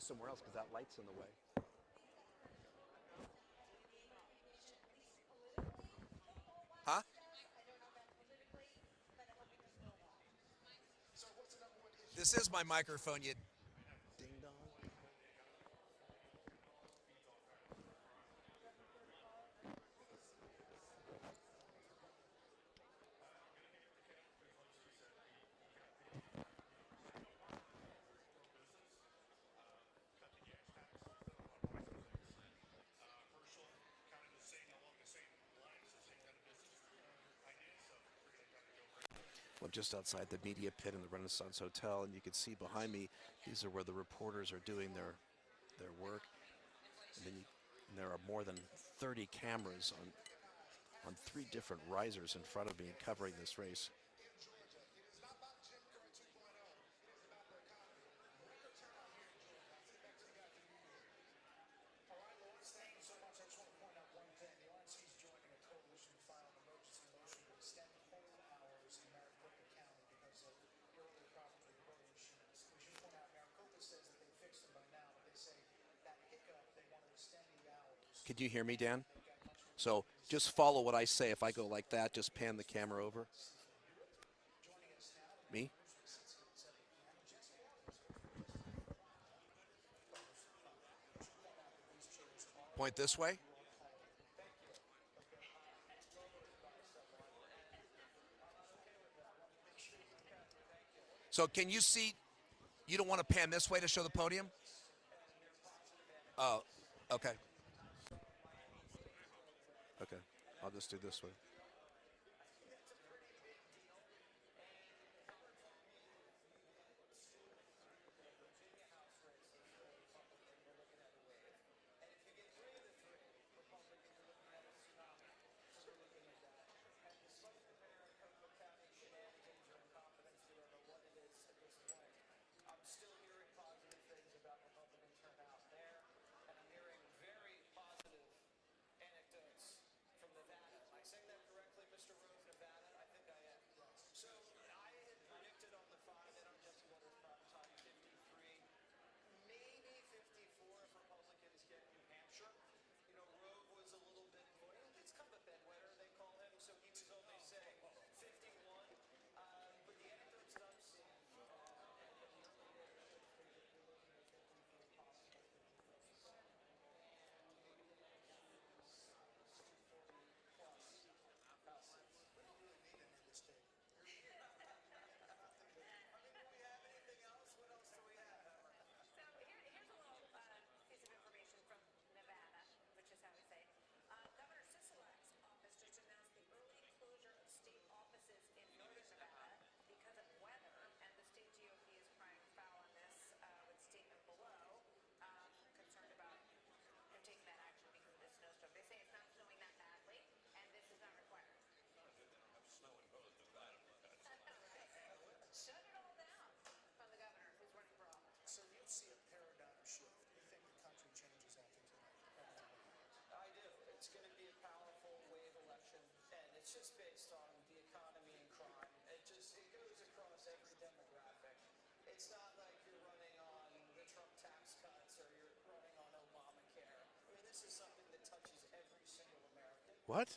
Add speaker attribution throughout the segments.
Speaker 1: somewhere else because that light's in the way. Huh? This is my microphone, you ding dong. I'm just outside the media pit in the Renaissance Hotel, and you can see behind me, these are where the reporters are doing their work. And then and there are more than 30 cameras on three different risers in front of me and covering this race. Could you hear me, Dan? So just follow what I say. If I go like that, just pan the camera over. Me? Point this way. So can you see? You don't want to pan this way to show the podium? Oh, okay. Okay. I'll just do this way. What?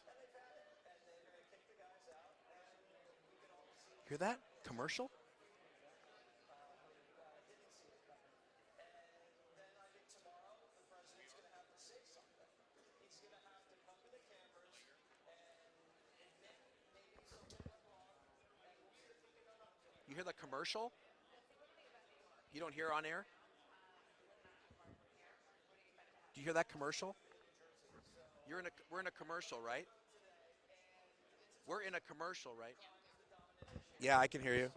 Speaker 1: Hear that? Commercial? You hear the commercial? You don't hear on air? Do you hear that commercial? We're in a commercial, right? We're in a commercial, right? Yeah, I can hear you.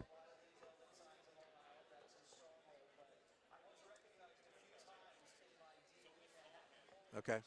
Speaker 1: Okay.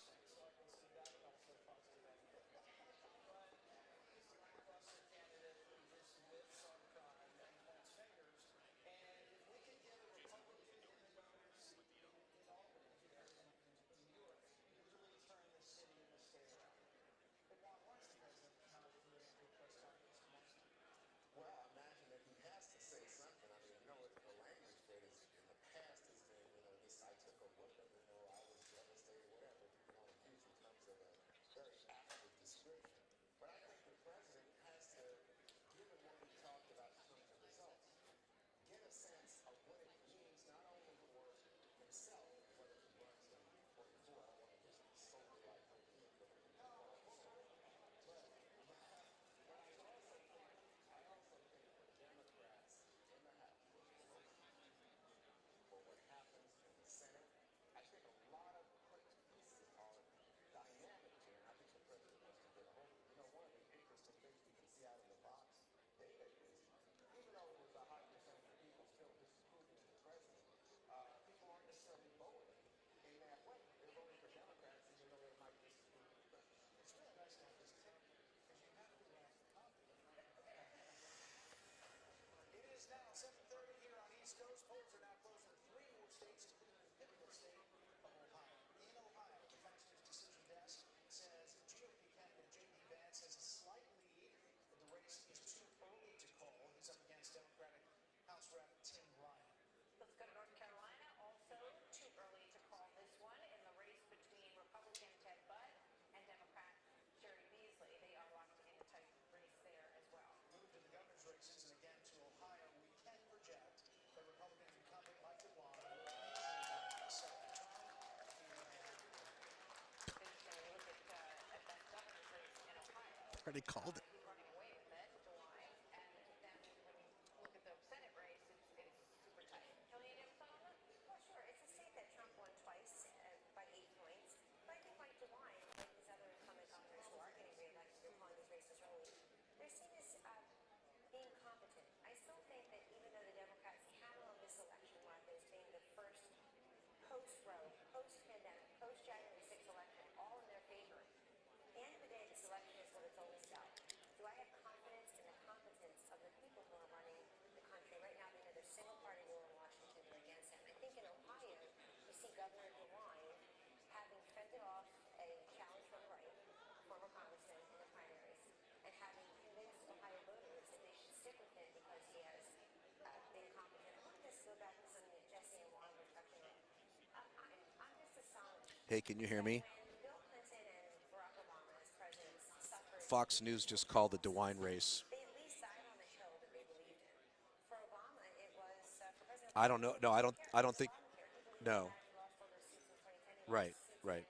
Speaker 1: already called it. Hey, can you hear me? Fox News just called the DeWine race. I don't know. No, I don't. I don't think. No. Right. Right.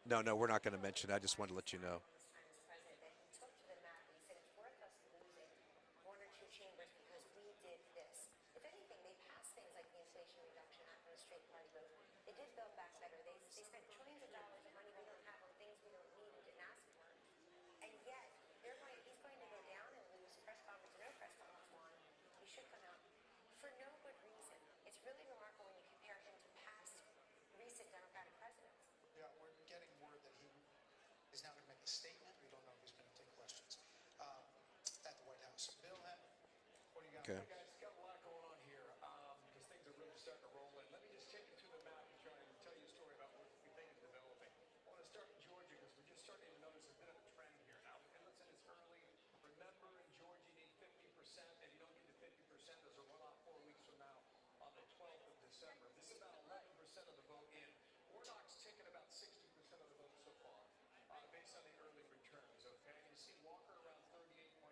Speaker 1: No, no, we're not going to mention it. I just wanted to let you know.
Speaker 2: Yeah, we're getting word that he is now going to make a statement. We don't know if he's going to take questions at the White House. Bill, what do you got?
Speaker 1: Okay.
Speaker 3: Hey guys, got a lot going on here because things are really starting to roll in. Let me just take you through the map and try and tell you a story about what we think is developing. I want to start in Georgia because we're just starting to notice a bit of a trend here now. And listen, it's early. Remember, in Georgia, you need 50%. If you don't get to 50%, there's a runoff 4 weeks from now on the 12th of December. This is about 11% of the vote in. Warnock's taken about 60% of the vote so far based on the early returns, okay? You see Walker around 38.7.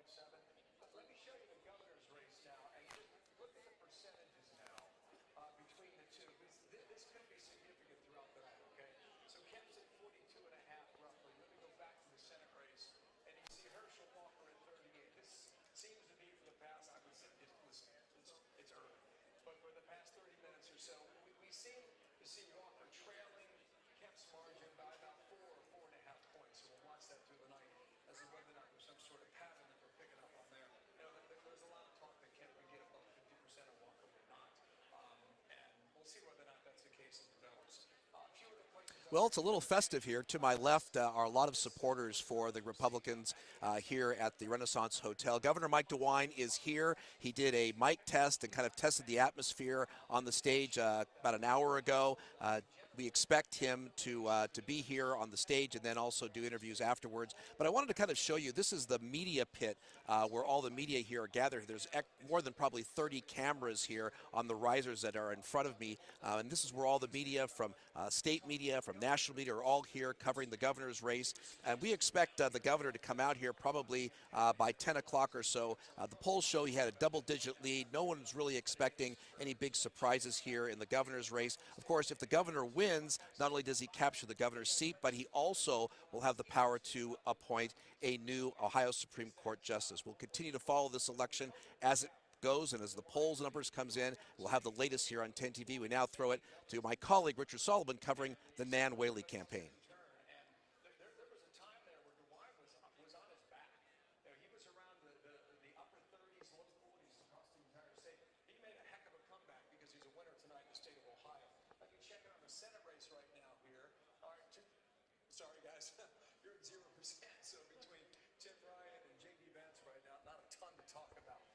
Speaker 3: But let me show you the governor's race now, and just look at the percentages now between the two. This could be significant throughout the night, okay? So Kemp's at 42.5 roughly. Let me go back to the Senate race, and you see Herschel Walker at 38. This seems to be for the past, I would say, it's early. But for the past 30 minutes or so, we seem to see Walker trailing Kemp's margin by about 4 or 4.5 points. So we'll watch that through the night as to whether or not there's some sort of pattern that we're picking up on there. You know, there's a lot of talk that Kemp would get above 50% and Walker would not. And we'll see whether or not that's the case as it develops. A few of the places.
Speaker 1: Well, it's a little festive here. To my left are a lot of supporters for the Republicans here at the Renaissance Hotel. Governor Mike DeWine is here. He did a mic test and kind of tested the atmosphere on the stage about an hour ago. We expect him to be here on the stage and then also do interviews afterwards. But I wanted to kind of show you, this is the media pit where all the media here are gathered. There's more than probably 30 cameras here on the risers that are in front of me. And this is where all the media from state media, from national media are all here covering the governor's race. And we expect the governor to come out here probably by 10 o'clock or so. The polls show he had a double-digit lead. No one's really expecting any big surprises here in the governor's race. Of course, if the governor wins, not only does he capture the governor's seat, but he also will have the power to appoint a new Ohio Supreme Court justice. We'll continue to follow this election as it goes, and as the polls numbers comes in, we'll have the latest here on 10 TV. We now throw it to my colleague Richard Sullivan covering the Nan Whaley campaign.
Speaker 3: There was a time there where DeWine was on his back. You know, he was around the upper 30s, low 40s across the entire state. He made a heck of a comeback because he's a winner tonight in the state of Ohio. Let me check it on the Senate race right now here. All right, sorry guys, you're at 0%. So between Tim Ryan and J.D. Vance right now, not a ton to talk about.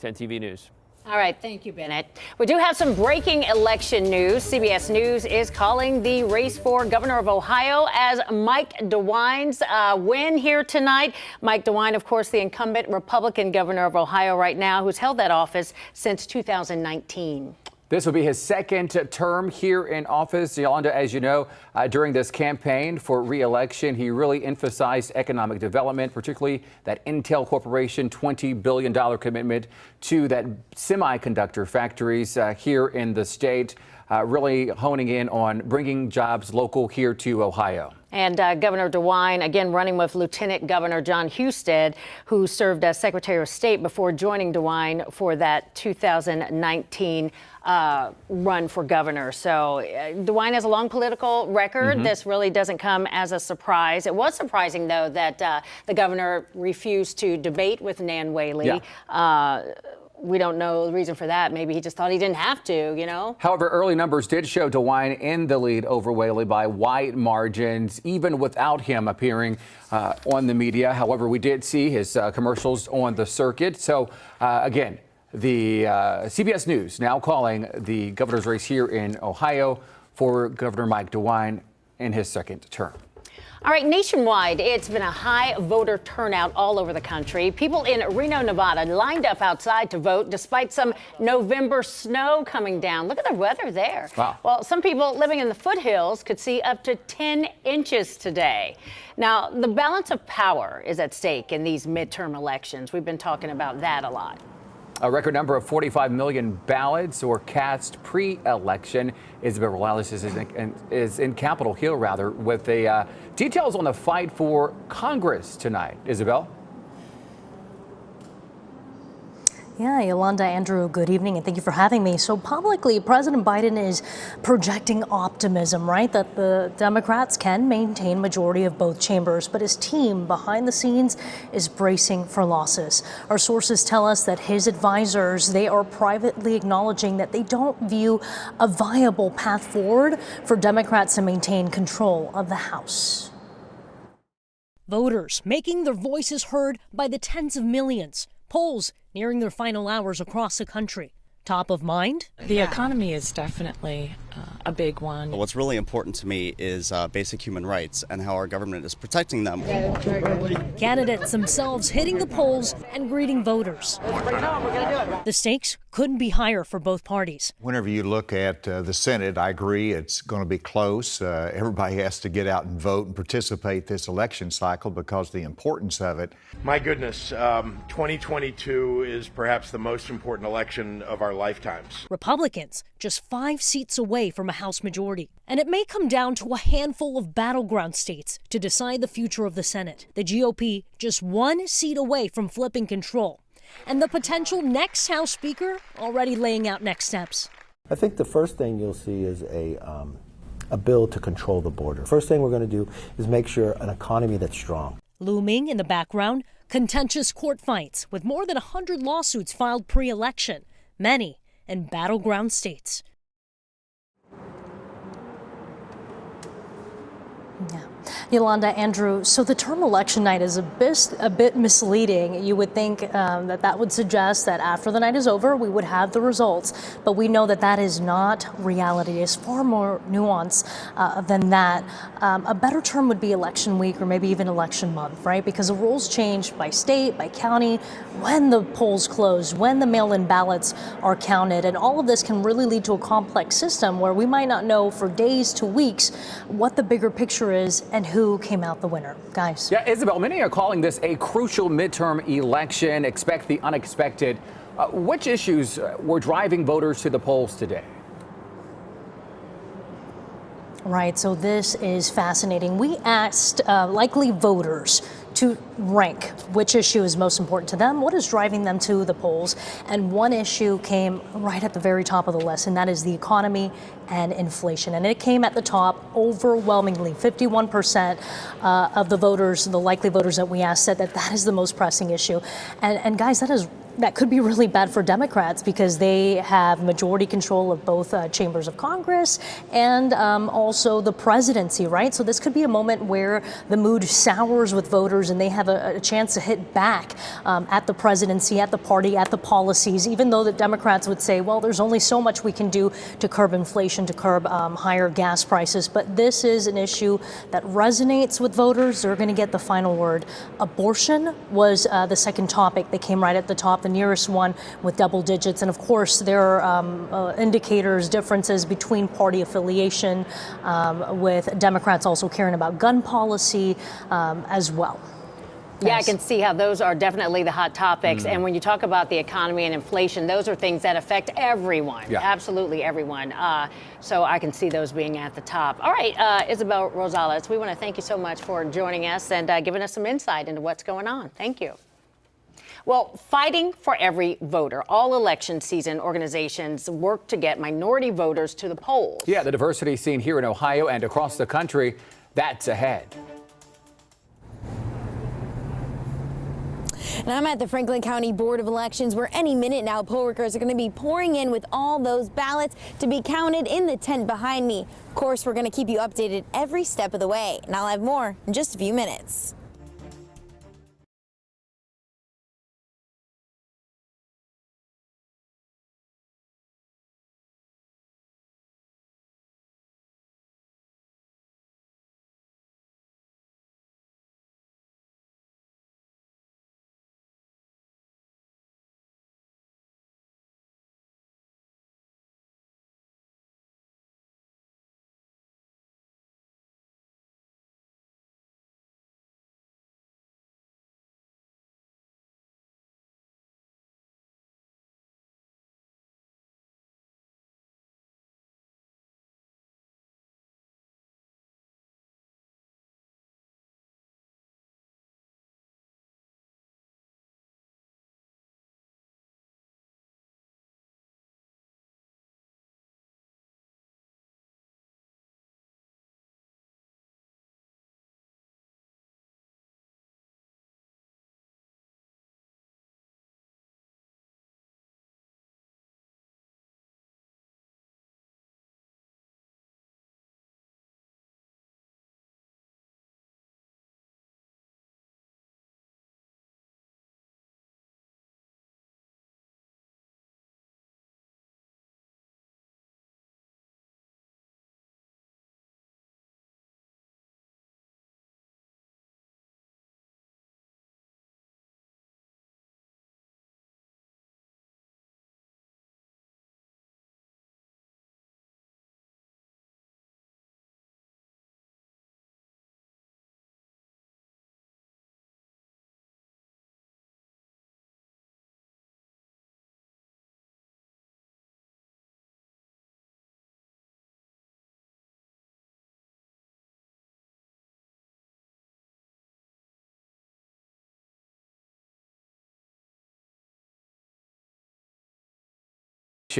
Speaker 4: 10 TV News.
Speaker 5: All right, thank you, Bennett. We do have some breaking election news. CBS News is calling the race for governor of Ohio as Mike DeWine's win here tonight. Mike DeWine, of course, the incumbent Republican governor of Ohio right now, who's held that office since 2019.
Speaker 6: This will be his second term here in office. Yolanda, as you know, during this campaign for re-election, he really emphasized economic development, particularly that Intel Corporation $20 billion commitment to that semiconductor factories here in the state, really honing in on bringing jobs local here to Ohio.
Speaker 5: And Governor DeWine, again, running with Lieutenant Governor John Husted, who served as Secretary of State before joining DeWine for that 2019 run for governor. So DeWine has a long political record. This really doesn't come as a surprise. It was surprising, though, that the governor refused to debate with Nan Whaley. Yeah. We don't know the reason for that. Maybe he just thought he didn't have to, you know.
Speaker 6: However, early numbers did show DeWine in the lead over Whaley by wide margins, even without him appearing on the media. However, we did see his commercials on the circuit. So, again, the CBS News now calling the governor's race here in Ohio for Governor Mike DeWine in his second term.
Speaker 5: All right, nationwide, it's been a high voter turnout all over the country. People in Reno, Nevada lined up outside to vote despite some November snow coming down. Look at the weather there.
Speaker 6: Wow.
Speaker 5: Well, some people living in the foothills could see up to 10 inches today. Now, the balance of power is at stake in these midterm elections. We've been talking about that a lot.
Speaker 6: A record number of 45 million ballots were cast pre-election. Isabel Morales is in Capitol Hill, with the details on the fight for Congress tonight. Isabel?
Speaker 7: Yeah, Yolanda, Andrew, good evening, and thank you for having me. So publicly, President Biden is projecting optimism, right, that the Democrats can maintain majority of both chambers, but his team behind the scenes is bracing for losses. Our sources tell us that his advisors, they are privately acknowledging that they don't view a viable path forward for Democrats to maintain control of the House.
Speaker 8: Voters making their voices heard by the tens of millions. Polls nearing their final hours across the country. Top of mind?
Speaker 9: The economy is definitely a big one.
Speaker 10: What's really important to me is basic human rights and how our government is protecting them.
Speaker 8: Candidates themselves hitting the polls and greeting voters. The stakes couldn't be higher for both parties.
Speaker 11: Whenever you look at the Senate, I agree it's going to be close. Everybody has to get out and vote and participate this election cycle because of the importance of it.
Speaker 12: My goodness, 2022 is perhaps the most important election of our lifetimes.
Speaker 8: Republicans just 5 seats away from a House majority. And it may come down to a handful of battleground states to decide the future of the Senate. The GOP just 1 seat away from flipping control. And the potential next House Speaker already laying out next steps.
Speaker 13: I think the first thing you'll see is a bill to control the border. First thing we're going to do is make sure an economy that's strong.
Speaker 8: Looming in the background, contentious court fights with more than 100 lawsuits filed pre-election, many in battleground states.
Speaker 7: Yeah. Yolanda, Andrew, so the term election night is a bit misleading. You would think that would suggest that after the night is over, we would have the results. But we know that that is not reality. It's far more nuanced than that. A better term would be election week or maybe even election month, right? Because the rules change by state, by county, when the polls close, when the mail-in ballots are counted. And all of this can really lead to a complex system where we might not know for days to weeks what the bigger picture is and who came out the winner. Guys.
Speaker 6: Yeah, Isabel, many are calling this a crucial midterm election. Expect the unexpected. Which issues were driving voters to the polls today?
Speaker 7: Right, so this is fascinating. We asked likely voters to rank which issue is most important to them, what is driving them to the polls, and one issue came right at the very top of the list, and that is the economy and inflation. And it came at the top overwhelmingly. 51% of the voters, the likely voters that we asked, said that that is the most pressing issue. And guys, that is that could be really bad for Democrats because they have majority control of both chambers of Congress and also the presidency, right? So this could be a moment where the mood sours with voters and they have a chance to hit back at the presidency, at the party, at the policies, even though the Democrats would say, well, there's only so much we can do to curb inflation, to curb higher gas prices. But this is an issue that resonates with voters. They're going to get the final word. Abortion was the second topic that came right at the top, the nearest one with double digits. And of course, there are indicators, differences between party affiliation, with Democrats also caring about gun policy as well.
Speaker 5: Yeah, I can see how those are definitely the hot topics. And when you talk about the economy and inflation, those are things that affect everyone, absolutely everyone. So I can see those being at the top. All right, Isabel Rosales, we want to thank you so much for joining us and giving us some insight into what's going on. Thank you. Well, fighting for every voter. All election season organizations work to get minority voters to the polls. Yeah, the diversity seen here in Ohio and across the country, that's ahead.
Speaker 4: And I'm at the Franklin County Board of Elections, where any minute now poll workers are going to be pouring in with all those ballots to be counted in the tent behind me. Of course, we're going to keep you updated every step of the way. And I'll have more in just a few minutes.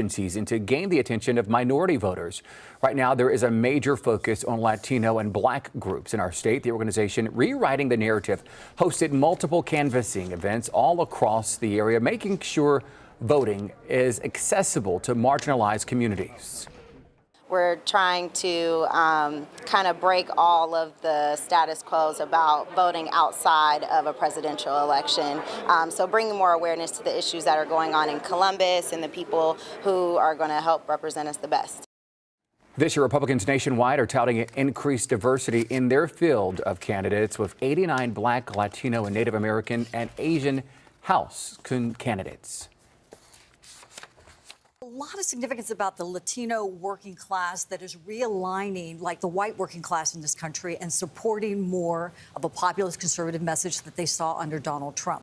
Speaker 6: Season to gain the attention of minority voters. Right now, there is a major focus on Latino and Black groups in our state. The organization Rewriting the Narrative hosted multiple canvassing events all across the area, making sure voting is accessible to marginalized communities.
Speaker 4: We're trying to kind of break all of the status quos about voting outside of a presidential election. So bringing more awareness to the issues that are going on in Columbus and the people who are going to help represent us the best.
Speaker 6: This year, Republicans nationwide are touting increased diversity in their field of candidates, with 89 Black, Latino, and Native American and Asian House candidates.
Speaker 14: A lot of significance about the Latino working class that is realigning, like the white working class in this country, and supporting more of a populist conservative message that they saw under Donald Trump.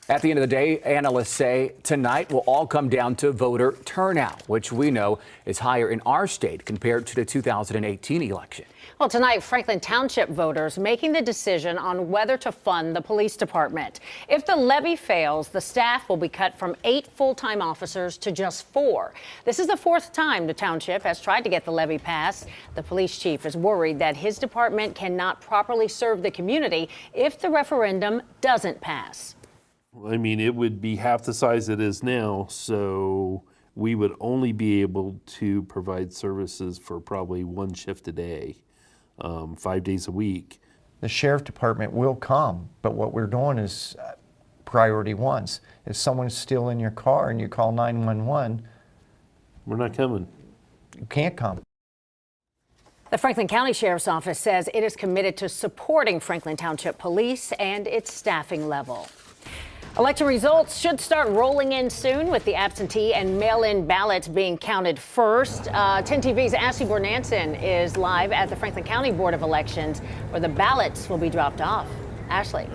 Speaker 6: At the end of the day, analysts say tonight will all come down to voter turnout, which we know is higher in our state compared to the 2018 election.
Speaker 5: Well, tonight, Franklin Township voters making the decision on whether to fund the police department. If the levy fails, the staff will be cut from 8 full-time officers to just 4. This is the 4th time the township has tried to get the levy passed. The police chief is worried that his department cannot properly serve the community if the referendum doesn't pass.
Speaker 15: I mean, it would be half the size it is now, so we would only be able to provide services for probably one shift a day, 5 days a week.
Speaker 16: The sheriff department will come, but what we're doing is priority ones. If someone's still in your car and you call 911,
Speaker 15: we're not coming.
Speaker 16: You can't come.
Speaker 5: The Franklin County Sheriff's Office says it is committed to supporting Franklin Township Police and its staffing level. Election results should start rolling in soon, with the absentee and mail-in ballots being counted first. 10 TV's Ashley Bornanson is live at the Franklin County Board of Elections, where the ballots will be dropped off. Ashley.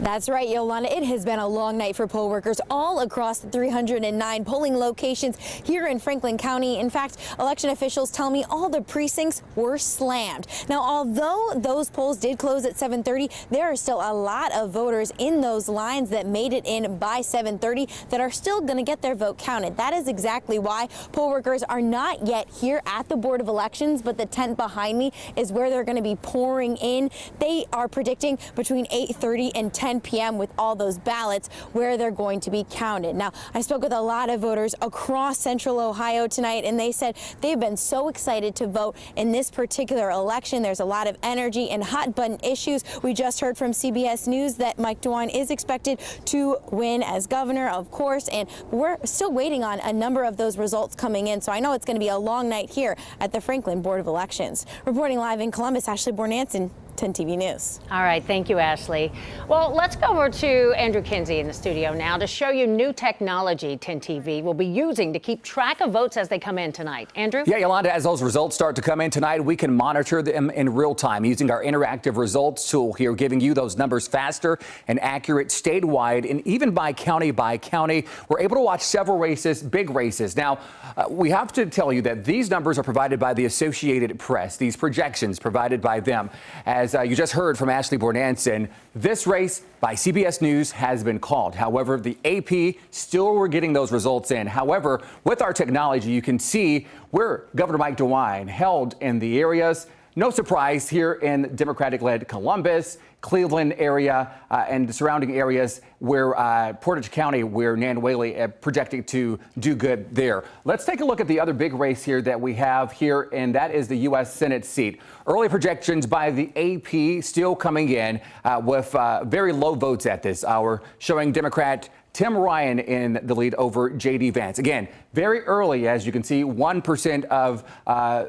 Speaker 17: That's right, Yolanda. It has been a long night for poll workers all across the 309 polling locations here in Franklin County. In fact, election officials tell me all the precincts were slammed. Now, although those polls did close at 7:30, there are still a lot of voters in those lines that made it in by 7:30 that are still going to get their vote counted. That is exactly why poll workers are not yet here at the Board of Elections, but the tent behind me is where they're going to be pouring in. They are predicting between 8:30 and 10 p.m. with all those ballots where they're going to be counted. Now, I spoke with a lot of voters across Central Ohio tonight, and they said they've been so excited to vote in this particular election. There's a lot of energy and hot button issues. We just heard from CBS News that Mike DeWine is expected to win as governor, of course, and we're still waiting on a number of those results coming in. So I know it's going to be a long night here at the Franklin Board of Elections. Reporting live in Columbus, Ashley Bornanson, 10 TV News.
Speaker 5: All right, thank you, Ashley. Well, let's go over to Andrew Kinsey in the studio now to show you new technology 10 TV will be using to keep track of votes as they come in tonight. Andrew?
Speaker 6: Yeah, Yolanda, as those results start to come in tonight, we can monitor them in real time using our interactive results tool here, giving you those numbers faster and accurate statewide, and even by county. We're able to watch several races, big races. Now, we have to tell you that these numbers are provided by the Associated Press, these projections provided by them. As you just heard from Ashley Bornanson, this race by CBS News has been called. However, the AP still were getting those results in. However, with our technology, you can see where Governor Mike DeWine held in the areas. No surprise here in Democratic-led Columbus, Cleveland area, and the surrounding areas where Portage County, where Nan Whaley projected to do good there. Let's take a look at the other big race here that we have here, and that is the U.S. Senate seat. Early projections by the AP still coming in with very low votes at this hour, showing Democrat Tim Ryan in the lead over J.D. Vance. Again, very early, as you can see, 1% of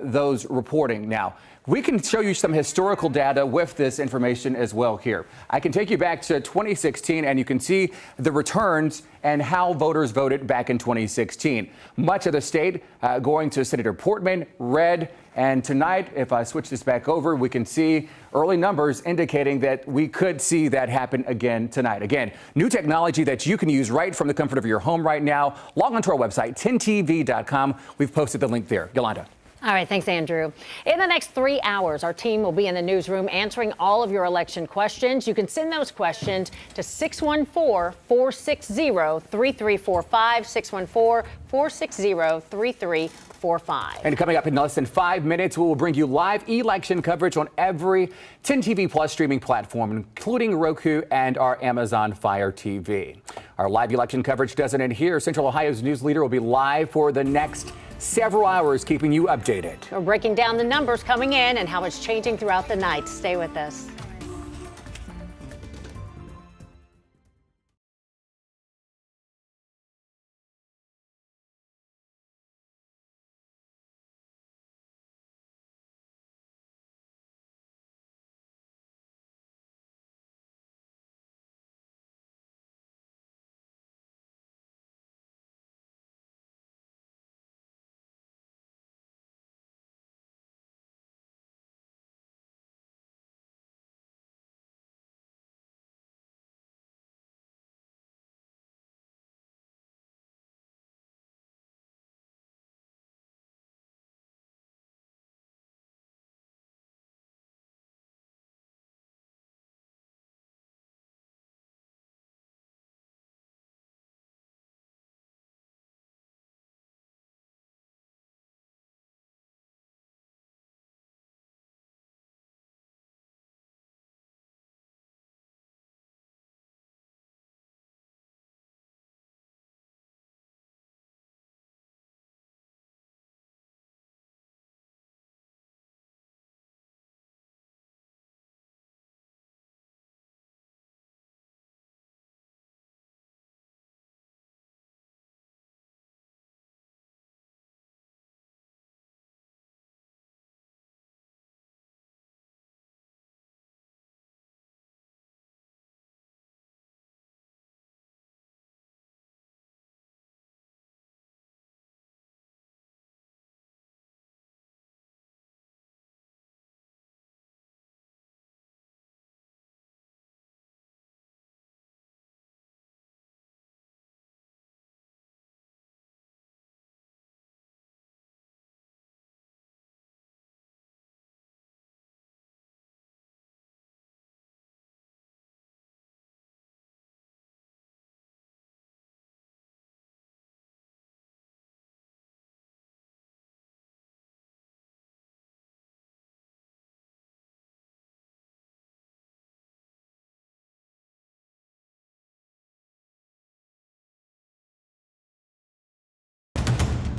Speaker 6: those reporting now. We can show you some historical data with this information as well here. I can take you back to 2016, and you can see the returns and how voters voted back in 2016. Much of the state going to Senator Portman, red. And tonight, if I switch this back over, we can see early numbers indicating that we could see that happen again tonight. Again, new technology that you can use right from the comfort of your home right now. Log on to our website, 10tv.com. We've posted the link there. Yolanda.
Speaker 5: All right, thanks, Andrew. In the next 3 hours, our team will be in the newsroom answering all of your election questions. You can send those questions to 614-460-3345, 614-460-3345.
Speaker 6: And coming up in less than 5 minutes, we will bring you live election coverage on every 10 TV Plus streaming platform, including Roku and our Amazon Fire TV. Our live election coverage doesn't end here. Central Ohio's news leader will be live for the next several hours, keeping you updated.
Speaker 5: We're breaking down the numbers coming in and how it's changing throughout the night. Stay with us.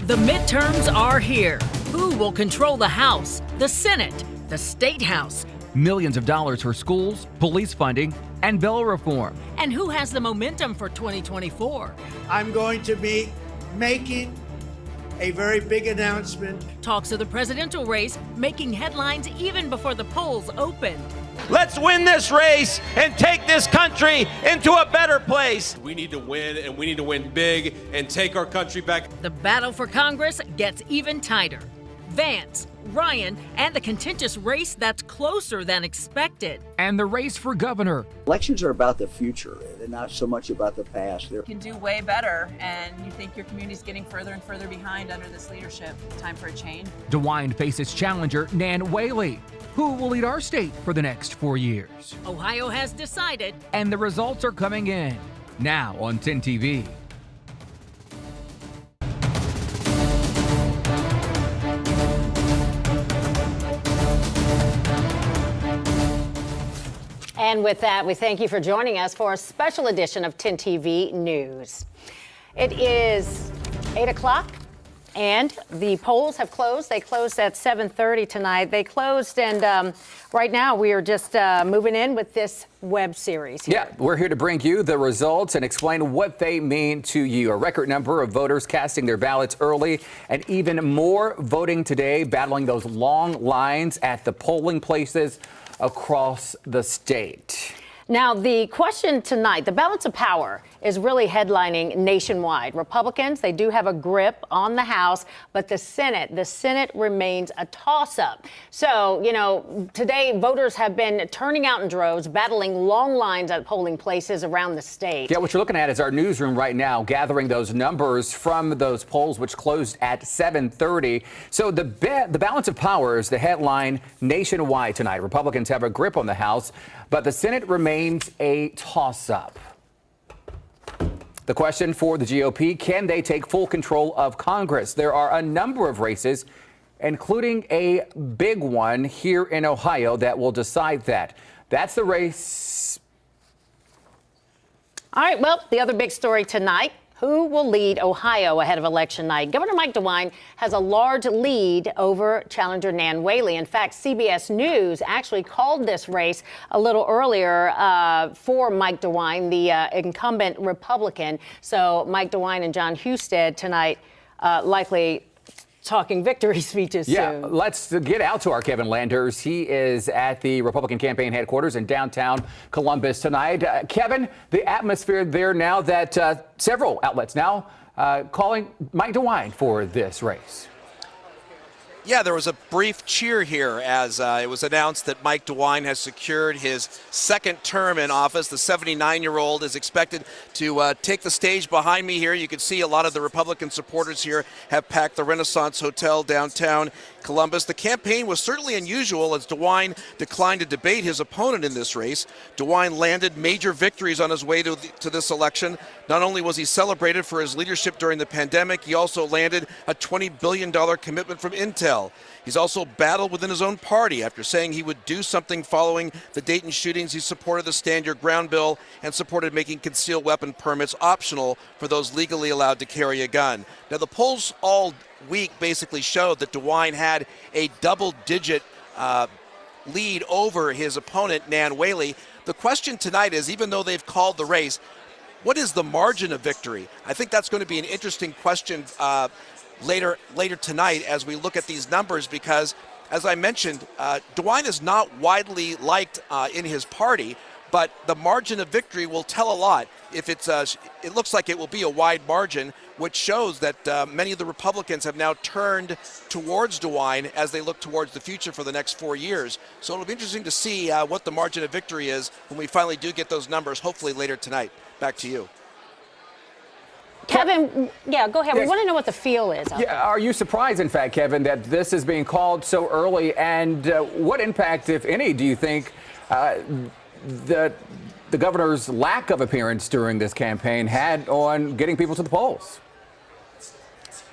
Speaker 8: The midterms are here. Who will control the House, the Senate, the State House?
Speaker 18: Millions of dollars for schools, police funding, and bill reform.
Speaker 8: And who has the momentum for 2024?
Speaker 19: I'm going to be making a very big announcement.
Speaker 8: Talks of the presidential race making headlines even before the polls opened.
Speaker 20: Let's win this race and take this country into a better place.
Speaker 21: We need to win, and we need to win big and take our country back.
Speaker 8: The battle for Congress gets even tighter. Vance, Ryan, and the contentious race that's closer than expected.
Speaker 18: And the race for governor.
Speaker 22: Elections are about the future. They're not so much about the past.
Speaker 23: You can do way better, and you think your community's getting further and further behind under this leadership. Time for a change.
Speaker 18: DeWine faces challenger Nan Whaley. Who will lead our state for the next 4 years?
Speaker 8: Ohio has decided.
Speaker 18: And the results are coming in. Now on 10 TV.
Speaker 5: And with that, we thank you for joining us for a special edition of 10 TV News. It is 8 o'clock. And the polls have closed. They closed at 7:30 tonight. They closed, and right now we are just moving in with this web series here.
Speaker 6: Yeah, we're here to bring you the results and explain what they mean to you. A record number of voters casting their ballots early, and even more voting today, battling those long lines at the polling places across the state.
Speaker 5: Now, the question tonight, the balance of power is really headlining nationwide. Republicans, they do have a grip on the House, but the Senate remains a toss-up. So, you know, today voters have been turning out in droves, battling long lines at polling places around the state.
Speaker 6: Yeah, what you're looking at is our newsroom right now, gathering those numbers from those polls, which closed at 7:30. So the balance of power is the headline nationwide tonight. Republicans have a grip on the House, but the Senate remains a toss-up. The question for the GOP, can they take full control of Congress? There are a number of races, including a big one here in Ohio, that will decide that. That's the race.
Speaker 5: All right, well, the other big story tonight. Who will lead Ohio ahead of election night? Governor Mike DeWine has a large lead over challenger Nan Whaley. In fact, CBS News actually called this race a little earlier for Mike DeWine, the incumbent Republican. So Mike DeWine and John Husted tonight likely talking victory speeches
Speaker 6: Yeah,
Speaker 5: soon.
Speaker 6: let's get out to our Kevin Landers. He is at the Republican campaign headquarters in downtown Columbus tonight. Kevin, the atmosphere there now that several outlets now calling Mike DeWine for this race.
Speaker 1: Yeah, there was a brief cheer here as it was announced that Mike DeWine has secured his second term in office. The 79-year-old is expected to take the stage behind me here. You can see a lot of the Republican supporters here have packed the Renaissance Hotel downtown Columbus. The campaign was certainly unusual as DeWine declined to debate his opponent in this race. DeWine landed major victories on his way to this election. Not only was he celebrated for his leadership during the pandemic, he also landed a $20 billion commitment from Intel. He's also battled within his own party after saying he would do something following the Dayton shootings. He supported the Stand Your Ground bill and supported making concealed weapon permits optional for those legally allowed to carry a gun. Now, the polls all week basically showed that DeWine had a double-digit lead over his opponent, Nan Whaley. The question tonight is, even though they've called the race, what is the margin of victory? I think that's going to be an interesting question later tonight as we look at these numbers, because as I mentioned, DeWine is not widely liked in his party, but the margin of victory will tell a lot. If it looks like it will be a wide margin, which shows that many of the Republicans have now turned towards DeWine as they look towards the future for the next 4 years. So it'll be interesting to see what the margin of victory is when we finally do get those numbers, hopefully later tonight. Back to you.
Speaker 5: Kevin, yeah, go ahead.
Speaker 6: Yes.
Speaker 5: We want to know what the feel is.
Speaker 6: Yeah, are you surprised, in fact, Kevin, that this is being called so early? And what impact, if any, do you think the governor's lack of appearance during this campaign had on getting people to the polls?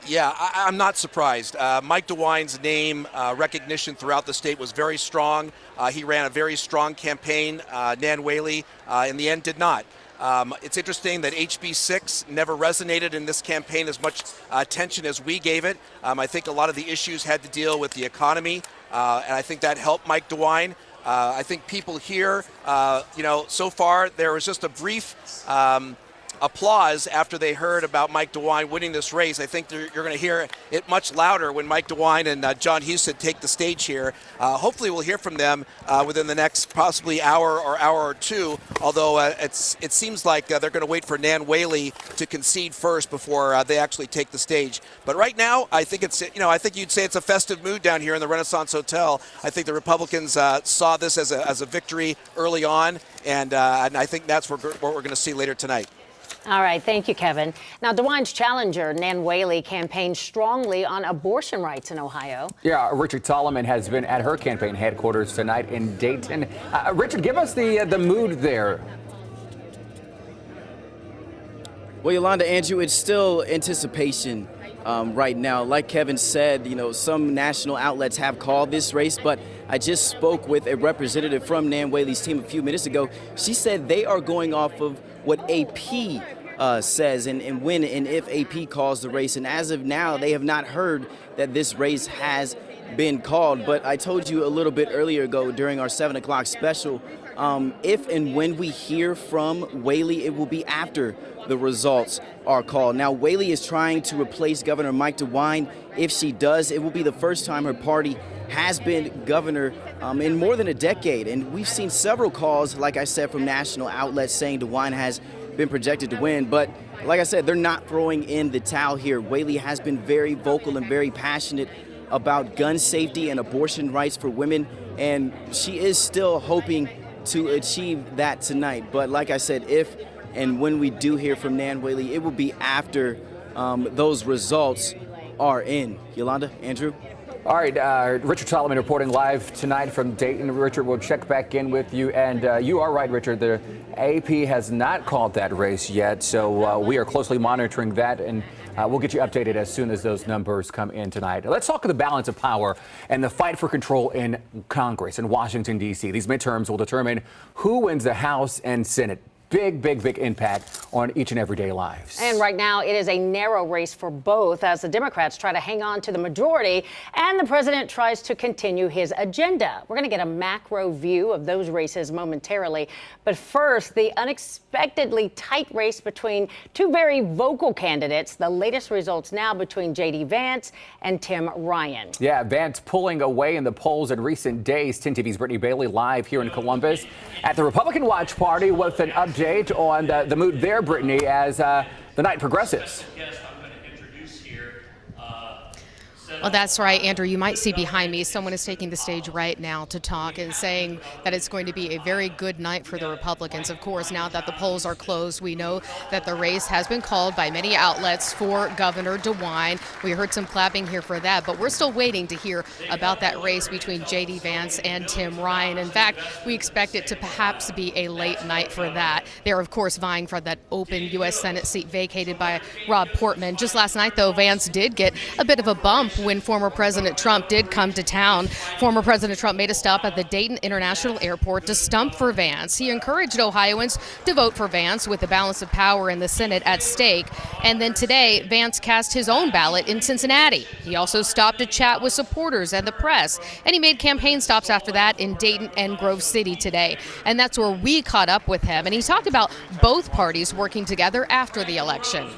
Speaker 1: Yeah, I'm not surprised. Mike DeWine's name recognition throughout the state was very strong. He ran a very strong campaign. Nan Whaley, in the end, did not. It's interesting that HB 6 never resonated in this campaign as much attention as we gave it. I think a lot of the issues had to deal with the economy, and I think that helped Mike DeWine. I think people here, so far there was just a brief applause after they heard about Mike DeWine winning this race. I think you're going to hear it much louder when Mike DeWine and John Husted take the stage here. Hopefully we'll hear from them within the next possibly hour or two, although it seems like they're going to wait for Nan Whaley to concede first before they actually take the stage. But right now, I think I think you'd say it's a festive mood down here in the Renaissance Hotel. I think the Republicans saw this as a victory early on, and I think that's what we're going to see later tonight.
Speaker 5: All right, thank you, Kevin. Now, DeWine's challenger, Nan Whaley, campaigned strongly on abortion rights in Ohio.
Speaker 6: Yeah, Richard Solomon has been at her campaign headquarters tonight in Dayton. Richard, give us the mood there.
Speaker 2: Well, Yolanda, Andrew, it's still anticipation right now. Like Kevin said, some national outlets have called this race, but I just spoke with a representative from Nan Whaley's team a few minutes ago. She said they are going off of what AP says and when and if AP calls the race. And as of now, they have not heard that this race has been called. But I told you a little bit earlier ago during our 7 o'clock special, if and when we hear from Whaley, it will be after the results are called. Now, Whaley is trying to replace Governor Mike DeWine. If she does, it will be the first time her party has been governor in more than a decade. And we've seen several calls, like I said, from national outlets saying DeWine has been projected to win. But like I said, they're not throwing in the towel here. Whaley has been very vocal and very passionate about gun safety and abortion rights for women. And she is still hoping to achieve that tonight. But like I said, if and when we do hear from Nan Whaley, it will be after those results are in. Yolanda, Andrew?
Speaker 6: All right, Richard Solomon reporting live tonight from Dayton. Richard, we'll check back in with you. And you are right, Richard. The AP has not called that race yet, so we are closely monitoring that, and we'll get you updated as soon as those numbers come in tonight. Let's talk of the balance of power and the fight for control in Congress in Washington, D.C. These midterms will determine who wins the House and Senate. Big impact on each and everyday lives.
Speaker 5: And right now, it is a narrow race for both as the Democrats try to hang on to the majority and the president tries to continue his agenda. We're going to get a macro view of those races momentarily. But first, the unexpectedly tight race between two very vocal candidates. The latest results now between J.D. Vance and Tim Ryan.
Speaker 6: Yeah, Vance pulling away in the polls in recent days. 10 TV's Brittany Bailey live here in Columbus at the Republican Watch Party with an update on the mood there, Brittany, as the night progresses.
Speaker 3: Well, that's right, Andrew. You might see behind me someone is taking the stage right now to talk and saying that it's going to be a very good night for the Republicans. Of course, now that the polls are closed, we know that the race has been called by many outlets for Governor DeWine. We heard some clapping here for that, but we're still waiting to hear about that race between J.D. Vance and Tim Ryan. In fact, we expect it to perhaps be a late night for that. They're, of course, vying for that open U.S. Senate seat vacated by Rob Portman. Just last night, though, Vance did get a bit of a bump when former President Trump did come to town. Former President Trump made a stop at the Dayton International Airport to stump for Vance. He encouraged Ohioans to vote for Vance with the balance of power in the Senate at stake. And then today, Vance cast his own ballot in Cincinnati. He also stopped to chat with supporters and the press. And he made campaign stops after that in Dayton and Grove City today. And that's where we caught up with him. And he talked about both parties working together after the election.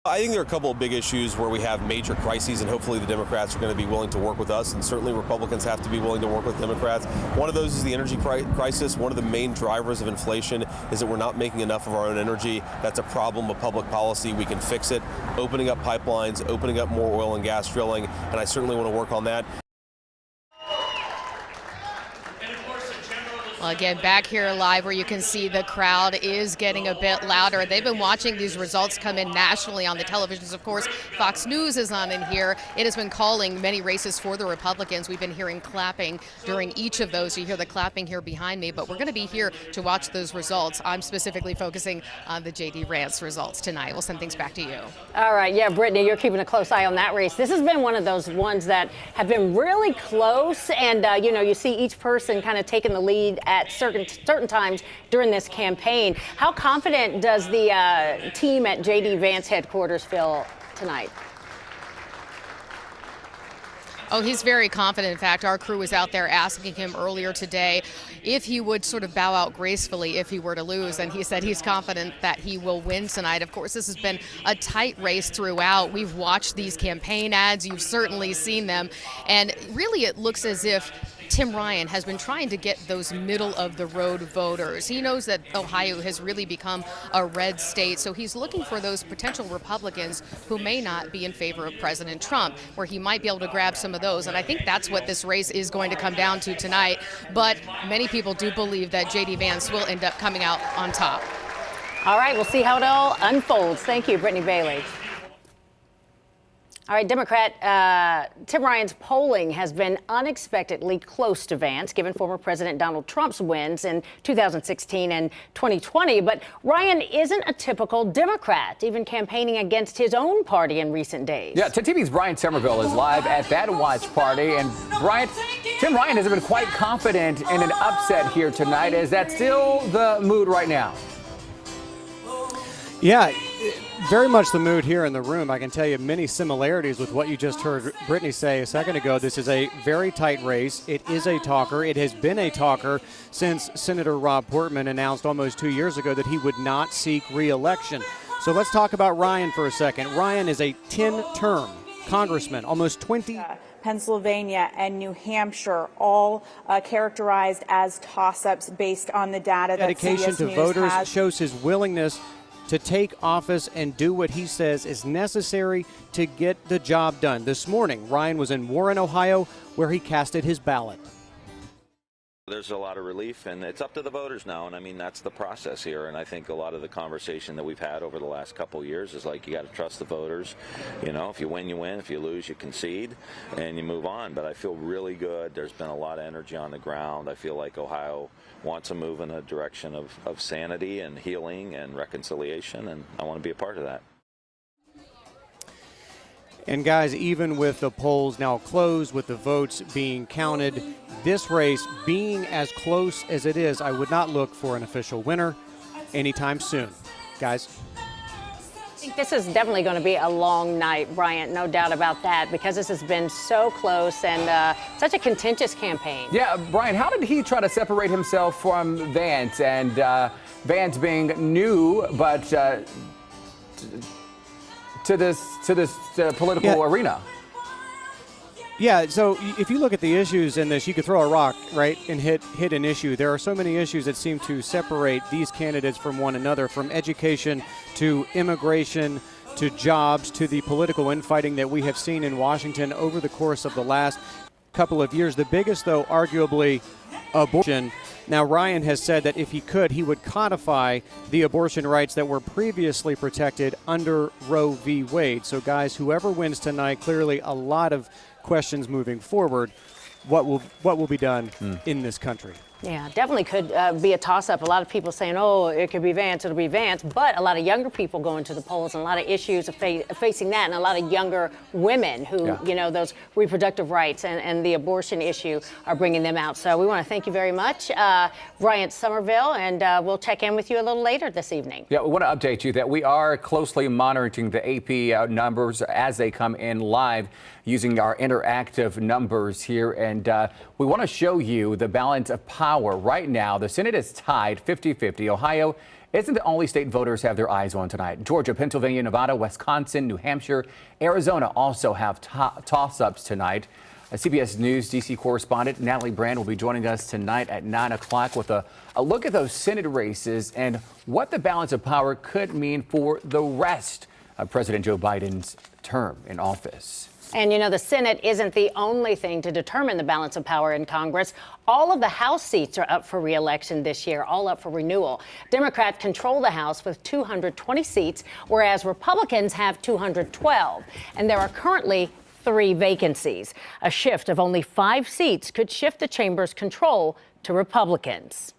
Speaker 21: I think there are a couple of big issues where we have major crises, and hopefully the Democrats are going to be willing to work with us, and certainly Republicans have to be willing to work with Democrats. One of those is the energy crisis. One of the main drivers of inflation is that we're not making enough of our own energy. That's a problem of public policy. We can fix it, opening up pipelines, opening up more oil and gas drilling, and I certainly want to work on that.
Speaker 3: Well, again, back here live where you can see the crowd is getting a bit louder. They've been watching these results come in nationally on the televisions. Of course, Fox News is on in here. It has been calling many races for the Republicans. We've been hearing clapping during each of those. You hear the clapping here behind me, but we're going to be here to watch those results. I'm specifically focusing on the J.D. Vance results tonight. We'll send things back to you.
Speaker 5: All right. Yeah, Brittany, you're keeping a close eye on that race. This has been one of those ones that have been really close. And, you see each person kind of taking the lead at certain times during this campaign. How confident does the team at J.D. Vance headquarters feel tonight?
Speaker 3: Oh, he's very confident. In fact, our crew was out there asking him earlier today if he would sort of bow out gracefully if he were to lose, and he said he's confident that he will win tonight. Of course, this has been a tight race throughout. We've watched these campaign ads. You've certainly seen them, and really it looks as if Tim Ryan has been trying to get those middle-of-the-road voters. He knows that Ohio has really become a red state, so he's looking for those potential Republicans who may not be in favor of President Trump, where he might be able to grab some of those. And I think that's what this race is going to come down to tonight. But many people do believe that J.D. Vance will end up coming out on top.
Speaker 5: All right, we'll see how it all unfolds. Thank you, Brittany Bailey. All right, Democrat Tim Ryan's polling has been unexpectedly close to Vance, given former President Donald Trump's wins in 2016 and 2020. But Ryan isn't a typical Democrat, even campaigning against his own party in recent days.
Speaker 6: Yeah, TV's Brian Somerville is live at that watch party. And Tim Ryan has been quite confident in an upset here tonight. Is that still the mood right now?
Speaker 9: Yeah, very much the mood here in the room. I can tell you many similarities with what you just heard Brittany say a second ago. This is a very tight race. It is a talker. It has been a talker since Senator Rob Portman announced almost 2 years ago that he would not seek re-election. So let's talk about Ryan for a second. Ryan is a 10-term congressman, almost 20.
Speaker 10: Pennsylvania and New Hampshire, all characterized as toss-ups based on the data that
Speaker 9: Dedication
Speaker 10: CBS
Speaker 9: to
Speaker 10: News
Speaker 9: voters
Speaker 10: has.
Speaker 9: shows his willingness to take office and do what he says is necessary to get the job done. This morning, Ryan was in Warren, Ohio, where he casted his ballot.
Speaker 11: There's a lot of relief, and it's up to the voters now, and I mean, that's the process here. And I think a lot of the conversation that we've had over the last couple of years is like, you got to trust the voters. You know, if you win, you win. If you lose, you concede, and you move on. But I feel really good. There's been a lot of energy on the ground. I feel like Ohio wants to move in a direction of sanity and healing and reconciliation, and I want to be a part of that.
Speaker 9: And guys, even with the polls now closed, with the votes being counted, this race being as close as it is, I would not look for an official winner anytime soon. Guys?
Speaker 5: I think this is definitely going to be a long night, Bryant, no doubt about that, because this has been so close and such a contentious campaign.
Speaker 6: Yeah, Brian, how did he try to separate himself from Vance, and Vance being new, but to this political arena?
Speaker 9: Yeah, so if you look at the issues in this, you could throw a rock, right, and hit an issue. There are so many issues that seem to separate these candidates from one another, from education to immigration to jobs to the political infighting that we have seen in Washington over the course of the last couple of years. The biggest, though, arguably, abortion. Now, Ryan has said that if he could, he would codify the abortion rights that were previously protected under Roe v. Wade. So, guys, whoever wins tonight, clearly a lot of questions moving forward. What will be done in this country?
Speaker 5: Yeah, definitely could be a toss-up. A lot of people saying, oh, it could be Vance, it'll be Vance. But a lot of younger people going to the polls and a lot of issues facing that, and a lot of younger women who, you know, those reproductive rights and the abortion issue are bringing them out. So we want to thank you very much, Bryant Somerville, and we'll check in with you a little later this evening.
Speaker 6: Yeah, we want to update you that we are closely monitoring the AP numbers as they come in live using our interactive numbers here. And we want to show you the balance of power right now. The Senate is tied 50-50. Ohio isn't the only state voters have their eyes on tonight. Georgia, Pennsylvania, Nevada, Wisconsin, New Hampshire, Arizona also have toss-ups tonight. CBS News D.C. correspondent Natalie Brand will be joining us tonight at 9 o'clock with a look at those Senate races and what the balance of power could mean for the rest of President Joe Biden's term in office.
Speaker 5: And, you know, the Senate isn't the only thing to determine the balance of power in Congress. All of the House seats are up for re-election this year, all up for renewal. Democrats control the House with 220 seats, whereas Republicans have 212. And there are currently 3 vacancies. A shift of only 5 seats could shift the chamber's control to Republicans.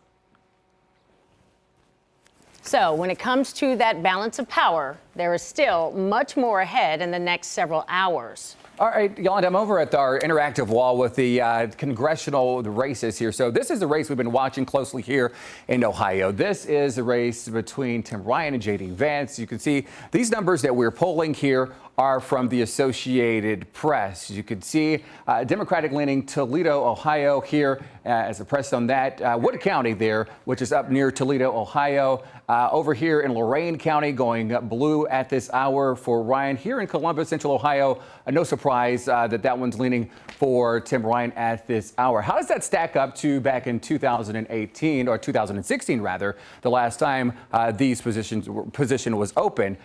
Speaker 5: So when it comes to that balance of power, there is still much more ahead in the next several hours.
Speaker 6: All right, Yolanda, I'm over at our interactive wall with the congressional races here. So this is the race we've been watching closely here in Ohio. This is a race between Tim Ryan and J.D. Vance. You can see these numbers that we're polling here are from the Associated Press. You can see Democratic-leaning Toledo, Ohio here as a press on that. Wood County there, which is up near Toledo, Ohio. Over here in Lorain County, going blue at this hour for Ryan. Here in Columbus, Central Ohio, no surprise that one's leaning for Tim Ryan at this hour. How does that stack up to back in 2018 or 2016 rather, the last time these position was open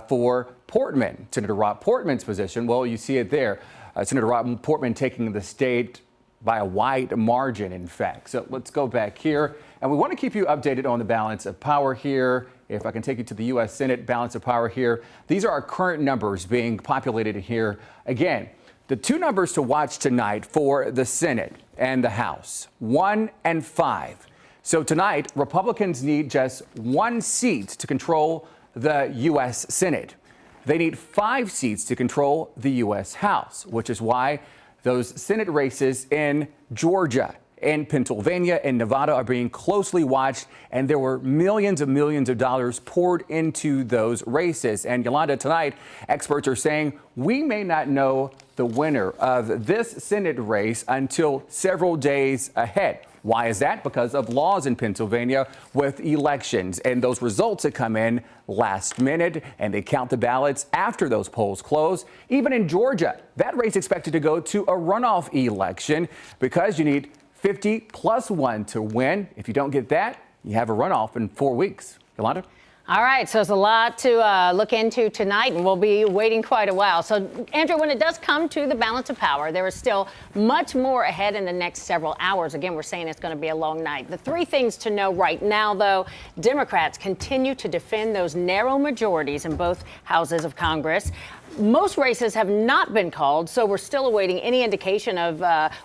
Speaker 6: for Portman, Senator Rob Portman's position? Well, you see it there. Senator Rob Portman taking the state by a wide margin, in fact. So let's go back here. And we want to keep you updated on the balance of power here. If I can take you to the U.S. Senate balance of power here. These are our current numbers being populated here. Again, the two numbers to watch tonight for the Senate and the House, 1 and 5. So tonight, Republicans need just 1 seat to control the U.S. Senate. They need 5 seats to control the U.S. House, which is why those Senate races in Georgia, in Pennsylvania, and Nevada are being closely watched, and there were millions of dollars poured into those races. And Yolanda, tonight, experts are saying we may not know the winner of this Senate race until several days ahead. Why is that? Because of laws in Pennsylvania with elections and those results that come in last minute, and they count the ballots after those polls close. Even in Georgia, that race expected to go to a runoff election because you need 50 plus 1 to win. If you don't get that, you have a runoff in 4 weeks. Yolanda?
Speaker 5: All right, so there's a lot to look into tonight, and we'll be waiting quite a while. So, Andrew, when it does come to the balance of power, there is still much more ahead in the next several hours. Again, we're saying it's going to be a long night. The 3 things to know right now, though: Democrats continue to defend those narrow majorities in both houses of Congress. Most races have not been called, so we're still awaiting any indication of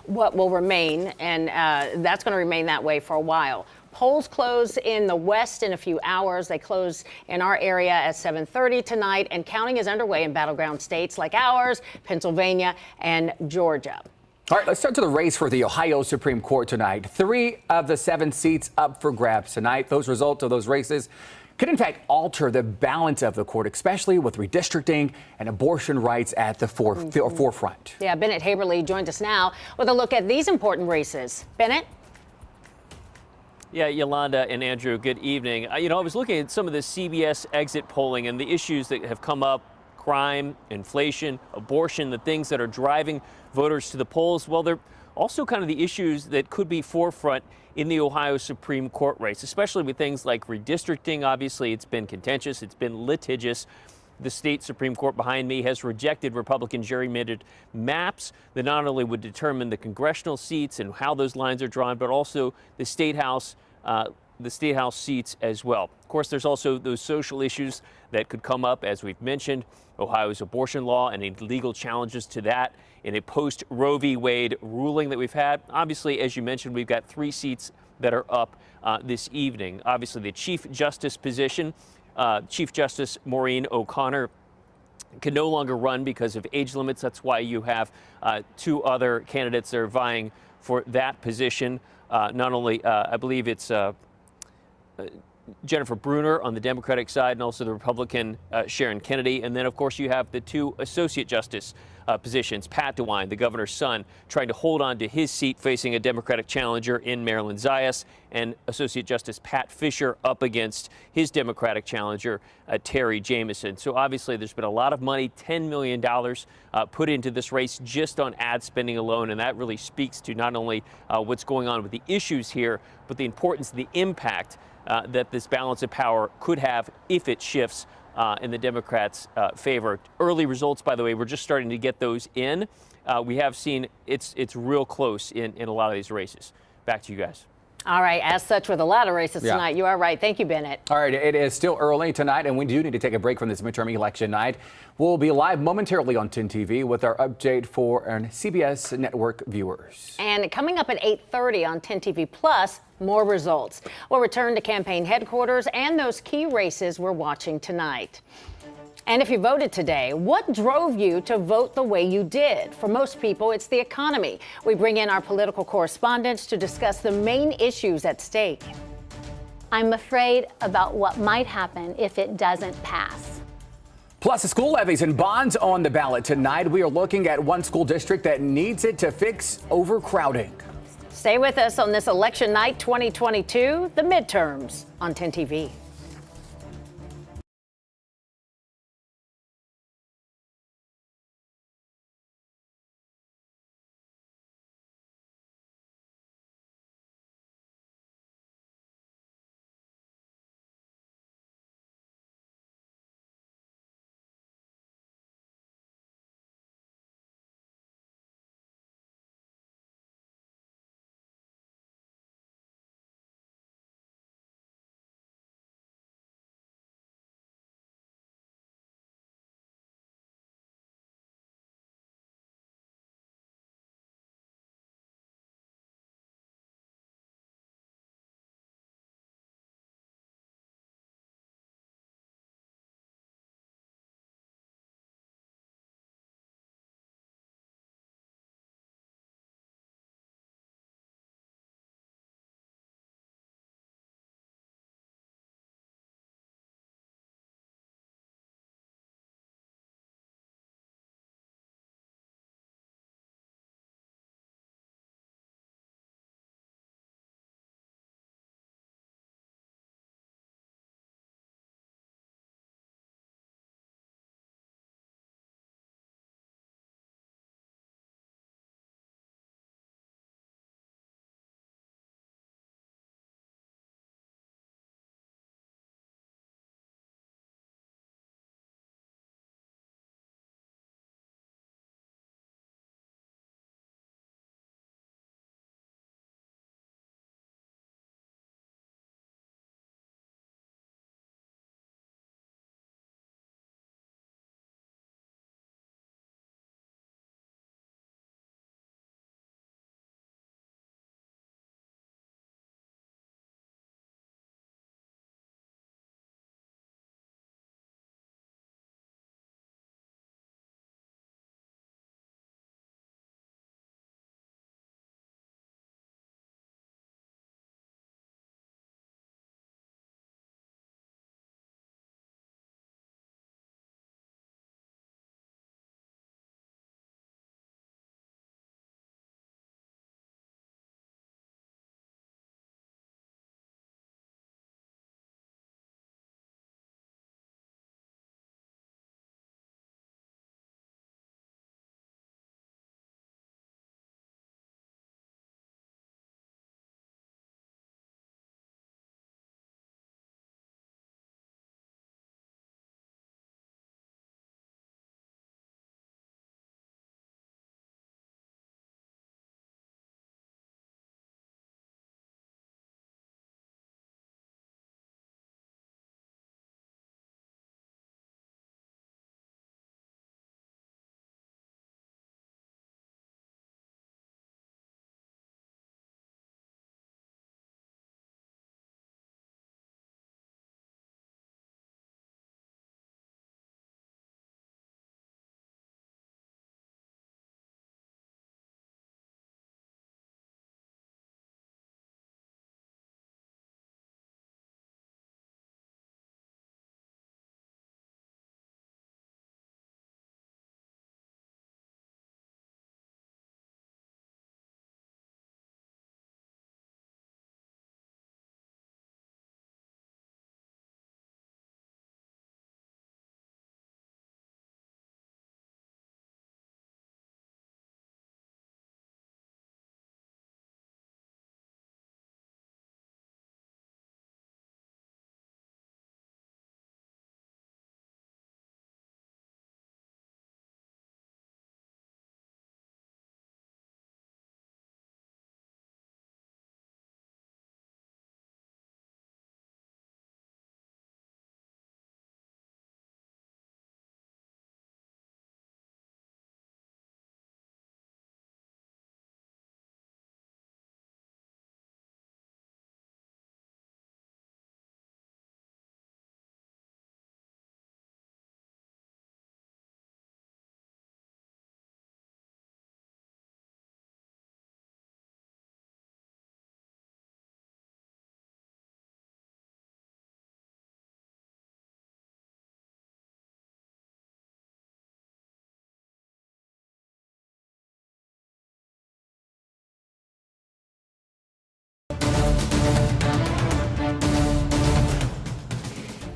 Speaker 5: what will remain, and that's going to remain that way for a while. Polls close in the West in a few hours. They close in our area at 7:30 tonight, and counting is underway in battleground states like ours, Pennsylvania, and Georgia.
Speaker 6: All right, let's start to the race for the Ohio Supreme Court tonight. 3 of the 7 seats up for grabs tonight. Those results of those races could in fact alter the balance of the court, especially with redistricting and abortion rights at the forefront.
Speaker 5: Yeah, Bennett Haberly joins us now with a look at these important races. Bennett?
Speaker 7: Yeah, Yolanda and Andrew, good evening. I was looking at some of the CBS exit polling and the issues that have come up: crime, inflation, abortion, the things that are driving voters to the polls. Well, they're also kind of the issues that could be forefront in the Ohio Supreme Court race, especially with things like redistricting. Obviously, it's been contentious, it's been litigious. The state Supreme Court behind me has rejected Republican gerrymandered maps that not only would determine the congressional seats and how those lines are drawn, but also the state house seats as well. Of course, there's also those social issues that could come up, as we've mentioned: Ohio's abortion law and any legal challenges to that in a post-Roe v. Wade ruling that we've had. Obviously, as you mentioned, we've got 3 seats that are up this evening. Obviously, the Chief Justice position. Chief Justice Maureen O'Connor can no longer run because of age limits. That's why you have 2 other candidates that are vying for that position. Not only, I believe it's Jennifer Brunner on the Democratic side, and also the Republican Sharon Kennedy. And then, of course, you have the 2 Associate Justice positions. Pat DeWine, the governor's son, trying to hold on to his seat, facing a Democratic challenger in Marilyn Zayas, and Associate Justice Pat Fisher up against his Democratic challenger, Terry Jamison. So obviously there's been a lot of money, $10 million put into this race just on ad spending alone, and that really speaks to not only what's going on with the issues here, but the importance, the impact that this balance of power could have if it shifts in the Democrats' favor. Early results, by the way, we're just starting to get those in. We have seen it's real close in a lot of these races. Back to you guys.
Speaker 5: All right, as such with a lot of races tonight. You are right. Thank you, Bennett.
Speaker 6: All right, it is still early tonight, and we do need to take a break from this midterm election night. We'll be live momentarily on 10 TV with our update for our CBS network viewers.
Speaker 5: And coming up at 8:30 on 10 TV Plus, more results. We'll return to campaign headquarters and those key races we're watching tonight. And if you voted today, what drove you to vote the way you did? For most people, it's the economy. We bring in our political correspondents to discuss the main issues at stake.
Speaker 4: I'm afraid about what might happen if it doesn't pass.
Speaker 6: Plus, the school levies and bonds on the ballot tonight. We are looking at one school district that needs it to fix overcrowding.
Speaker 5: Stay with us on this election night 2022, the midterms on 10 TV.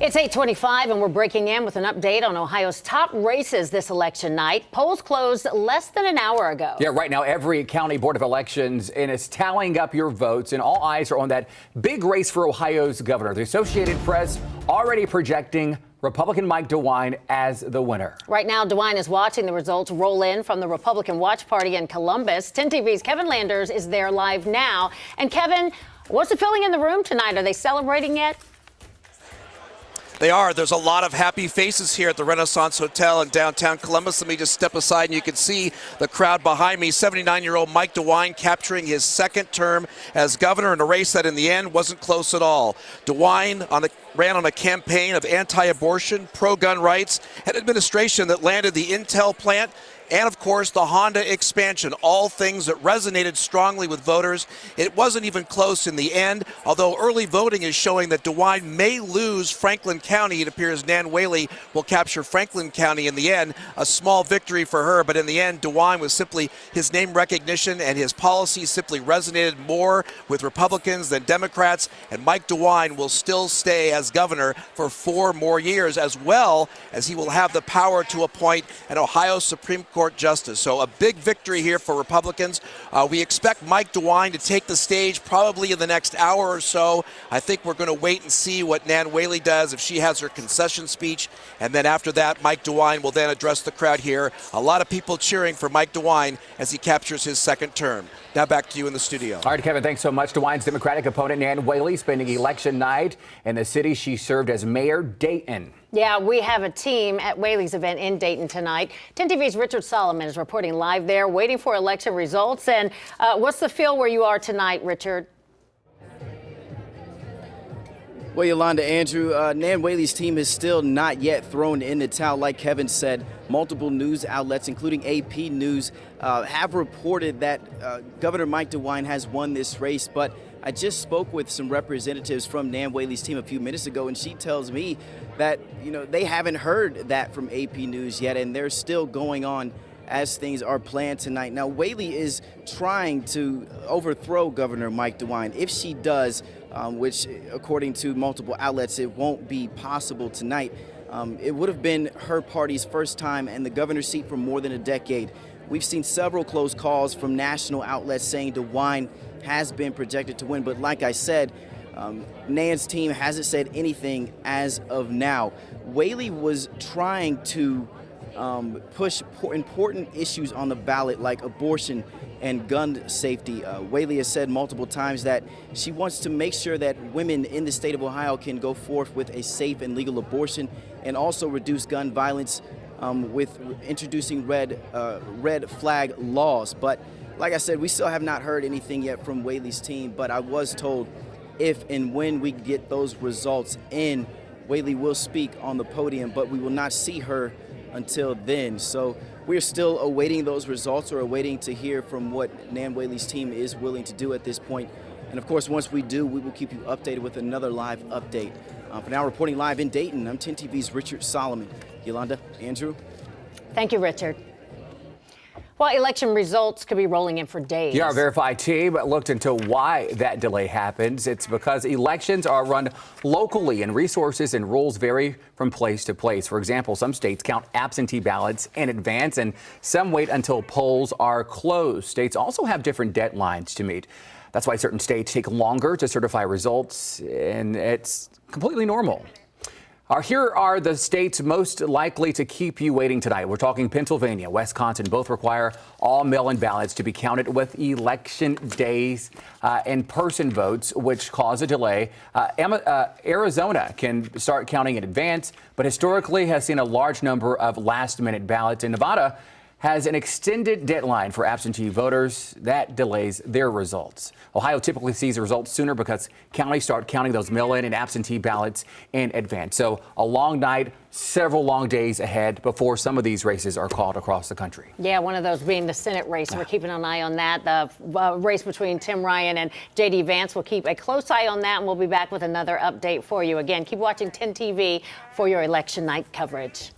Speaker 5: It's 8:25 and we're breaking in with an update on Ohio's top races this election night. Polls closed less than an hour ago.
Speaker 6: Yeah, right now every county board of elections is tallying up your votes, and all eyes are on that big race for Ohio's governor. The Associated Press already projecting Republican Mike DeWine as the winner.
Speaker 5: Right now, DeWine is watching the results roll in from the Republican Watch Party in Columbus. 10 TV's Kevin Landers is there live now. And Kevin, what's the feeling in the room tonight? Are they celebrating yet?
Speaker 1: They are. There's a lot of happy faces here at the Renaissance Hotel in downtown Columbus. Let me just step aside and you can see the crowd behind me. 79-year-old Mike DeWine capturing his second term as governor in a race that in the end wasn't close at all. DeWine ran on a campaign of anti-abortion, pro-gun rights, an administration that landed the Intel plant, and of course the Honda expansion, all things that resonated strongly with voters. It wasn't even close in the end, although early voting is showing that DeWine may lose Franklin County. It appears Nan Whaley will capture Franklin County in the end. A small victory for her, but in the end DeWine was simply, his name recognition and his policies simply resonated more with Republicans than Democrats, and Mike DeWine will still stay as governor for 4 more years, as well as he will have the power to appoint an Ohio Supreme Court justice. So a big victory here for Republicans. We expect Mike DeWine to take the stage probably in the next hour or so. I think we're going to wait and see what Nan Whaley does, if she has her concession speech, and then after that Mike DeWine will then address the crowd here. A lot of people cheering for Mike DeWine as he captures his second term. Now back to you in the studio.
Speaker 6: All right, Kevin, thanks so much. DeWine's Democratic opponent Nan Whaley spending election night in the city she served as mayor, Dayton.
Speaker 5: Yeah, we have a team at Whaley's event in Dayton tonight. 10 TV's Richard Solomon is reporting live there, waiting for election results. And what's the feel where you are tonight, Richard?
Speaker 2: Well, Yolanda, Andrew, Nan Whaley's team is still not yet thrown in the towel. Like Kevin said, multiple news outlets, including AP News, have reported that Governor Mike DeWine has won this race. But I just spoke with some representatives from Nan Whaley's team a few minutes ago, and she tells me that, they haven't heard that from AP News yet, and they're still going on as things are planned tonight. Now, Whaley is trying to overthrow Governor Mike DeWine. If she does, which according to multiple outlets, it won't be possible tonight, it would have been her party's first time in the governor's seat for more than a decade. We've seen several close calls from national outlets saying DeWine has been projected to win, but like I said, Nan's team hasn't said anything as of now. Whaley was trying to push important issues on the ballot like abortion and gun safety. Whaley has said multiple times that she wants to make sure that women in the state of Ohio can go forth with a safe and legal abortion, and also reduce gun violence with introducing red flag laws. But like I said, we still have not heard anything yet from Whaley's team, but I was told if and when we get those results in, Whaley will speak on the podium, but we will not see her until then. So we're still awaiting those results, or awaiting to hear from what Nan Whaley's team is willing to do at this point. And of course, once we do, we will keep you updated with another live update. For now, reporting live in Dayton, I'm 10 TV's Richard Solomon. Yolanda, Andrew.
Speaker 5: Thank you, Richard. Well, election results could be rolling in for days.
Speaker 6: Yeah, our Verified team looked into why that delay happens. It's because elections are run locally and resources and rules vary from place to place. For example, some states count absentee ballots in advance and some wait until polls are closed. States also have different deadlines to meet. That's why certain states take longer to certify results, and it's completely normal. Here are the states most likely to keep you waiting tonight. We're talking Pennsylvania, Wisconsin. Both require all mail-in ballots to be counted with election days in-person votes, which cause a delay. Arizona can start counting in advance, but historically has seen a large number of last-minute ballots. And Nevada has an extended deadline for absentee voters that delays their results. Ohio typically sees the results sooner because counties start counting those mail-in and absentee ballots in advance. So a long night, several long days ahead before some of these races are called across the country.
Speaker 5: Yeah, one of those being the Senate race. We're keeping an eye on that. The race between Tim Ryan and J.D. Vance. We'll keep a close eye on that, and we'll be back with another update for you. Again, keep watching 10 TV for your election night coverage.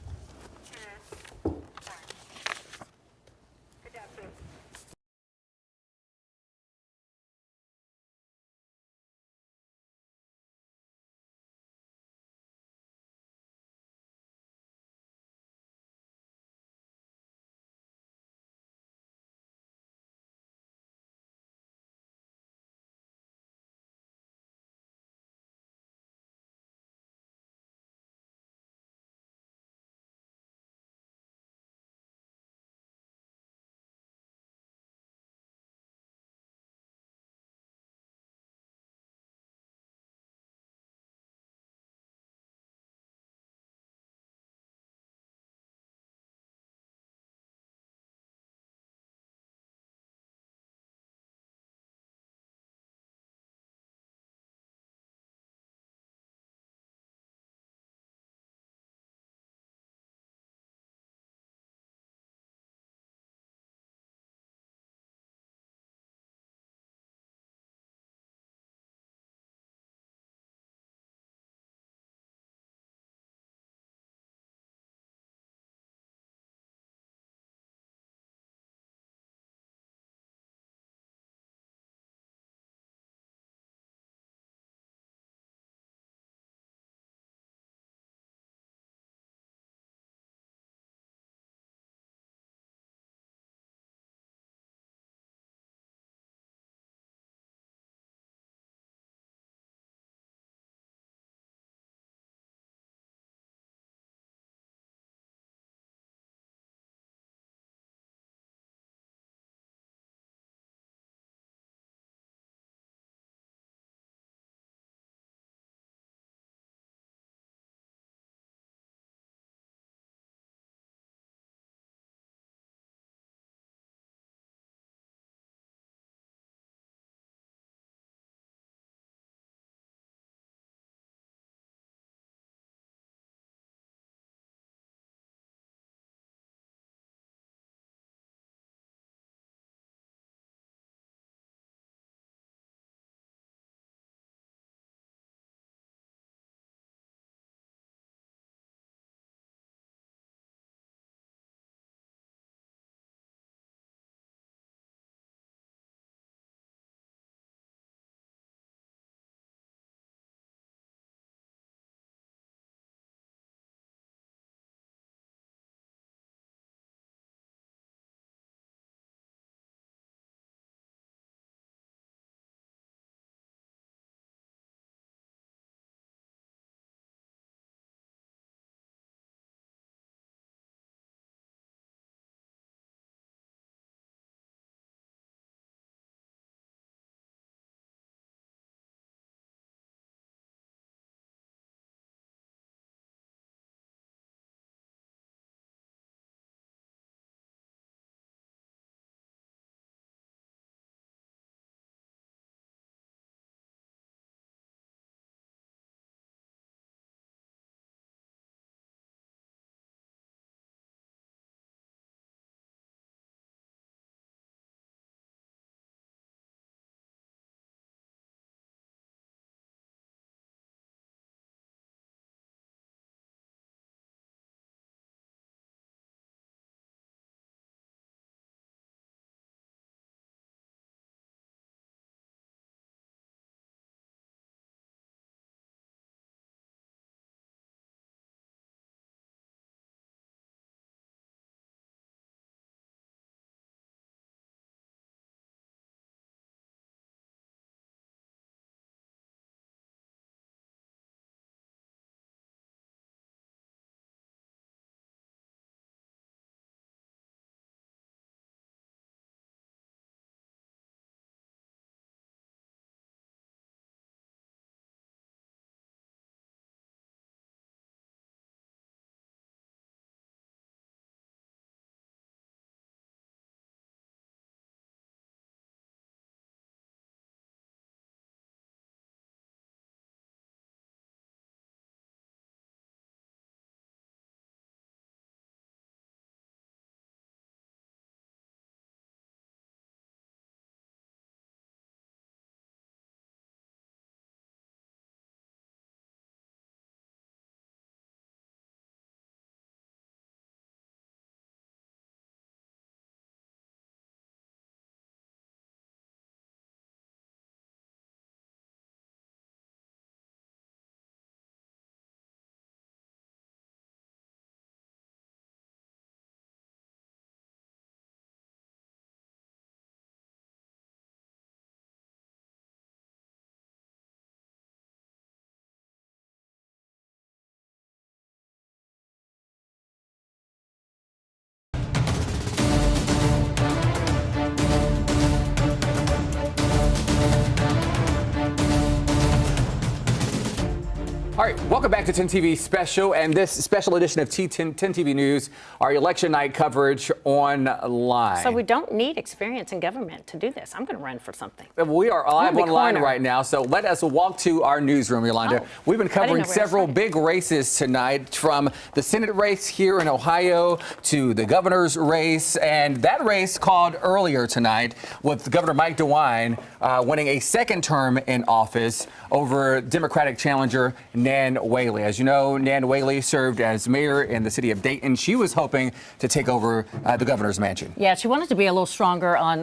Speaker 6: All right, welcome back to 10 TV Special, and this special edition of 10 TV News, our election night coverage online.
Speaker 5: So we don't need experience in government to do this. I'm going to run for something.
Speaker 6: We are live online right now, so let us walk to our newsroom, Yolanda.
Speaker 5: Oh,
Speaker 6: We've been covering several big races tonight, from the Senate race here in Ohio to the governor's race, and that race called earlier tonight with Governor Mike DeWine winning a second term in office over Democratic challenger Nan Whaley. As you know, Nan Whaley served as mayor in the city of Dayton. She was hoping to take over the governor's mansion.
Speaker 5: Yeah, she wanted to be a little stronger on,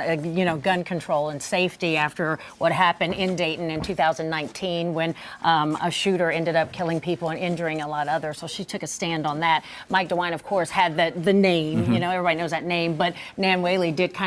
Speaker 5: gun control and safety after what happened in Dayton in 2019 when a shooter ended up killing people and injuring a lot of others. So she took a stand on that. Mike DeWine, of course, had the name.
Speaker 6: Mm-hmm.
Speaker 5: Everybody knows that name. But Nan Whaley did her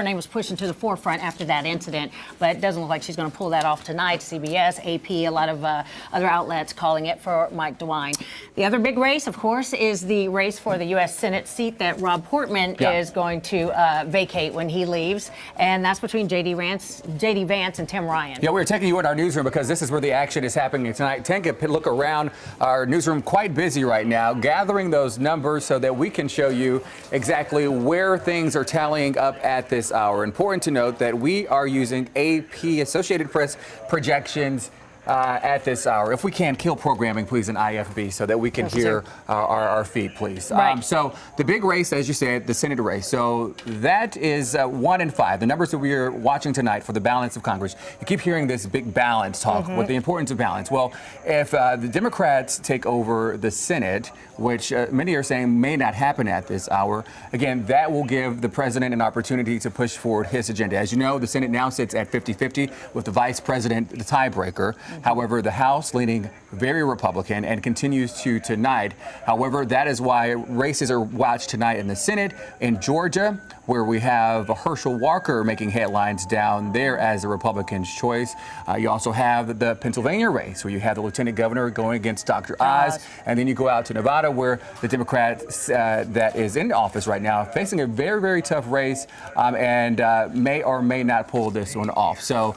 Speaker 5: name was pushed into the forefront after that incident. But it doesn't look like she's going to pull that off tonight. CBS, AP, a lot of other outlets calling it for Mike DeWine. The other big race, of course, is the race for the U.S. Senate seat that Rob Portman is going to vacate when he leaves, and that's between J.D. Vance and Tim Ryan.
Speaker 6: Yeah, we're taking you in our newsroom because this is where the action is happening tonight. Take a look around our newsroom, quite busy right now, gathering those numbers so that we can show you exactly where things are tallying up at this hour. Important to note that we are using AP, Associated Press projections at this hour. If we can, kill programming, please, in IFB so that we can hear our feed, please.
Speaker 5: Right.
Speaker 6: So the big race, as you said, the Senate race. So that is 1 and 5. The numbers that we are watching tonight for the balance of Congress. You keep hearing this big balance talk with the importance of balance. Well, if the Democrats take over the Senate, which many are saying may not happen at this hour, again, that will give the president an opportunity to push forward his agenda. As you know, the Senate now sits at 50-50 with the vice president, the tiebreaker. However, the House leaning very Republican and continues to tonight. However, that is why races are watched tonight in the Senate. In Georgia, where we have Herschel Walker making headlines down there as a Republican's choice. You also have the Pennsylvania race, where you have the lieutenant governor going against Dr. Oz. And then you go out to Nevada, where the Democrat that is in office right now facing a very, very tough race and may or may not pull this one off. So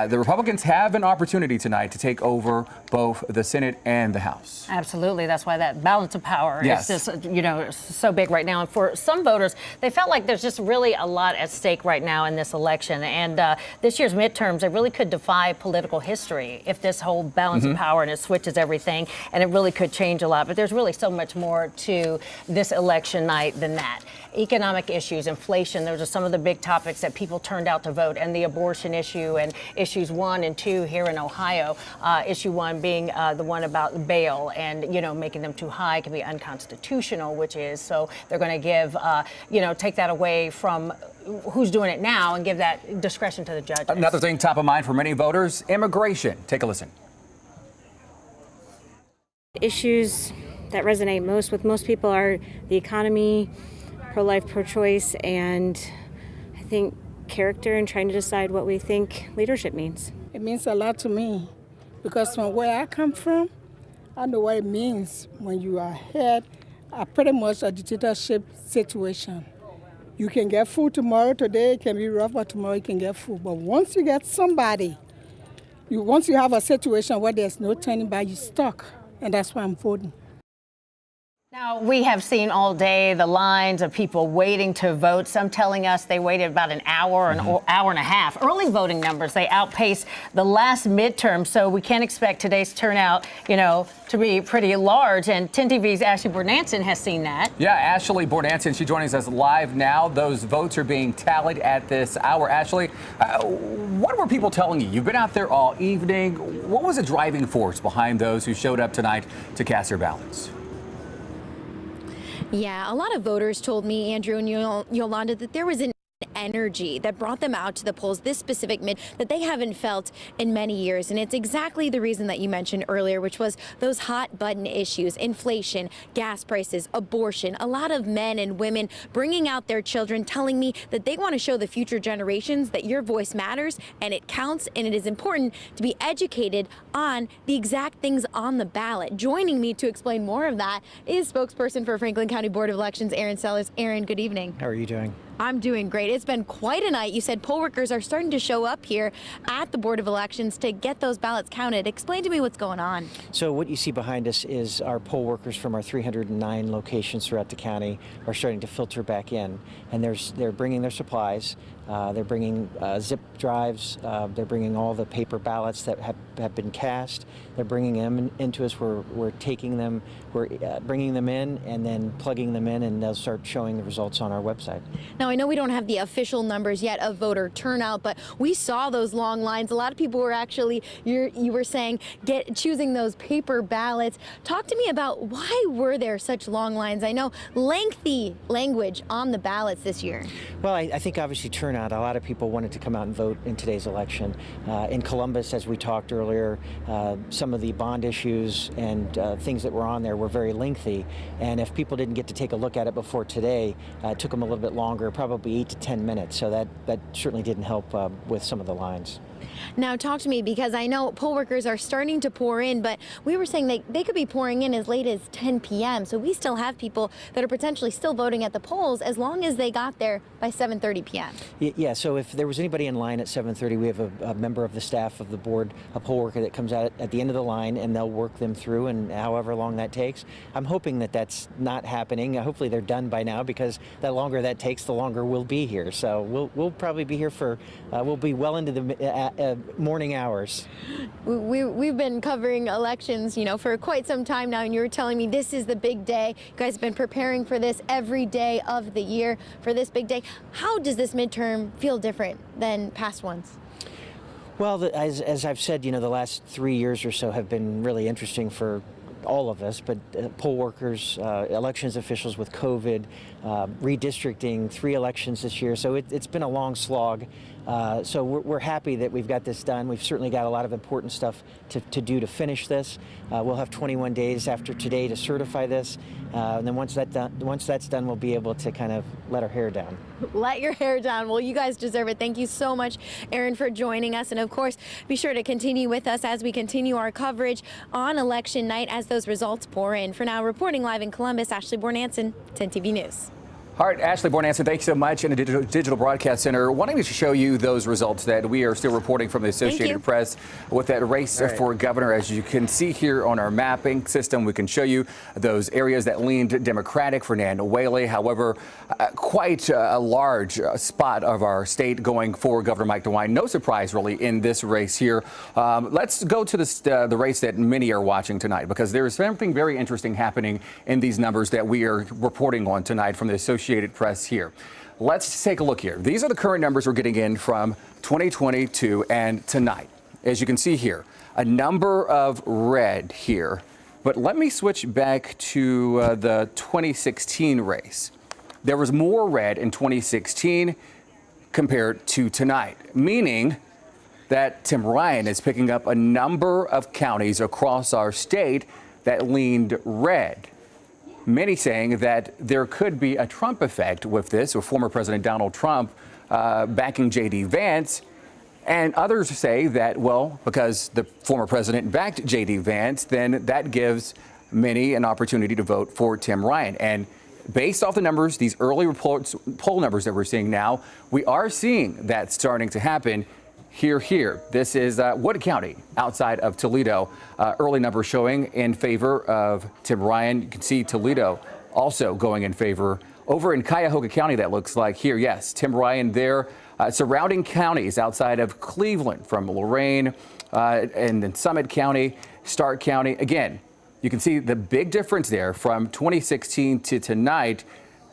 Speaker 6: the Republicans have an opportunity tonight to take over both the Senate and the House.
Speaker 5: Absolutely. That's why that balance of power is just, so big right now. And for some voters, they felt like there's just really a lot at stake right now in this election. And this year's midterms, it really could defy political history if this whole balance of power and it switches everything. And it really could change a lot. But there's really so much more to this election night than that. Economic issues, inflation, those are some of the big topics that people turned out to vote, and the abortion issue and issues 1 and 2 here in Ohio. Issue 1 being the one about bail and, making them too high can be unconstitutional, which is, so they're going to give, take that away from who's doing it now and give that discretion to the judges.
Speaker 6: Another thing top of mind for many voters, immigration. Take a listen.
Speaker 12: Issues that resonate most with most people are the economy, pro-life, pro-choice, and I think character and trying to decide what we think leadership means.
Speaker 13: It means a lot to me because from where I come from, I know what it means when you are head pretty much a dictatorship situation. You can get food tomorrow, today it can be rough, but tomorrow you can get food. But once you get somebody, once you have a situation where there's no turning back, you're stuck, and that's why I'm voting.
Speaker 5: Now, we have seen all day the lines of people waiting to vote, some telling us they waited about an hour, an hour and a half. Early voting numbers, they outpace the last midterm, so we can't expect today's turnout, to be pretty large. And 10 TV's Ashley Bornanson has seen that.
Speaker 6: Yeah, Ashley Bornanson, she joins us live now. Those votes are being tallied at this hour. Ashley, what were people telling you? You've been out there all evening. What was the driving force behind those who showed up tonight to cast their ballots?
Speaker 14: Yeah, a lot of voters told me, Andrew and Yolanda, that there was an energy that brought them out to the polls this specific mid that they haven't felt in many years. And it's exactly the reason that you mentioned earlier, which was those hot button issues, inflation, gas prices, abortion, a lot of men and women bringing out their children, telling me that they want to show the future generations that your voice matters and it counts, and it is important to be educated on the exact things on the ballot. Joining me to explain more of that is spokesperson for Franklin County Board of Elections, Aaron Sellers. Aaron, good evening.
Speaker 24: How are you doing?
Speaker 14: I'm doing great. It's been quite a night. You said poll workers are starting to show up here at the Board of Elections to get those ballots counted. Explain to me what's going on.
Speaker 15: So what you see behind us is our poll workers from our 309 locations throughout the county are starting to filter back in, and they're bringing their supplies. They're bringing zip drives. They're bringing all the paper ballots that have been cast. They're bringing them into us. We're taking them, we're bringing them in, and then plugging them in, and they'll start showing the results on our website.
Speaker 14: Now, I know we don't have the official numbers yet of voter turnout, but we saw those long lines. A lot of people were actually, you were saying, choosing those paper ballots. Talk to me about why were there such long lines? I know lengthy language on the ballots this year.
Speaker 15: Well, I think obviously turnout. A lot of people wanted to come out and vote in today's election. In Columbus, as we talked earlier, some of the bond issues and things that were on there were very lengthy. And if people didn't get to take a look at it before today, it took them a little bit longer, probably 8 to 10 minutes. So that certainly didn't help with some of the lines.
Speaker 14: Now talk to me, because I know poll workers are starting to pour in, but we were saying they could be pouring in as late as 10 p.m. So we still have people that are potentially still voting at the polls as long as they got there by 7:30 p.m.
Speaker 15: Yeah, so if there was anybody in line at 7:30, we have a member of the staff of the board, a poll worker that comes out at the end of the line, and they'll work them through, and however long that takes. I'm hoping that that's not happening. Hopefully they're done by now, because the longer that takes, the longer we'll be here. So we'll probably be here for, we'll be well into the morning hours.
Speaker 14: We've been covering elections, for quite some time now, and you were telling me this is the big day. You guys have been preparing for this every day of the year for this big day. How does this midterm feel different than past ones?
Speaker 15: Well, as I've said, the last 3 years or so have been really interesting for all of us, but poll workers, elections officials with COVID, redistricting, 3 elections this year. So it's been a long slog. So we're happy that we've got this done. We've certainly got a lot of important stuff to do to finish this. We'll have 21 days after today to certify this. And then once that's done, we'll be able to kind of let our hair down.
Speaker 14: Let your hair down. Well, you guys deserve it. Thank you so much, Aaron, for joining us. And of course, be sure to continue with us as we continue our coverage on election night as those results pour in. For now, reporting live in Columbus, Ashley Bornanson, 10 TV News.
Speaker 6: All right, Ashley Bornanson, thank you so much. In the Digital Broadcast Center, wanting to show you those results that we are still reporting from the Associated Press with that race for governor. As you can see here on our mapping system, we can show you those areas that leaned Democratic for Nan Whaley. However, quite a large spot of our state going for Governor Mike DeWine. No surprise, really, in this race here. Let's go to the race that many are watching tonight, because there is something very interesting happening in these numbers that we are reporting on tonight from the Associated Press here. Let's take a look here. These are the current numbers we're getting in from 2022 and tonight. As you can see here, a number of red here. But let me switch back to the 2016 race. There was more red in 2016 compared to tonight, meaning that Tim Ryan is picking up a number of counties across our state that leaned red. Many saying that there could be a Trump effect with this, with former President Donald Trump backing J.D. Vance. And others say that, well, because the former president backed J.D. Vance, then that gives many an opportunity to vote for Tim Ryan. And based off the numbers, these early poll numbers that we're seeing now, we are seeing that starting to happen. Here. This is Wood County outside of Toledo. Early numbers showing in favor of Tim Ryan. You can see Toledo also going in favor. Over in Cuyahoga County, that looks like here. Yes, Tim Ryan there. Surrounding counties outside of Cleveland, from Lorain and then Summit County, Stark County. Again, you can see the big difference there from 2016 to tonight.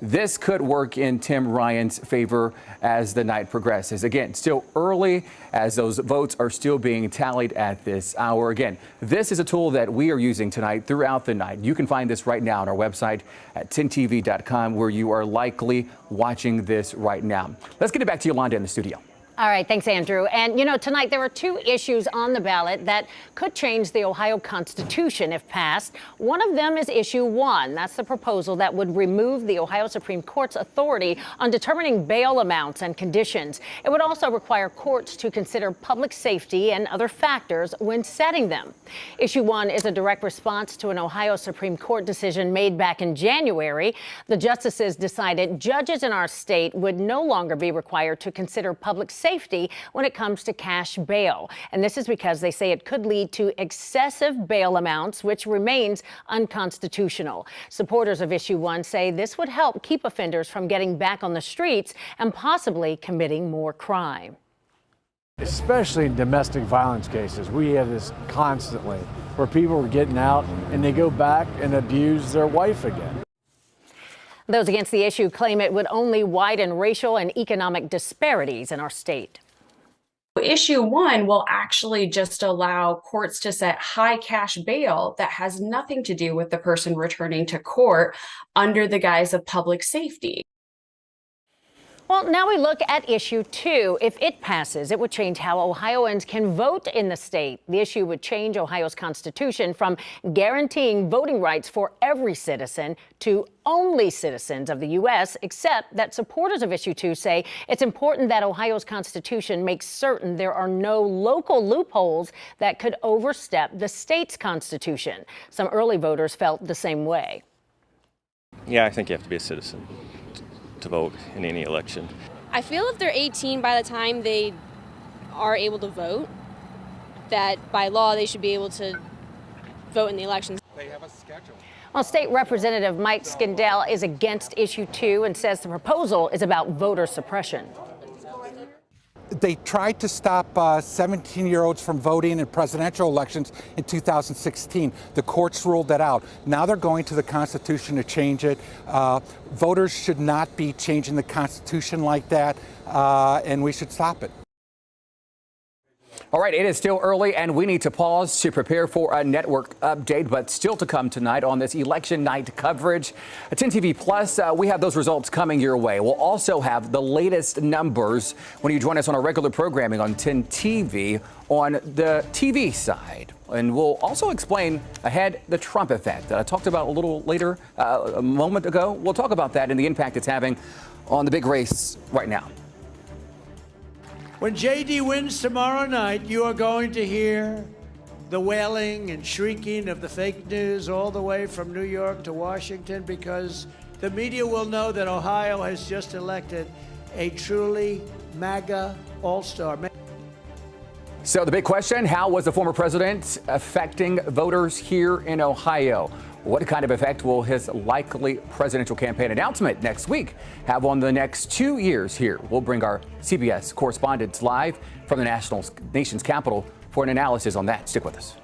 Speaker 6: This could work in Tim Ryan's favor as the night progresses. Again, still early as those votes are still being tallied at this hour. Again, this is a tool that we are using tonight throughout the night. You can find this right now on our website at 10tv.com, where you are likely watching this right now. Let's get it back to Yolanda in the studio.
Speaker 5: All right, thanks, Andrew. And, tonight there are two issues on the ballot that could change the Ohio Constitution if passed. One of them is issue 1. That's the proposal that would remove the Ohio Supreme Court's authority on determining bail amounts and conditions. It would also require courts to consider public safety and other factors when setting them. Issue 1 is a direct response to an Ohio Supreme Court decision made back in January. The justices decided judges in our state would no longer be required to consider public safety when it comes to cash bail. And this is because they say it could lead to excessive bail amounts, which remains unconstitutional. Supporters of issue 1 say this would help keep offenders from getting back on the streets and possibly committing more crime.
Speaker 16: Especially in domestic violence cases, we have this constantly where people are getting out and they go back and abuse their wife again.
Speaker 5: Those against the issue claim it would only widen racial and economic disparities in our state.
Speaker 17: Issue 1 will actually just allow courts to set high cash bail that has nothing to do with the person returning to court under the guise of public safety.
Speaker 5: Well, now we look at issue 2. If it passes, it would change how Ohioans can vote in the state. The issue would change Ohio's constitution from guaranteeing voting rights for every citizen to only citizens of the U.S., except that supporters of issue 2 say it's important that Ohio's constitution makes certain there are no local loopholes that could overstep the state's constitution. Some early voters felt the same way.
Speaker 19: Yeah, I think you have to be a citizen to vote in any election.
Speaker 24: I feel if they're 18 by the time they are able to vote, that by law they should be able to vote in the elections.
Speaker 16: They have a schedule.
Speaker 5: Well, State Representative Mike Skindell is against issue 2 and says the proposal is about voter suppression.
Speaker 25: They tried to stop 17-year-olds from voting in presidential elections in 2016. The courts ruled that out. Now they're going to the Constitution to change it. Voters should not be changing the Constitution like that, and we should stop it.
Speaker 6: All right, it is still early, and we need to pause to prepare for a network update, but still to come tonight on this election night coverage. At 10 TV Plus, we have those results coming your way. We'll also have the latest numbers when you join us on our regular programming on 10 TV on the TV side. And we'll also explain ahead the Trump effect that I talked about a little later, a moment ago. We'll talk about that and the impact it's having on the big race right now.
Speaker 26: When JD wins tomorrow night, you are going to hear the wailing and shrieking of the fake news all the way from New York to Washington, because the media will know that Ohio has just elected a truly MAGA all-star.
Speaker 6: So the big question, how was the former president affecting voters here in Ohio? What kind of effect will his likely presidential campaign announcement next week have on the next 2 years here? We'll bring our CBS correspondents live from the nation's capital for an analysis on that. Stick with us.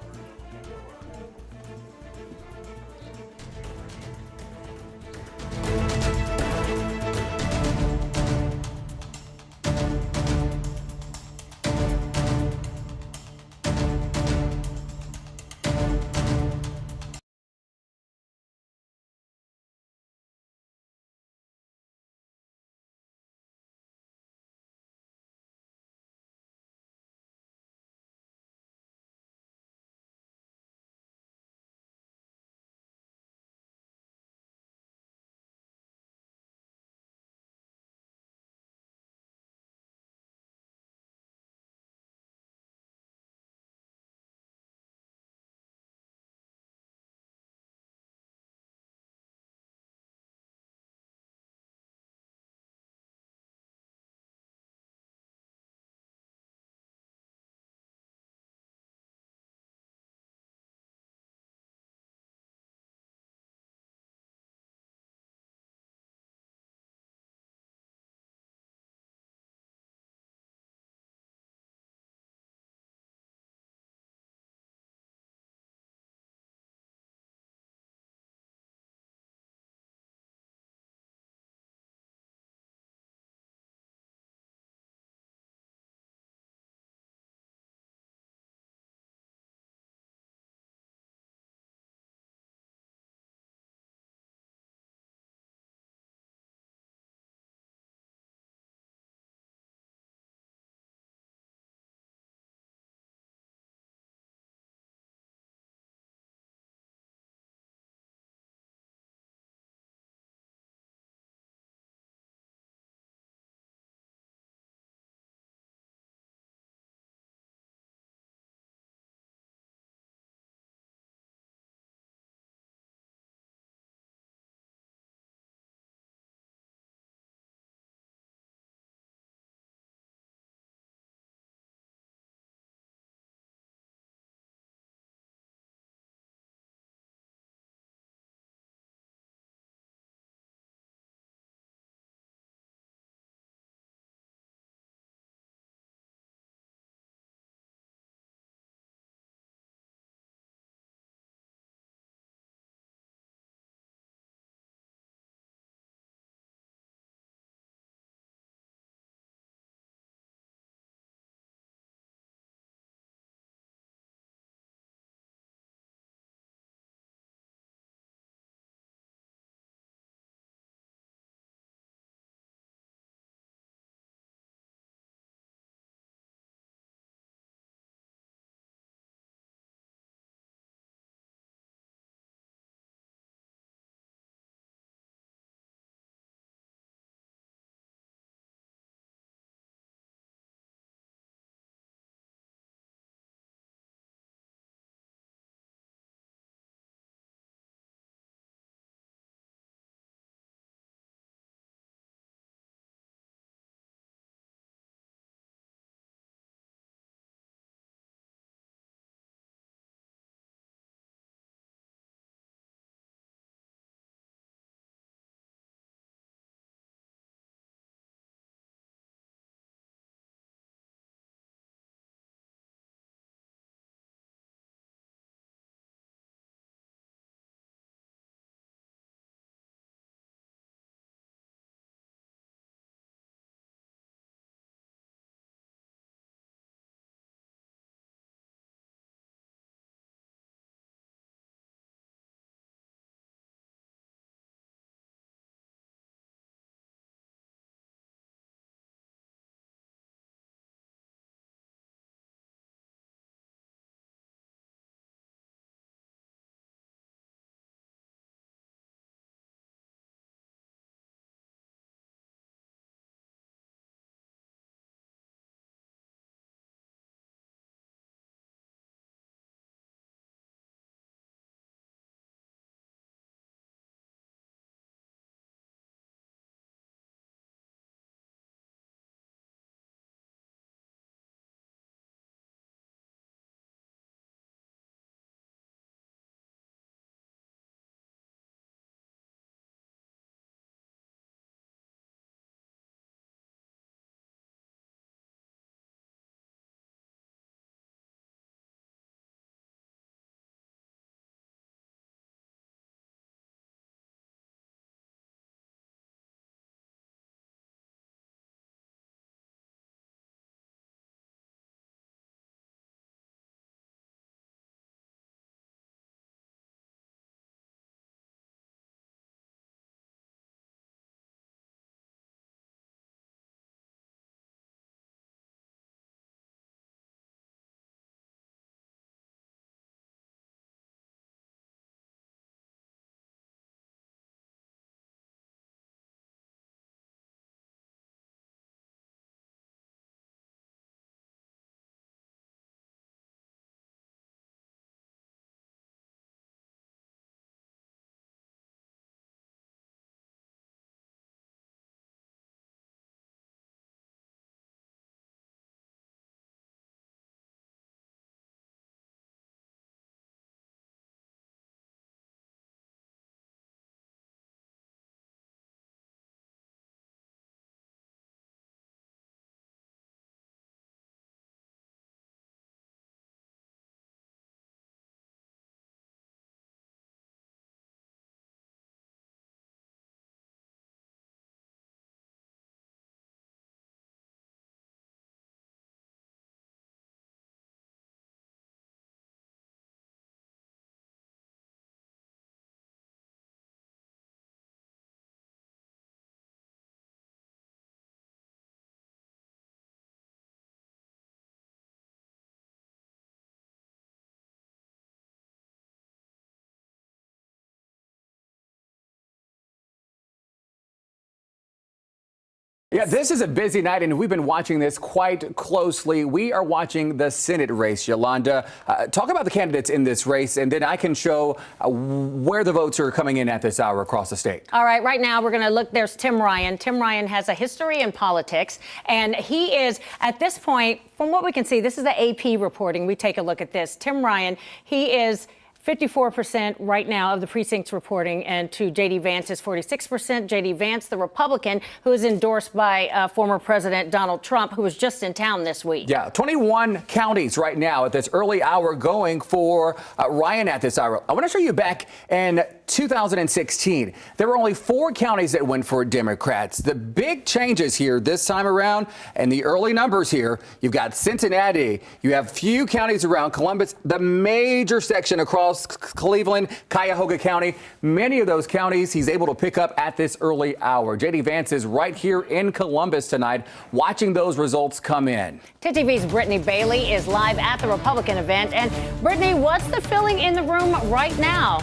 Speaker 6: Yeah, this is a busy night, and we've been watching this quite closely. We are watching the Senate race, Yolanda. Talk about the candidates in this race, and then I can show where the votes are coming in at this hour across the state.
Speaker 5: All right, right now we're going to look. There's Tim Ryan. Tim Ryan has a history in politics, and he is, at this point, from what we can see, this is the AP reporting. We take a look at this. Tim Ryan, he is 54% right now of the precincts reporting, and to J.D. Vance is 46%. J.D. Vance, the Republican, who is endorsed by former President Donald Trump, who was just in town this week.
Speaker 6: Yeah, 21 counties right now at this early hour going for Ryan at this hour. I want to show you back in 2016. There were only 4 counties that went for Democrats. The big changes here this time around, and the early numbers here, you've got Cincinnati, you have few counties around Columbus, the major section across Cleveland, Cuyahoga County. Many of those counties he's able to pick up at this early hour. J.D. Vance is right here in Columbus tonight watching those results come in.
Speaker 5: 10 TV's Brittany Bailey is live at the Republican event. And Brittany, what's the feeling in the room right now?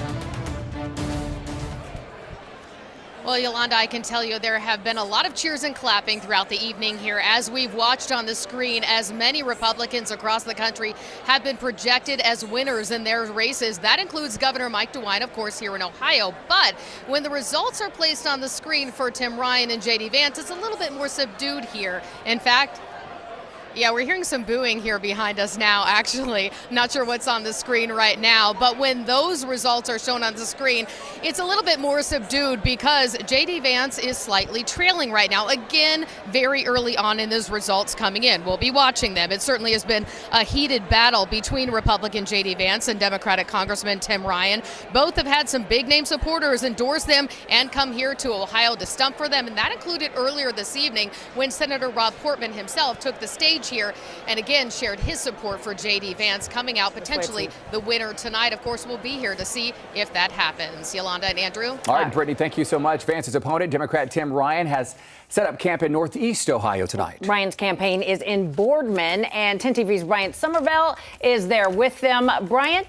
Speaker 3: Well, Yolanda, I can tell you there have been a lot of cheers and clapping throughout the evening here as we've watched on the screen as many Republicans across the country have been projected as winners in their races. That includes Governor Mike DeWine, of course, here in Ohio. But when the results are placed on the screen for Tim Ryan and J.D. Vance, it's a little bit more subdued here. In fact, yeah, we're hearing some booing here behind us now, actually. Not sure what's on the screen right now, but when those results are shown on the screen, it's a little bit more subdued because J.D. Vance is slightly trailing right now. Again, very early on in those results coming in. We'll be watching them. It certainly has been a heated battle between Republican J.D. Vance and Democratic Congressman Tim Ryan. Both have had some big-name supporters endorse them and come here to Ohio to stump for them, and that included earlier this evening when Senator Rob Portman himself took the stage here and again shared his support for J.D. Vance, coming out potentially the winner tonight. Of course, we'll be here to see if that happens. Yolanda and Andrew.
Speaker 6: All right, Brittany, thank you so much. Vance's opponent, Democrat Tim Ryan, has set up camp in Northeast Ohio tonight.
Speaker 5: Ryan's campaign is in Boardman, and 10 TV's Bryant Somerville is there with them. Bryant?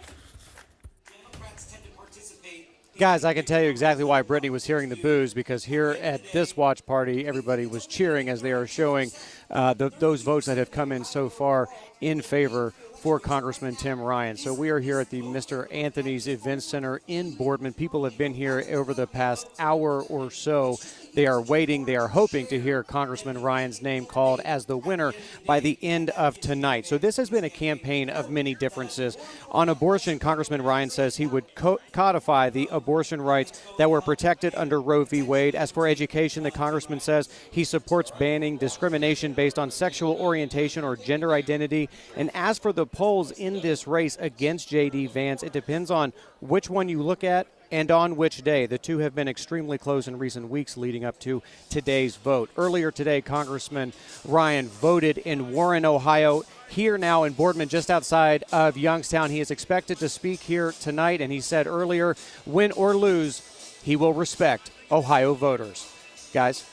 Speaker 9: Guys, I can tell you exactly why Brittany was hearing the boos, because here at this watch party, everybody was cheering as they are showing those votes that have come in so far in favor for Congressman Tim Ryan. So we are here at the Mr. Anthony's Event Center in Boardman. People have been here over the past hour or so. They are waiting. They are hoping to hear Congressman Ryan's name called as the winner by the end of tonight. So this has been a campaign of many differences. On abortion, Congressman Ryan says he would codify the abortion rights that were protected under Roe v. Wade. As for education, the congressman says he supports banning discrimination based on sexual orientation or gender identity. And as for the polls in this race against J.D. Vance, it depends on which one you look at and on which day. The two have been extremely close in recent weeks leading up to today's vote. Earlier today, Congressman Ryan voted in Warren, Ohio. Here now in Boardman, just outside of Youngstown. He is expected to speak here tonight, and he said earlier, win or lose, he will respect Ohio voters. Guys.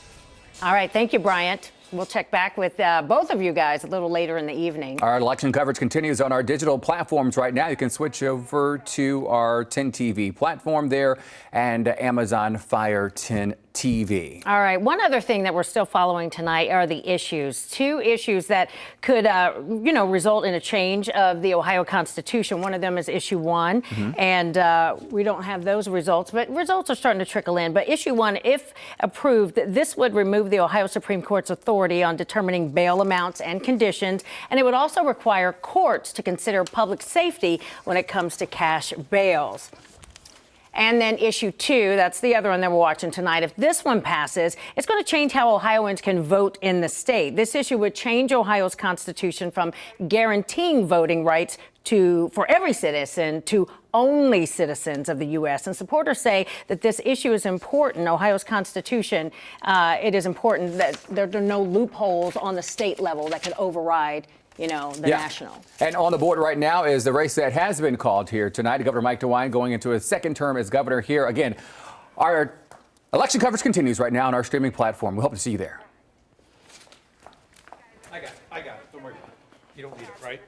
Speaker 5: All right, thank you, Bryant. We'll check back with both of you guys a little later in the evening.
Speaker 6: Our election coverage continues on our digital platforms right now. You can switch over to our 10 TV platform there and Amazon Fire 10 TV.
Speaker 5: All right. One other thing that we're still following tonight are the issues. 2 issues that could, result in a change of the Ohio Constitution. One of them is issue 1, and we don't have those results, but results are starting to trickle in. But issue 1, if approved, this would remove the Ohio Supreme Court's authority on determining bail amounts and conditions, and it would also require courts to consider public safety when it comes to cash bails. And then issue 2, that's the other one that we're watching tonight. If this one passes, it's going to change how Ohioans can vote in the state. This issue would change Ohio's constitution from guaranteeing voting rights for every citizen to only citizens of the U.S. And supporters say that this issue is important. Ohio's constitution, it is important that there are no loopholes on the state level that could override the national.
Speaker 6: And on the board right now is the race that has been called here tonight. Governor Mike DeWine going into his second term as governor here. Again, our election coverage continues right now on our streaming platform. We hope to see you there.
Speaker 9: I got it. Don't worry about it. You don't need it, right?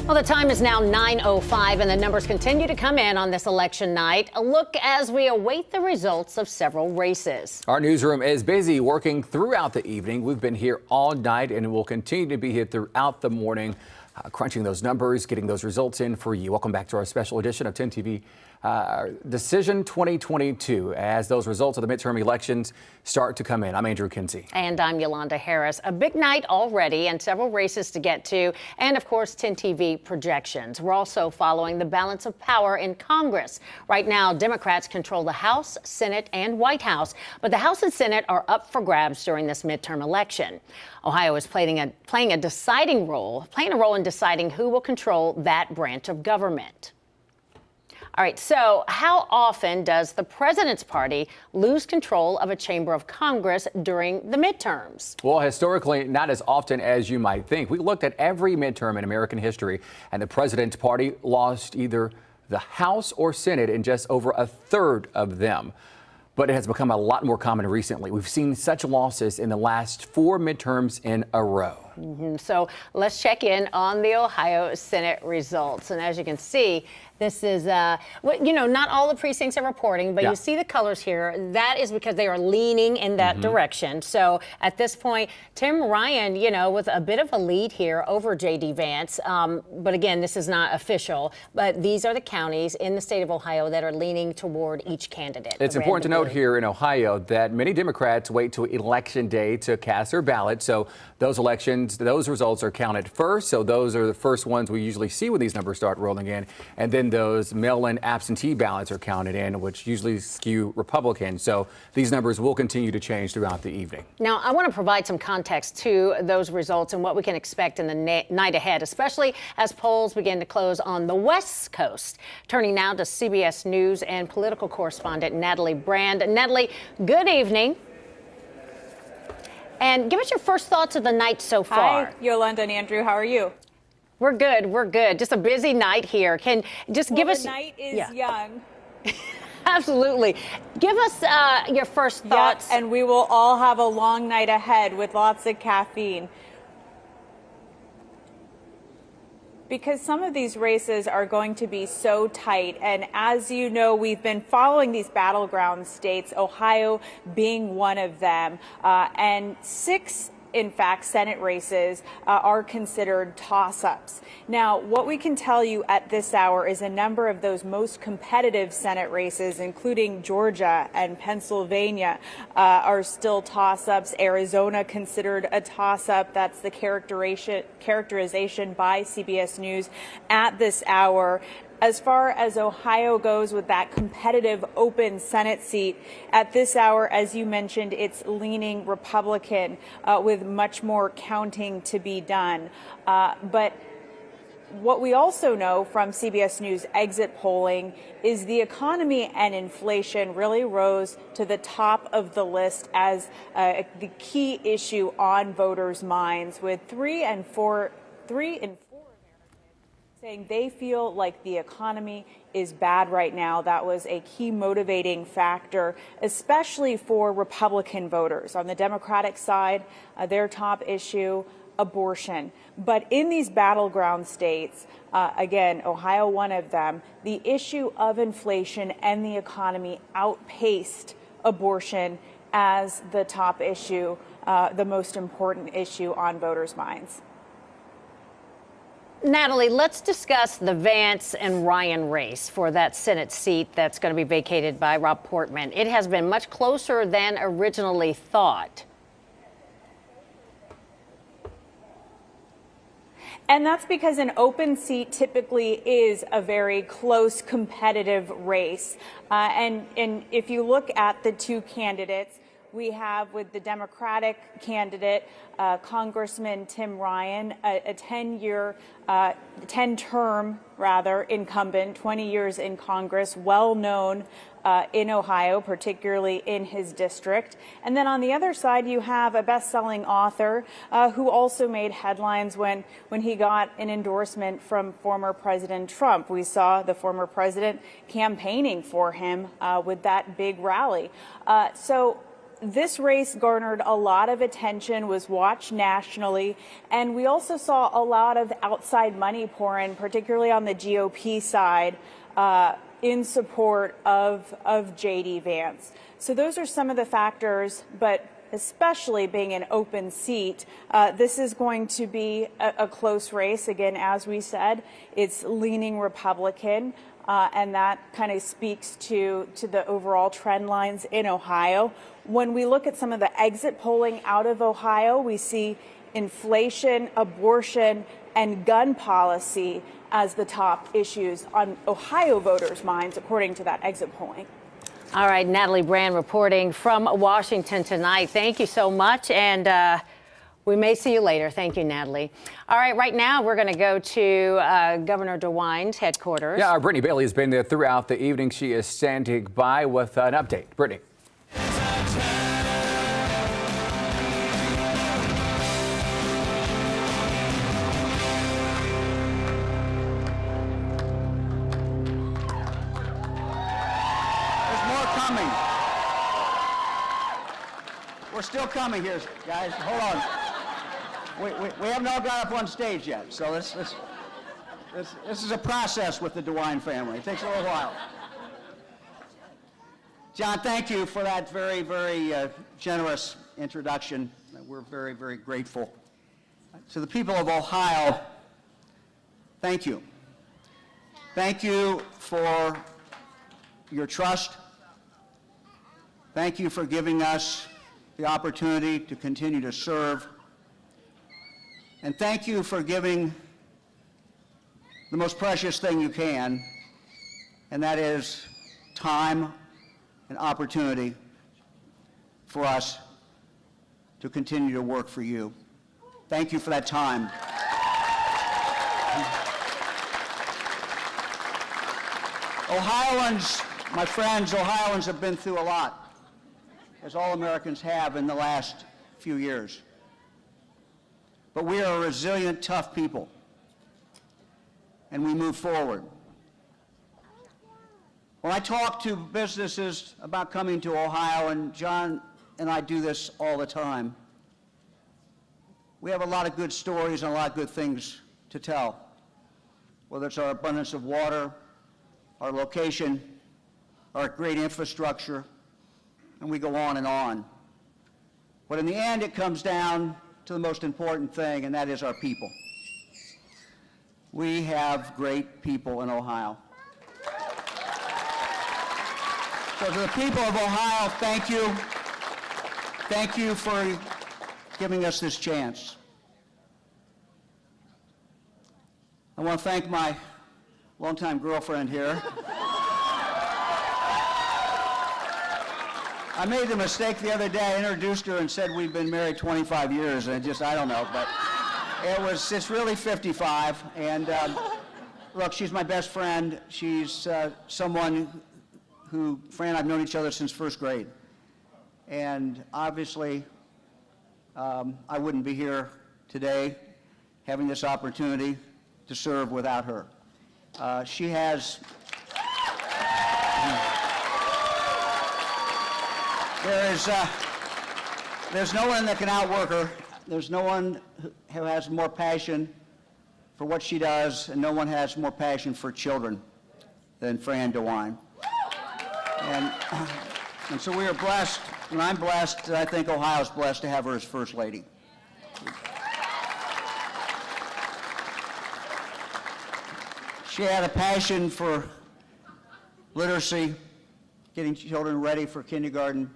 Speaker 5: Well, the time is now 9:05 and the numbers continue to come in on this election night. A look as we await the results of several races.
Speaker 6: Our newsroom is busy working throughout the evening. We've been here all night and will continue to be here throughout the morning, crunching those numbers, getting those results in for you. Welcome back to our special edition of 10 TV Decision 2022 as those results of the midterm elections start to come in. I'm Andrew Kinsey.
Speaker 5: And I'm Yolanda Harris. A big night already and several races to get to. And of course, 10 TV projections. We're also following the balance of power in Congress. Right now, Democrats control the House, Senate, and White House. But the House and Senate are up for grabs during this midterm election. Ohio is playing a role in deciding who will control that branch of government. All right, so how often does the president's party lose control of a chamber of Congress during the midterms?
Speaker 6: Well, historically, not as often as you might think. We looked at every midterm in American history, and the president's party lost either the House or Senate in just over a third of them. But it has become a lot more common recently. We've seen such losses in the last 4 midterms in a row.
Speaker 5: So let's check in on the Ohio Senate results. And as you can see, this is, not all the precincts are reporting, but you see the colors here. That is because they are leaning in that direction. So at this point, Tim Ryan, with a bit of a lead here over J.D. Vance. But again, this is not official. But these are the counties in the state of Ohio that are leaning toward each candidate.
Speaker 6: It's important to note here in Ohio that many Democrats wait till Election Day to cast their ballot. So those results are counted first. So those are the first ones we usually see when these numbers start rolling in. And then those mail-in absentee ballots are counted in, which usually skew Republican. So these numbers will continue to change throughout the evening.
Speaker 5: Now, I want to provide some context to those results and what we can expect in the night ahead, especially as polls begin to close on the West Coast. Turning now to CBS News and political correspondent Natalie Brand. Natalie, good evening. And give us your first thoughts of the night so far.
Speaker 10: Hi, Yolanda and Andrew. How are you?
Speaker 5: We're good. We're good. Just a busy night here. Can just give us.
Speaker 10: The night is young.
Speaker 5: Absolutely. Give us your first thoughts.
Speaker 10: Yep, and we will all have a long night ahead with lots of caffeine. Because some of these races are going to be so tight. And as you know, we've been following these battleground states, Ohio being one of them, and 6 in fact, Senate races are considered toss-ups. Now, what we can tell you at this hour is a number of those most competitive Senate races, including Georgia and Pennsylvania, are still toss-ups. Arizona considered a toss-up. That's the characterization by CBS News at this hour. As far as Ohio goes with that competitive open Senate seat, at this hour, as you mentioned, it's leaning Republican with much more counting to be done. But what we also know from CBS News exit polling is the economy and inflation really rose to the top of the list as the key issue on voters' minds, with 3 in 4 saying they feel like the economy is bad right now. That was a key motivating factor, especially for Republican voters. On the Democratic side, their top issue, abortion. But in these battleground states, again, Ohio one of them, the issue of inflation and the economy outpaced abortion as the top issue, the most important issue on voters' minds.
Speaker 5: Natalie, let's discuss the Vance and Ryan race for that Senate seat that's going to be vacated by Rob Portman. It has been much closer than originally thought.
Speaker 10: And that's because an open seat typically is a very close competitive race. And if you look at the 2 candidates, we have with the Democratic candidate, Congressman Tim Ryan, a 10-term incumbent, 20 years in Congress, well known in Ohio, particularly in his district. And then on the other side, you have a best-selling author who also made headlines when he got an endorsement from former President Trump. We saw the former president campaigning for him with that big rally. So this race garnered a lot of attention, was watched nationally, and we also saw a lot of outside money pour in, particularly on the GOP side, in support of J.D. Vance. So those are some of the factors, but especially being an open seat, this is going to be a close race. Again, as we said, it's leaning Republican, and that kind of speaks to the overall trend lines in Ohio. When we look at some of the exit polling out of Ohio, we see inflation, abortion, and gun policy as the top issues on Ohio voters' minds, according to that exit polling.
Speaker 5: All right, Natalie Brand reporting from Washington tonight. Thank you so much, and we may see you later. Thank you, Natalie. All right, right now we're going to go to Governor DeWine's headquarters.
Speaker 6: Yeah, Brittany Bailey has been there throughout the evening. She is standing by with an update. Brittany.
Speaker 8: We're still coming here, guys. Hold on. We haven't all got up on stage yet, so this is a process with the DeWine family. It takes a little while. John, thank you for that very, very generous introduction. We're very, very grateful. To the people of Ohio, thank you. Thank you for your trust. Thank you for giving us the opportunity to continue to serve. And thank you for giving the most precious thing you can, and that is time and opportunity for us to continue to work for you. Thank you for that time. Ohioans, my friends, Ohioans have been through a lot, as all Americans have in the last few years. But we are a resilient, tough people, and we move forward. When I talk to businesses about coming to Ohio, and John and I do this all the time, we have a lot of good stories and a lot of good things to tell, whether it's our abundance of water, our location, our great infrastructure, and we go on and on. But in the end, it comes down to the most important thing, and that is our people. We have great people in Ohio. So to the people of Ohio, thank you. Thank you for giving us this chance. I want to thank my longtime girlfriend here. I made the mistake the other day. I introduced her and said we've been married 25 years, and I don't know, but it's really 55. And look, she's my best friend. She's someone who, Fran and I have known each other since first grade. And obviously, I wouldn't be here today having this opportunity to serve without her. She has... There's no one that can outwork her. There's no one who has more passion for what she does, and no one has more passion for children than Fran DeWine. And so we are blessed, and I'm blessed, and I think Ohio's blessed to have her as First Lady. She had a passion for literacy, getting children ready for kindergarten.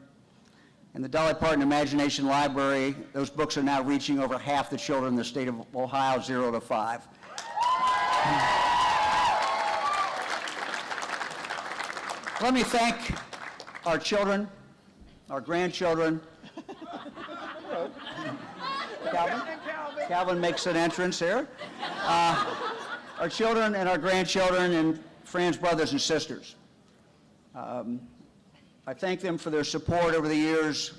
Speaker 8: And the Dolly Parton Imagination Library, those books are now reaching over half the children in the state of Ohio, 0 to 5. Let me thank our children, our grandchildren. Calvin makes an entrance here. Our children and our grandchildren and Fran's brothers and sisters. I thank them for their support over the years,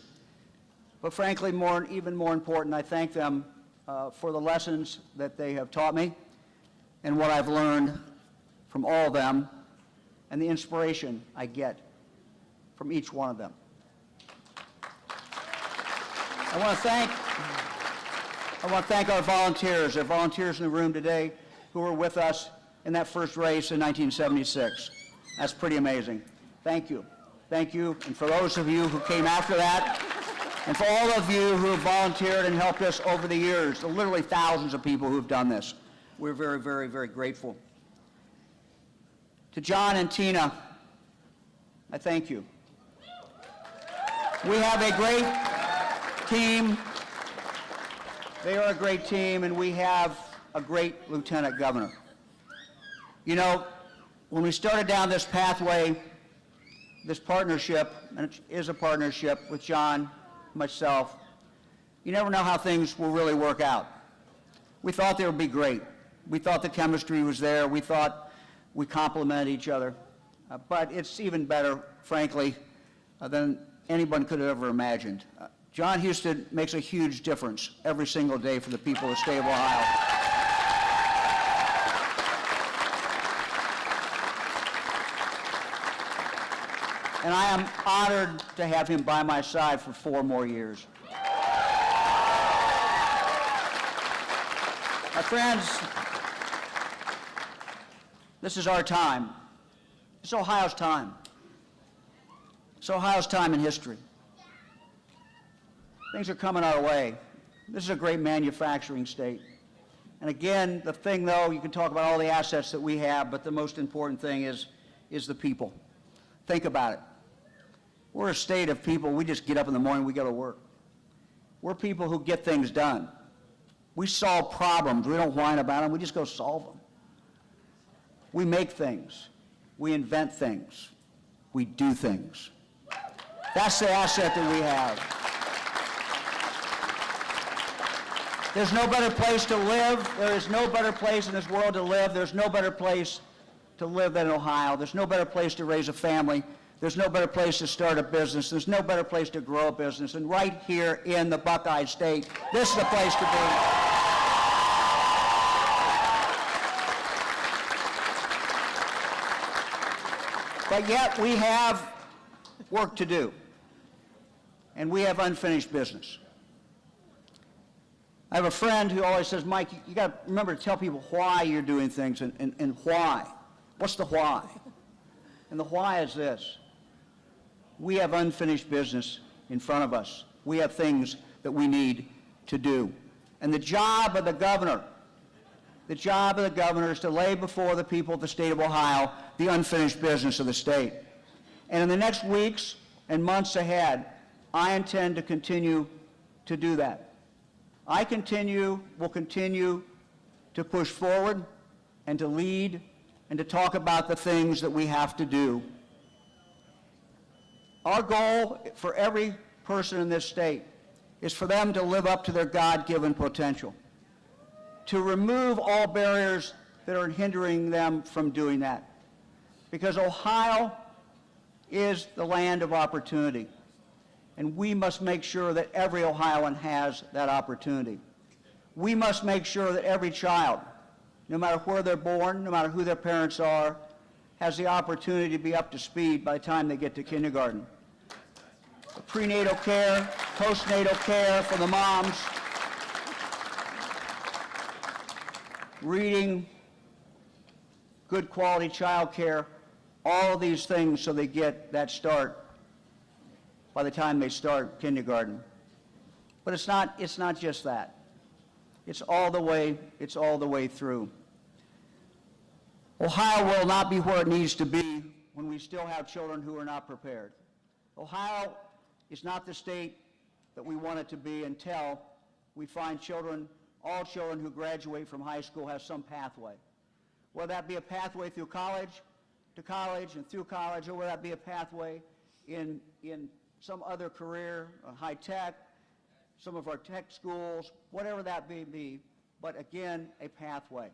Speaker 8: but frankly, even more important, I thank them for the lessons that they have taught me and what I've learned from all of them and the inspiration I get from each one of them. I want to thank our volunteers. There are volunteers in the room today who were with us in that first race in 1976. That's pretty amazing. Thank you. Thank you. And for those of you who came after that, and for all of you who have volunteered and helped us over the years, the literally thousands of people who have done this, we're very, very, very grateful. To John and Tina, I thank you. We have a great team. They are a great team, and we have a great lieutenant governor. You know, when we started down this pathway, this partnership, and it is a partnership with John, myself, you never know how things will really work out. We thought they would be great. We thought the chemistry was there. We thought we complemented each other. But it's even better, frankly, than anyone could have ever imagined. John Husted makes a huge difference every single day for the people of the state of Ohio. And I am honored to have him by my side for 4 more years. My friends, this is our time. It's Ohio's time. It's Ohio's time in history. Things are coming our way. This is a great manufacturing state. And again, the thing though, you can talk about all the assets that we have, but the most important thing is the people. Think about it. We're a state of people, we just get up in the morning, we go to work. We're people who get things done. We solve problems. We don't whine about them, we just go solve them. We make things. We invent things. We do things. That's the asset that we have. There's no better place to live. There is no better place in this world to live. There's no better place to live than Ohio. There's no better place to raise a family. There's no better place to start a business. There's no better place to grow a business. And right here in the Buckeye State, this is the place to be. But yet we have work to do. And we have unfinished business. I have a friend who always says, Mike, you got to remember to tell people why you're doing things and why. What's the why? And the why is this. We have unfinished business in front of us. We have things that we need to do. And the job of the governor is to lay before the people of the state of Ohio the unfinished business of the state. And in the next weeks and months ahead, I intend to continue to do that. I will continue to push forward and to lead and to talk about the things that we have to do. Our goal for every person in this state is for them to live up to their God-given potential, to remove all barriers that are hindering them from doing that. Because Ohio is the land of opportunity, and we must make sure that every Ohioan has that opportunity. We must make sure that every child, no matter where they're born, no matter who their parents are, has the opportunity to be up to speed by the time they get to kindergarten. The prenatal care, postnatal care for the moms, reading, good quality child care, all of these things so they get that start by the time they start kindergarten. But it's not just that. It's all the way through. Ohio will not be where it needs to be when we still have children who are not prepared. Ohio is not the state that we want it to be until we find all children who graduate from high school have some pathway. Whether that be a pathway through college, to college and through college, or whether that be a pathway in some other career, high tech, some of our tech schools, whatever that may be, but again, a pathway.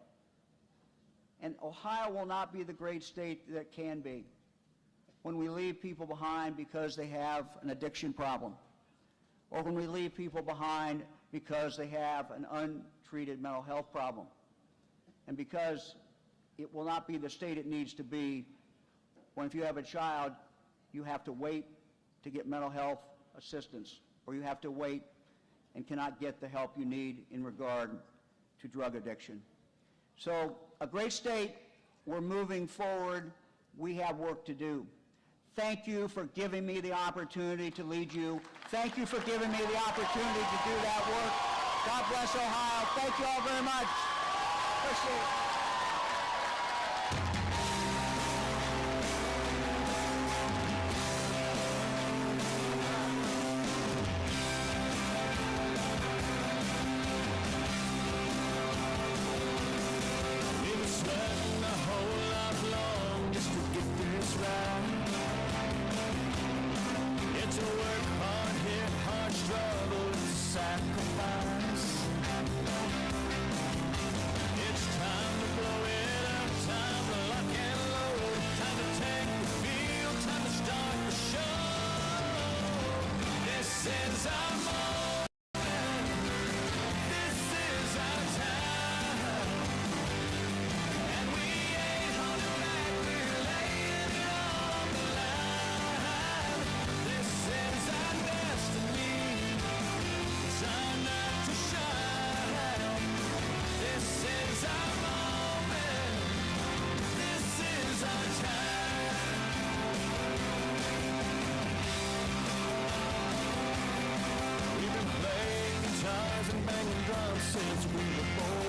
Speaker 8: And Ohio will not be the great state that can be when we leave people behind because they have an addiction problem, or when we leave people behind because they have an untreated mental health problem, and because it will not be the state it needs to be when if you have a child, you have to wait to get mental health assistance, or you have to wait and cannot get the help you need in regard to drug addiction. So, a great state, we're moving forward, we have work to do. Thank you for giving me the opportunity to lead you. Thank you for giving me the opportunity to do that work. God bless Ohio. Thank you all very much. Appreciate it.
Speaker 11: since we were born.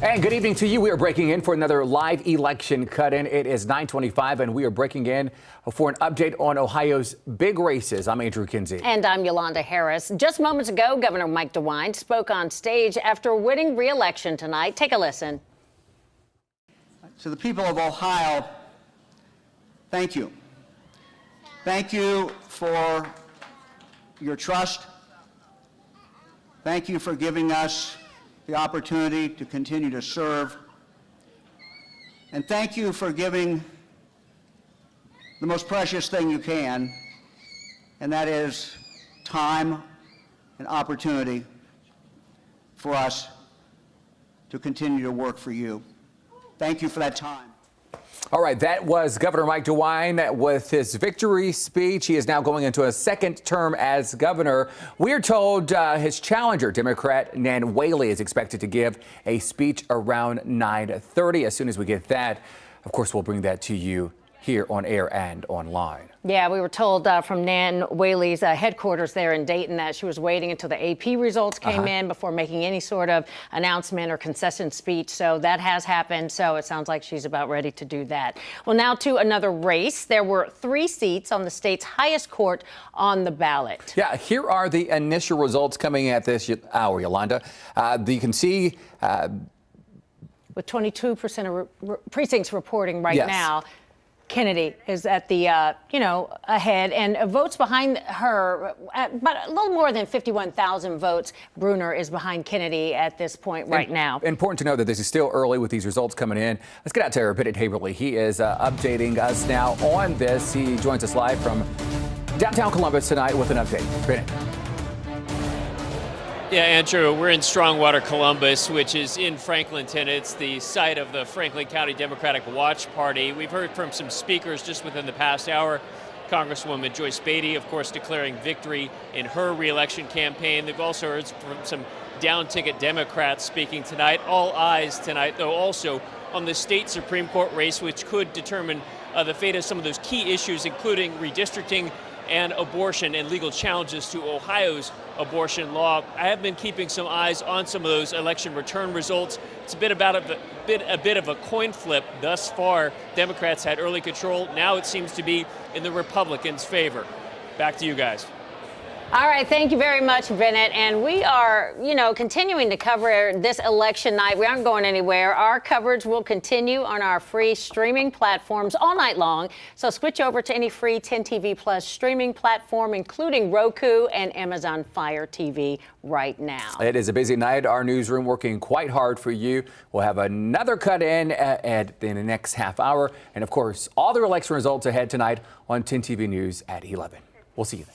Speaker 6: And good evening to you. We are breaking in for another live election cut-in. It is 9:25, and we are breaking in for an update on Ohio's big races. I'm Andrew Kinsey.
Speaker 5: And I'm Yolanda Harris. Just moments ago, Governor Mike DeWine spoke on stage after winning re-election tonight. Take a listen.
Speaker 8: To the people of Ohio, thank you. Thank you for your trust. Thank you for giving us the opportunity to continue to serve. And thank you for giving the most precious thing you can, and that is time and opportunity for us to continue to work for you. Thank you for that time.
Speaker 6: All right, that was Governor Mike DeWine with his victory speech. He is now going into a second term as governor. We're told his challenger, Democrat Nan Whaley, is expected to give a speech around 9:30. As soon as we get that, of course, we'll bring that to you here on air and online.
Speaker 5: Yeah, we were told from Nan Whaley's headquarters there in Dayton that she was waiting until the AP results came in before making any sort of announcement or concession speech. So that has happened. So it sounds like she's about ready to do that. Well, now to another race. There were 3 seats on the state's highest court on the ballot.
Speaker 6: Yeah, here are the initial results coming at this hour, Yolanda. You can see
Speaker 5: with 22% of precincts reporting right
Speaker 6: Yes.
Speaker 5: now, Kennedy is at the, ahead, and votes behind her, but a little more than 51,000 votes. Bruner is behind Kennedy at this point right now.
Speaker 6: Important to know that this is still early with these results coming in. Let's get out to Bennett Haverly. He is updating us now on this. He joins us live from downtown Columbus tonight with an update. Bennett.
Speaker 7: Yeah, Andrew, we're in Strongwater, Columbus, which is in Franklinton. It's the site of the Franklin County Democratic Watch Party. We've heard from some speakers just within the past hour. Congresswoman Joyce Beatty, of course, declaring victory in her re-election campaign. They've also heard from some down-ticket Democrats speaking tonight. All eyes tonight, though, also on the state Supreme Court race, which could determine the fate of some of those key issues, including redistricting and abortion and legal challenges to Ohio's abortion law. I have been keeping some eyes on some of those election return results. It's a bit of a coin flip thus far. Democrats had early control. Now it seems to be in the Republicans' favor. Back to you guys.
Speaker 5: All right, thank you very much, Bennett. And we are, continuing to cover this election night. We aren't going anywhere. Our coverage will continue on our free streaming platforms all night long. So switch over to any free 10 TV Plus streaming platform, including Roku and Amazon Fire TV right now.
Speaker 6: It is a busy night. Our newsroom working quite hard for you. We'll have another cut in the next half hour. And of course, all the election results ahead tonight on 10 TV News at 11. We'll see you then.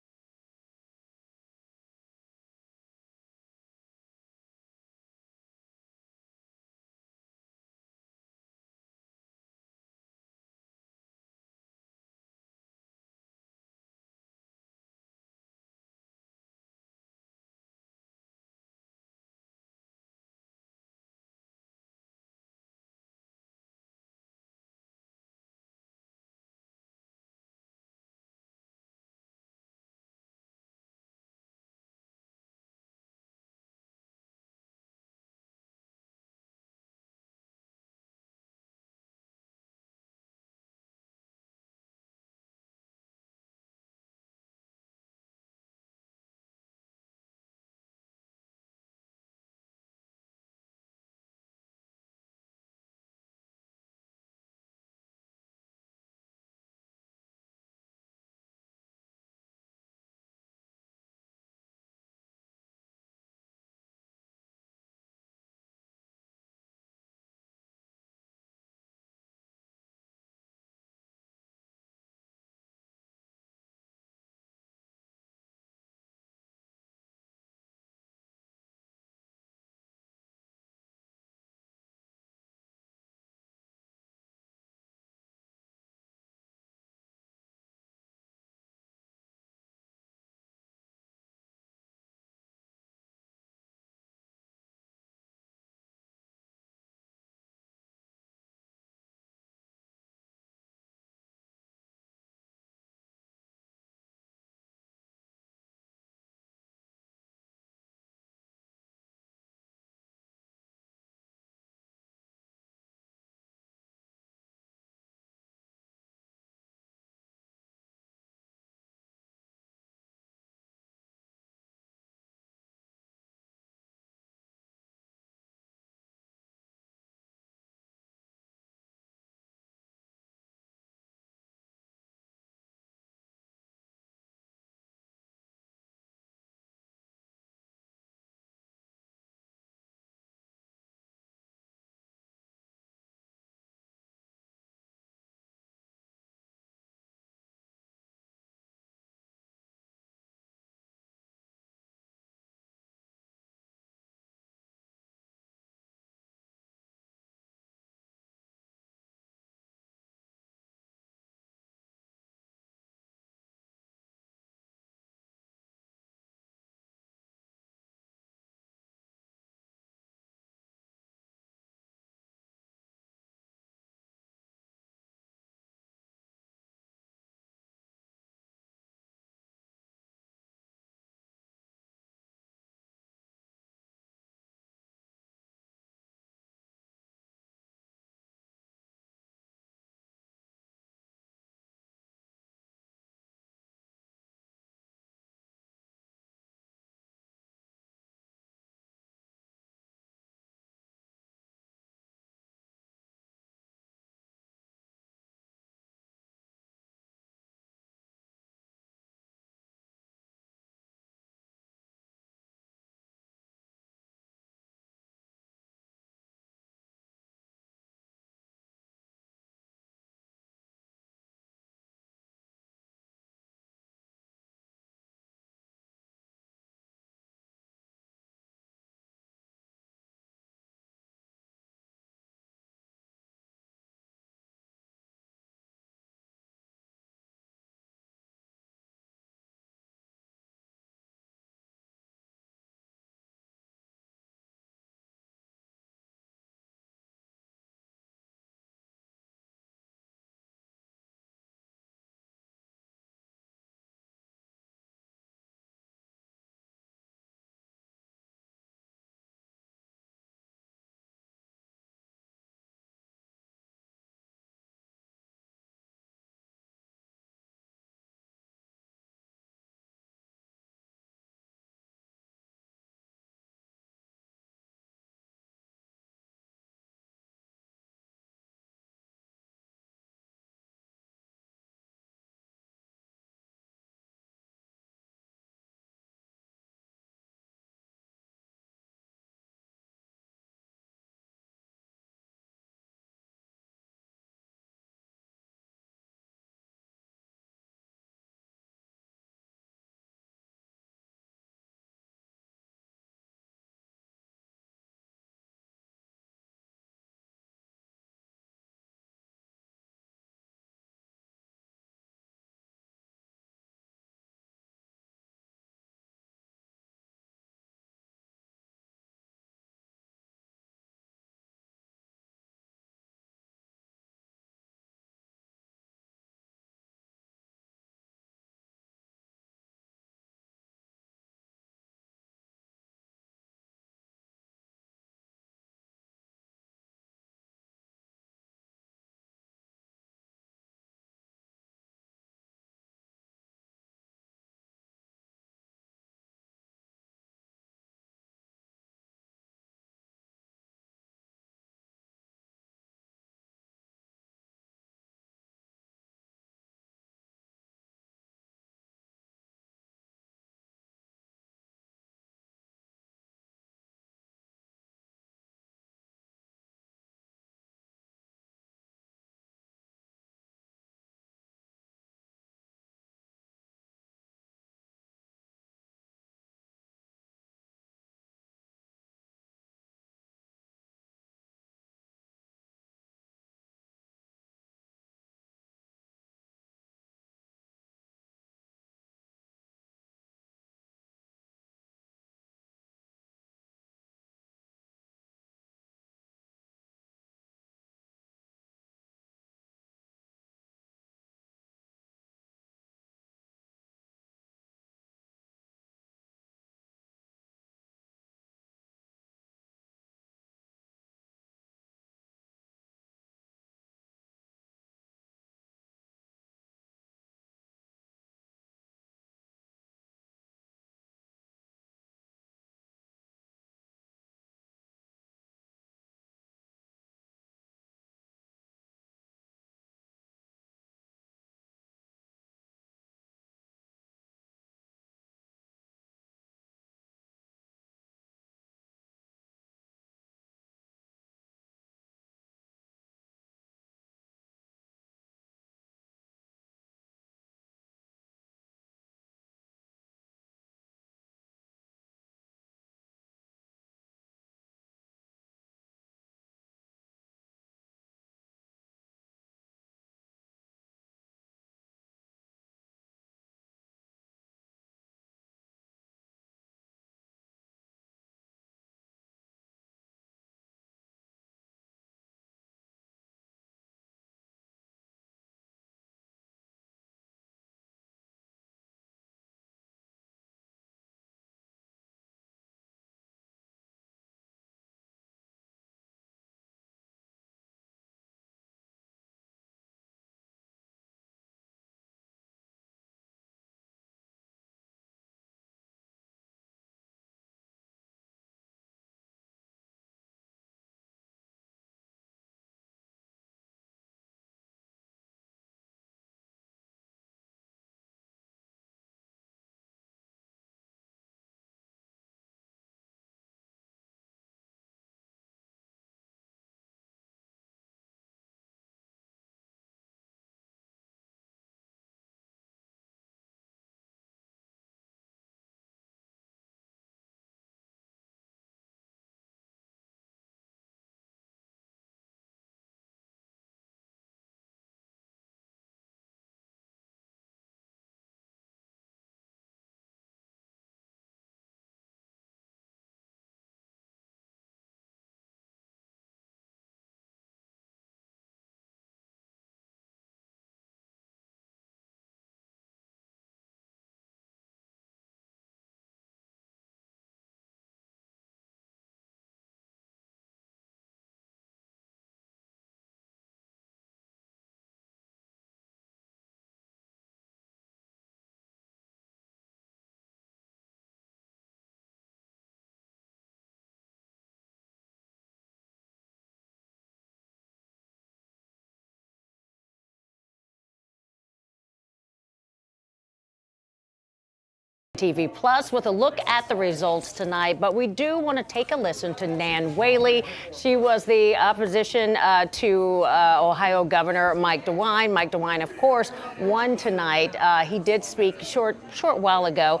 Speaker 5: TV Plus with a look at the results tonight, but we do want to take a listen to Nan Whaley. She was the opposition to Ohio Governor Mike DeWine. Mike DeWine, of course, won tonight. He did speak short while ago.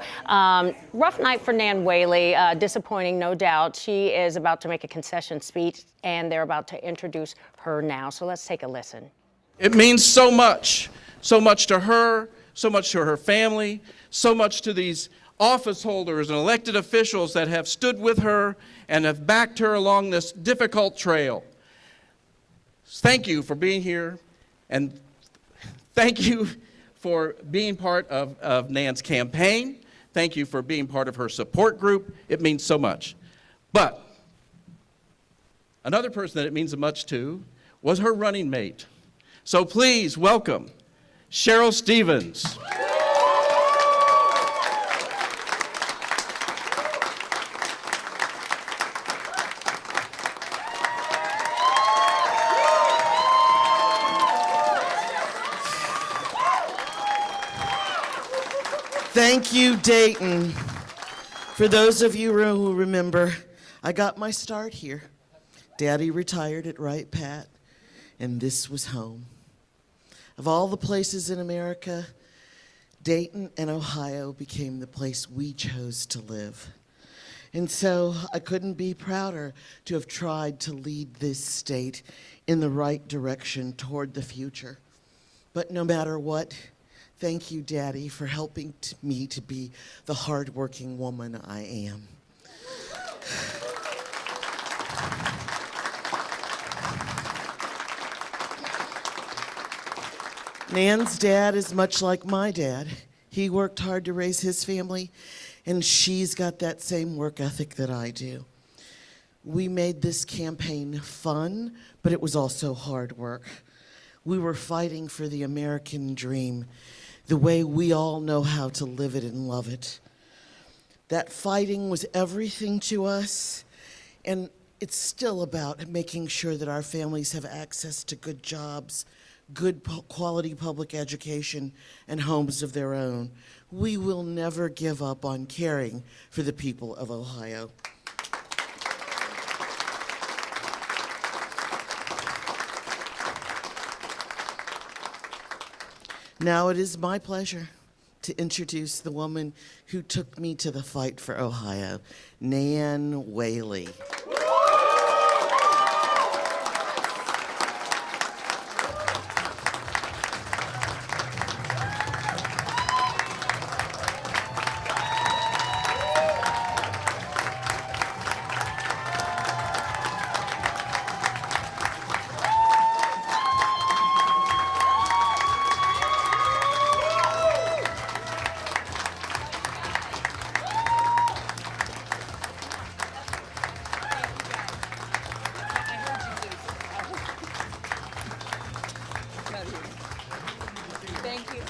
Speaker 5: Rough night for Nan Whaley, disappointing, no doubt. She is about to make a concession speech, and they're about to introduce her now. So let's take a listen.
Speaker 11: It means so much to her, so much to her family, so much to these office holders and elected officials that have stood with her and have backed her along this difficult trail. Thank you for being here, and thank you for being part of Nan's campaign. Thank you for being part of her support group. It means so much. But another person that it means much to was her running mate. So please welcome Cheryl Stevens.
Speaker 18: Thank you, Dayton. For those of you who remember, I got my start here. Daddy retired at Wright Pat, and this was home. Of all the places in America, Dayton and Ohio became the place we chose to live. And so I couldn't be prouder to have tried to lead this state in the right direction toward the future. But no matter what, thank you, Daddy, for helping me to be the hardworking woman I am. Nan's dad is much like my dad. He worked hard to raise his family, and she's got that same work ethic that I do. We made this campaign fun, but it was also hard work. We were fighting for the American dream, the way we all know how to live it and love it. That fighting was everything to us, and it's still about making sure that our families have access to good jobs, good quality public education, and homes of their own. We will never give up on caring for the people of Ohio. Now it is my pleasure to introduce the woman who took me to the fight for Ohio, Nan Whaley.
Speaker 20: Thank you.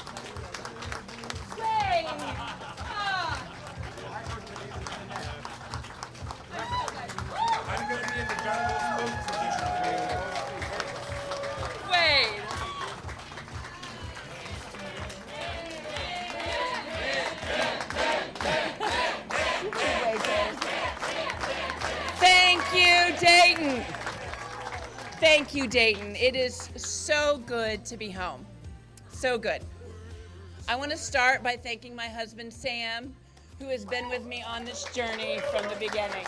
Speaker 20: Thank you, Dayton. Thank you, Dayton. It is so good to be home. So good. I want to start by thanking my husband, Sam, who has been with me on this journey from the beginning.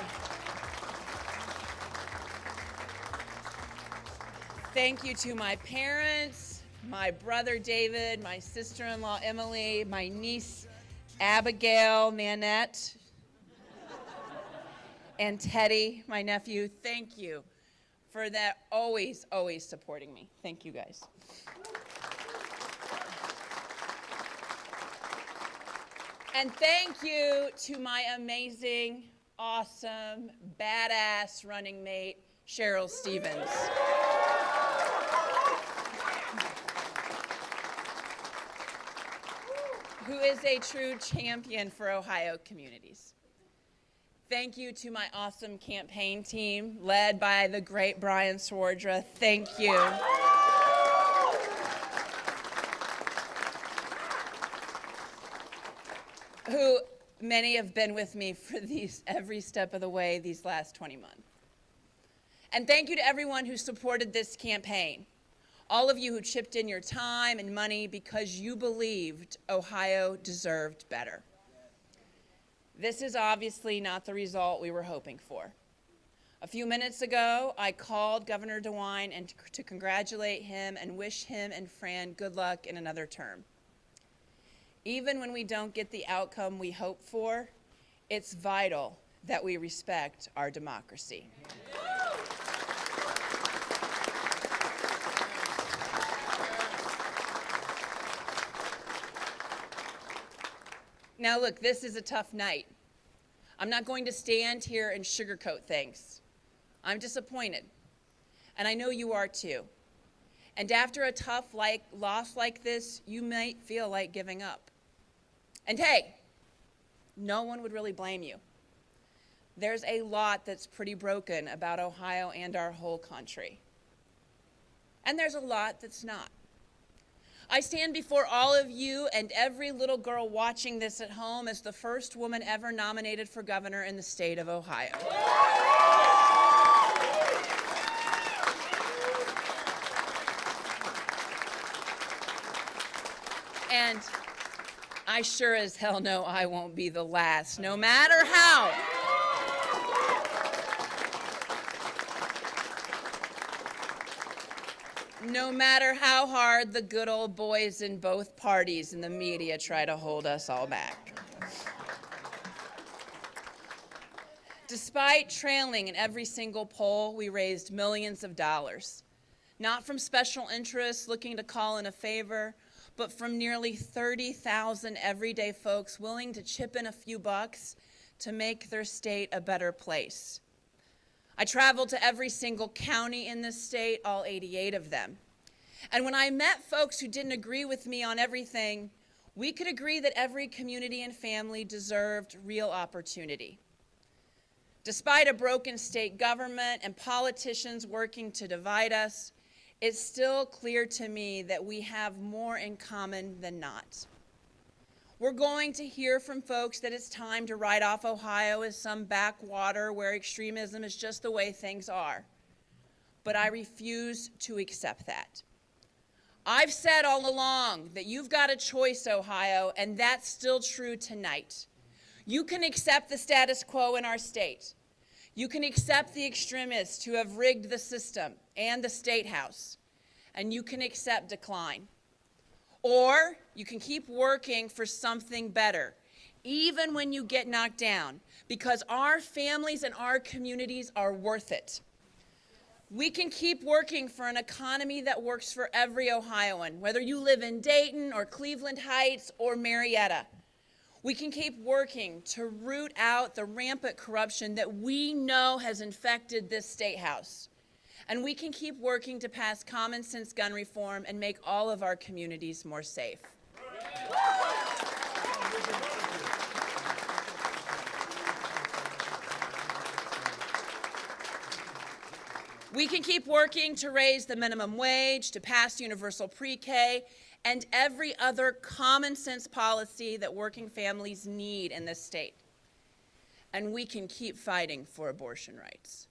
Speaker 20: Thank you to my parents, my brother, David, my sister-in-law, Emily, my niece, Abigail, Nanette, and Teddy, my nephew. Thank you for that, always supporting me. Thank you, guys. And thank you to my amazing, awesome, badass running mate, Cheryl Stevens. Who is a true champion for Ohio communities. Thank you to my awesome campaign team, led by the great Brian Swardra. Thank you. Who many have been with me for every step of the way these last 20 months. And thank you to everyone who supported this campaign. All of you who chipped in your time and money because you believed Ohio deserved better. This is obviously not the result we were hoping for. A few minutes ago, I called Governor DeWine and to congratulate him and wish him and Fran good luck in another term. Even when we don't get the outcome we hope for, it's vital that we respect our democracy. Now look, this is a tough night. I'm not going to stand here and sugarcoat things. I'm disappointed, and I know you are too. And after a tough loss like this, you might feel like giving up. And hey, no one would really blame you. There's a lot that's pretty broken about Ohio and our whole country. And there's a lot that's not. I stand before all of you and every little girl watching this at home as the first woman ever nominated for governor in the state of Ohio. And I sure as hell know I won't be the last, no matter how. No matter how hard the good old boys in both parties and the media try to hold us all back. Despite trailing in every single poll, we raised millions of dollars, not from special interests looking to call in a favor, but from nearly 30,000 everyday folks willing to chip in a few bucks to make their state a better place. I traveled to every single county in this state, all 88 of them. And when I met folks who didn't agree with me on everything, we could agree that every community and family deserved real opportunity. Despite a broken state government and politicians working to divide us, it's still clear to me that we have more in common than not. We're going to hear from folks that it's time to write off Ohio as some backwater where extremism is just the way things are. But I refuse to accept that. I've said all along that you've got a choice, Ohio, and that's still true tonight. You can accept the status quo in our state. You can accept the extremists who have rigged the system and the state house, and you can accept decline. Or you can keep working for something better, even when you get knocked down, because our families and our communities are worth it. We can keep working for an economy that works for every Ohioan, whether you live in Dayton or Cleveland Heights or Marietta. We can keep working to root out the rampant corruption that we know has infected this state house. And we can keep working to pass common sense gun reform and make all of our communities more safe. We can keep working to raise the minimum wage, to pass universal pre-K, and every other common sense policy that working families need in this state. And we can keep fighting for abortion rights.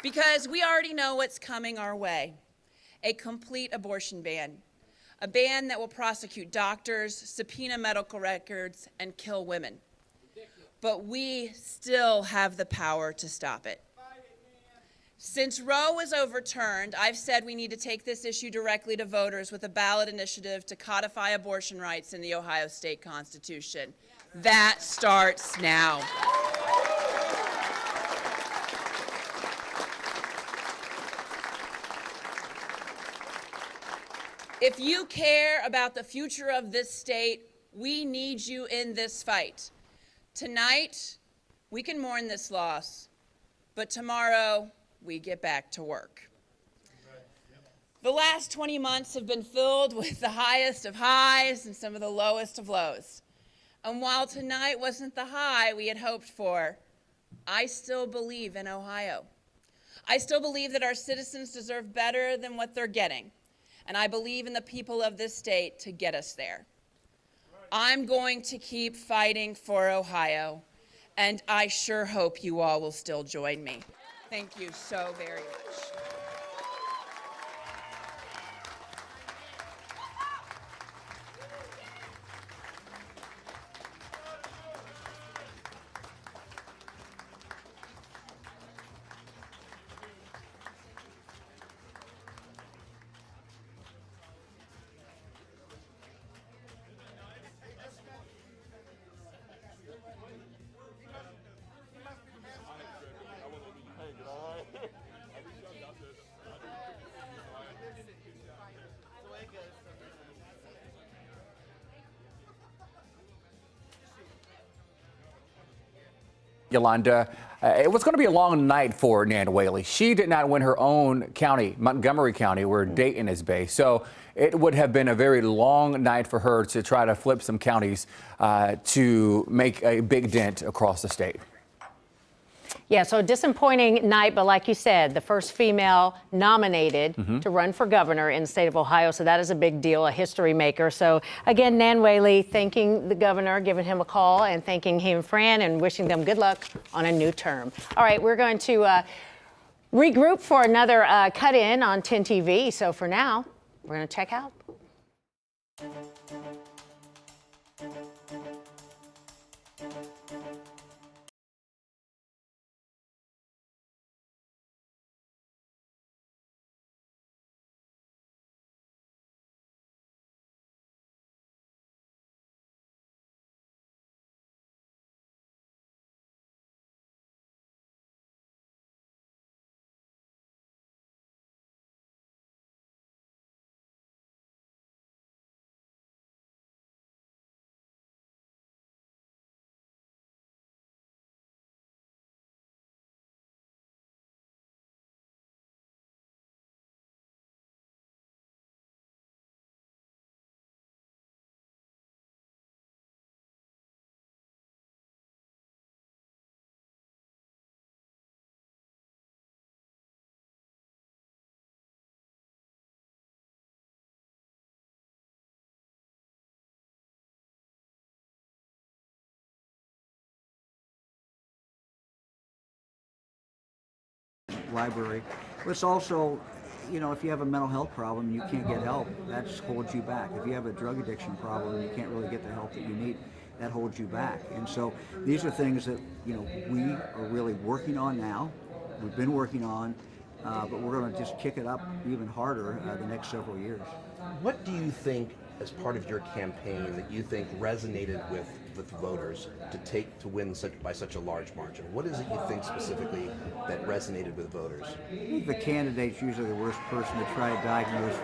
Speaker 20: Because we already know what's coming our way. A complete abortion ban. A ban that will prosecute doctors, subpoena medical records, and kill women. But we still have the power to stop it. Since Roe was overturned, I've said we need to take this issue directly to voters with a ballot initiative to codify abortion rights in the Ohio State Constitution. That starts now. If you care about the future of this state, we need you in this fight. Tonight, we can mourn this loss, but tomorrow, we get back to work. The last 20 months have been filled with the highest of highs and some of the lowest of lows. And while tonight wasn't the high we had hoped for, I still believe in Ohio. I still believe that our citizens deserve better than what they're getting. and I believe in the people of this state to get us there. I'm going to keep fighting for Ohio, and I sure hope you all will still join me. Thank you so very much.
Speaker 6: Yolanda, it was going to be a long night for Nan Whaley. She did not win her own county, Montgomery County, where Dayton is based. So it would have been a very long night for her to try to flip some counties to make a big dent across the state.
Speaker 5: Yeah, so a disappointing night, but like you said, the first female nominated to run for governor in the state of Ohio. So that is a big deal, a history maker. So again, Nan Whaley thanking the governor, giving him a call, and thanking him, Fran, and wishing them good luck on a new term. All right, we're going to regroup for another cut in on 10 TV. So for now, we're going to check out.
Speaker 8: Library. But it's also, you know, if you have a mental health problem and you can't get help, that holds you back. If you have a drug addiction problem and you can't really get the help that you need, that holds you back. And so these are things that, you know, we are really working on now. We've been working on, but we're going to just kick it up even harder the next several years.
Speaker 1: What do you think, as part of your campaign, that you think resonated with voters to win by such a large margin? What is it you think specifically that resonated with voters?
Speaker 8: I think the candidate's usually the worst person to try to diagnose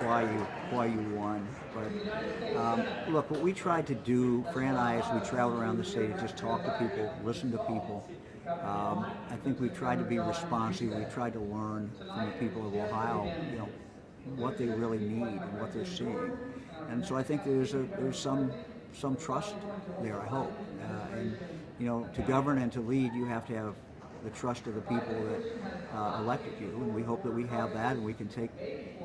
Speaker 8: why you won. But look, what we tried to do, Fran and I, as we traveled around the state, is just talk to people, listen to people. I think we tried to be responsive. We tried to learn from the people of Ohio, you know, what they really need and what they're seeing. And so I think there's some trust there, I hope. And, you know, to govern and to lead, you have to have the trust of the people that elected you. And we hope that we have that, and we can take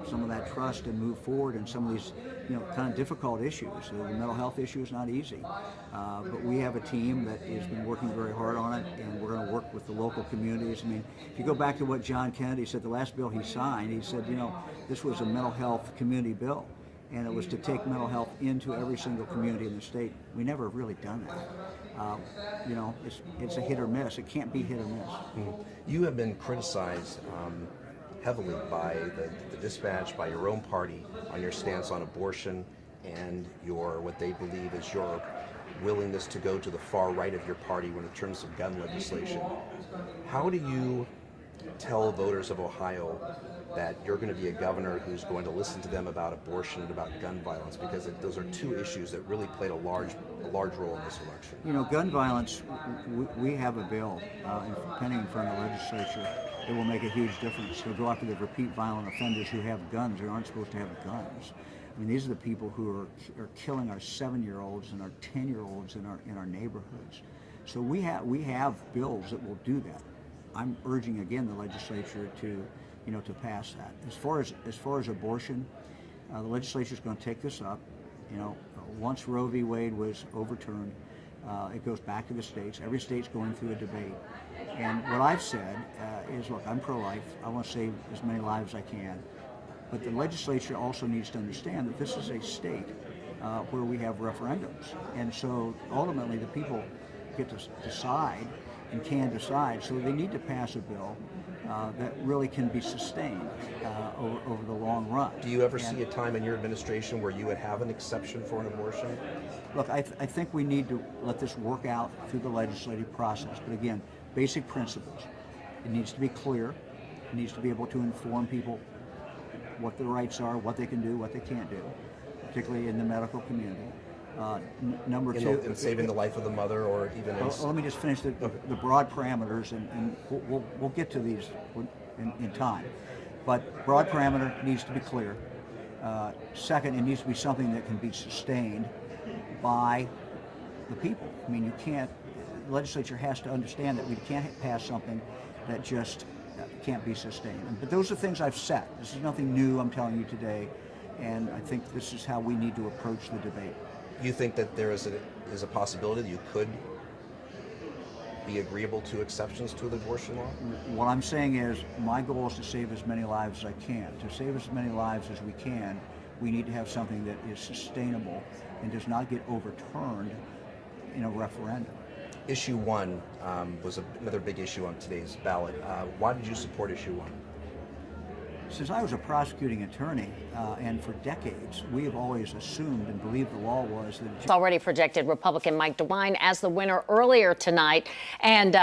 Speaker 8: some of that trust and move forward in some of these, you know, kind of difficult issues. The mental health issue is not easy. But we have a team that has been working very hard on it, and we're going to work with the local communities. I mean, if you go back to what John Kennedy said, the last bill he signed, he said, you know, this was a mental health community bill. And it was to take mental health into every single community in the state. We never have really done that. You know, it's a hit or miss. It can't be hit or miss.
Speaker 1: You have been criticized heavily by the Dispatch, by your own party, on your stance on abortion and your what they believe is your willingness to go to the far right of your party when in terms of gun legislation. How do you tell voters of Ohio that you're going to be a governor who's going to listen to them about abortion and about gun violence, because those are two issues that really played a large role in this election?
Speaker 8: You know, gun violence, we have a bill pending in front of the legislature that will make a huge difference. It'll go after the repeat violent offenders who have guns or aren't supposed to have guns. I mean, these are the people who are killing our 7-year-olds and our 10-year-olds in our neighborhoods. So we have bills that will do that. I'm urging again the legislature to pass that. As far as abortion, The legislature is going to take this up. You know, once Roe v. Wade was overturned, it goes back to the states. Every state's going through a debate. And what I've said is, look, I'm pro-life. I want to save as many lives as I can. But the legislature also needs to understand that this is a state where we have referendums. And so ultimately the people get to decide and can decide. So they need to pass a bill that really can be sustained over the long run.
Speaker 1: Do you ever see a time in your administration where you would have an exception for an abortion?
Speaker 8: Look, I think we need to let this work out through the legislative process. But again, basic principles. It needs to be clear. It needs to be able to inform people what their rights are, what they can do, what they can't do, particularly in the medical community. Number two,
Speaker 1: in saving the life of the mother, or even
Speaker 8: let me just finish the broad parameters, and we'll get to these in time. But broad parameter needs to be clear. Second, it needs to be something that can be sustained by the people. I mean, the legislature has to understand that we can't pass something that just can't be sustained. But those are things I've said. This is nothing new I'm telling you today, and I think this is how we need to approach the debate.
Speaker 1: You think that there is a possibility that you could be agreeable to exceptions to the abortion law?
Speaker 8: What I'm saying is my goal is to save as many lives as I can. To save as many lives as we can, we need to have something that is sustainable and does not get overturned in a referendum.
Speaker 1: Issue 1 was another big issue on today's ballot. Why did you support issue 1?
Speaker 8: Since I was a prosecuting attorney, and for decades, we have always assumed and believed the law was that
Speaker 5: It's already projected Republican Mike DeWine as the winner earlier tonight. And,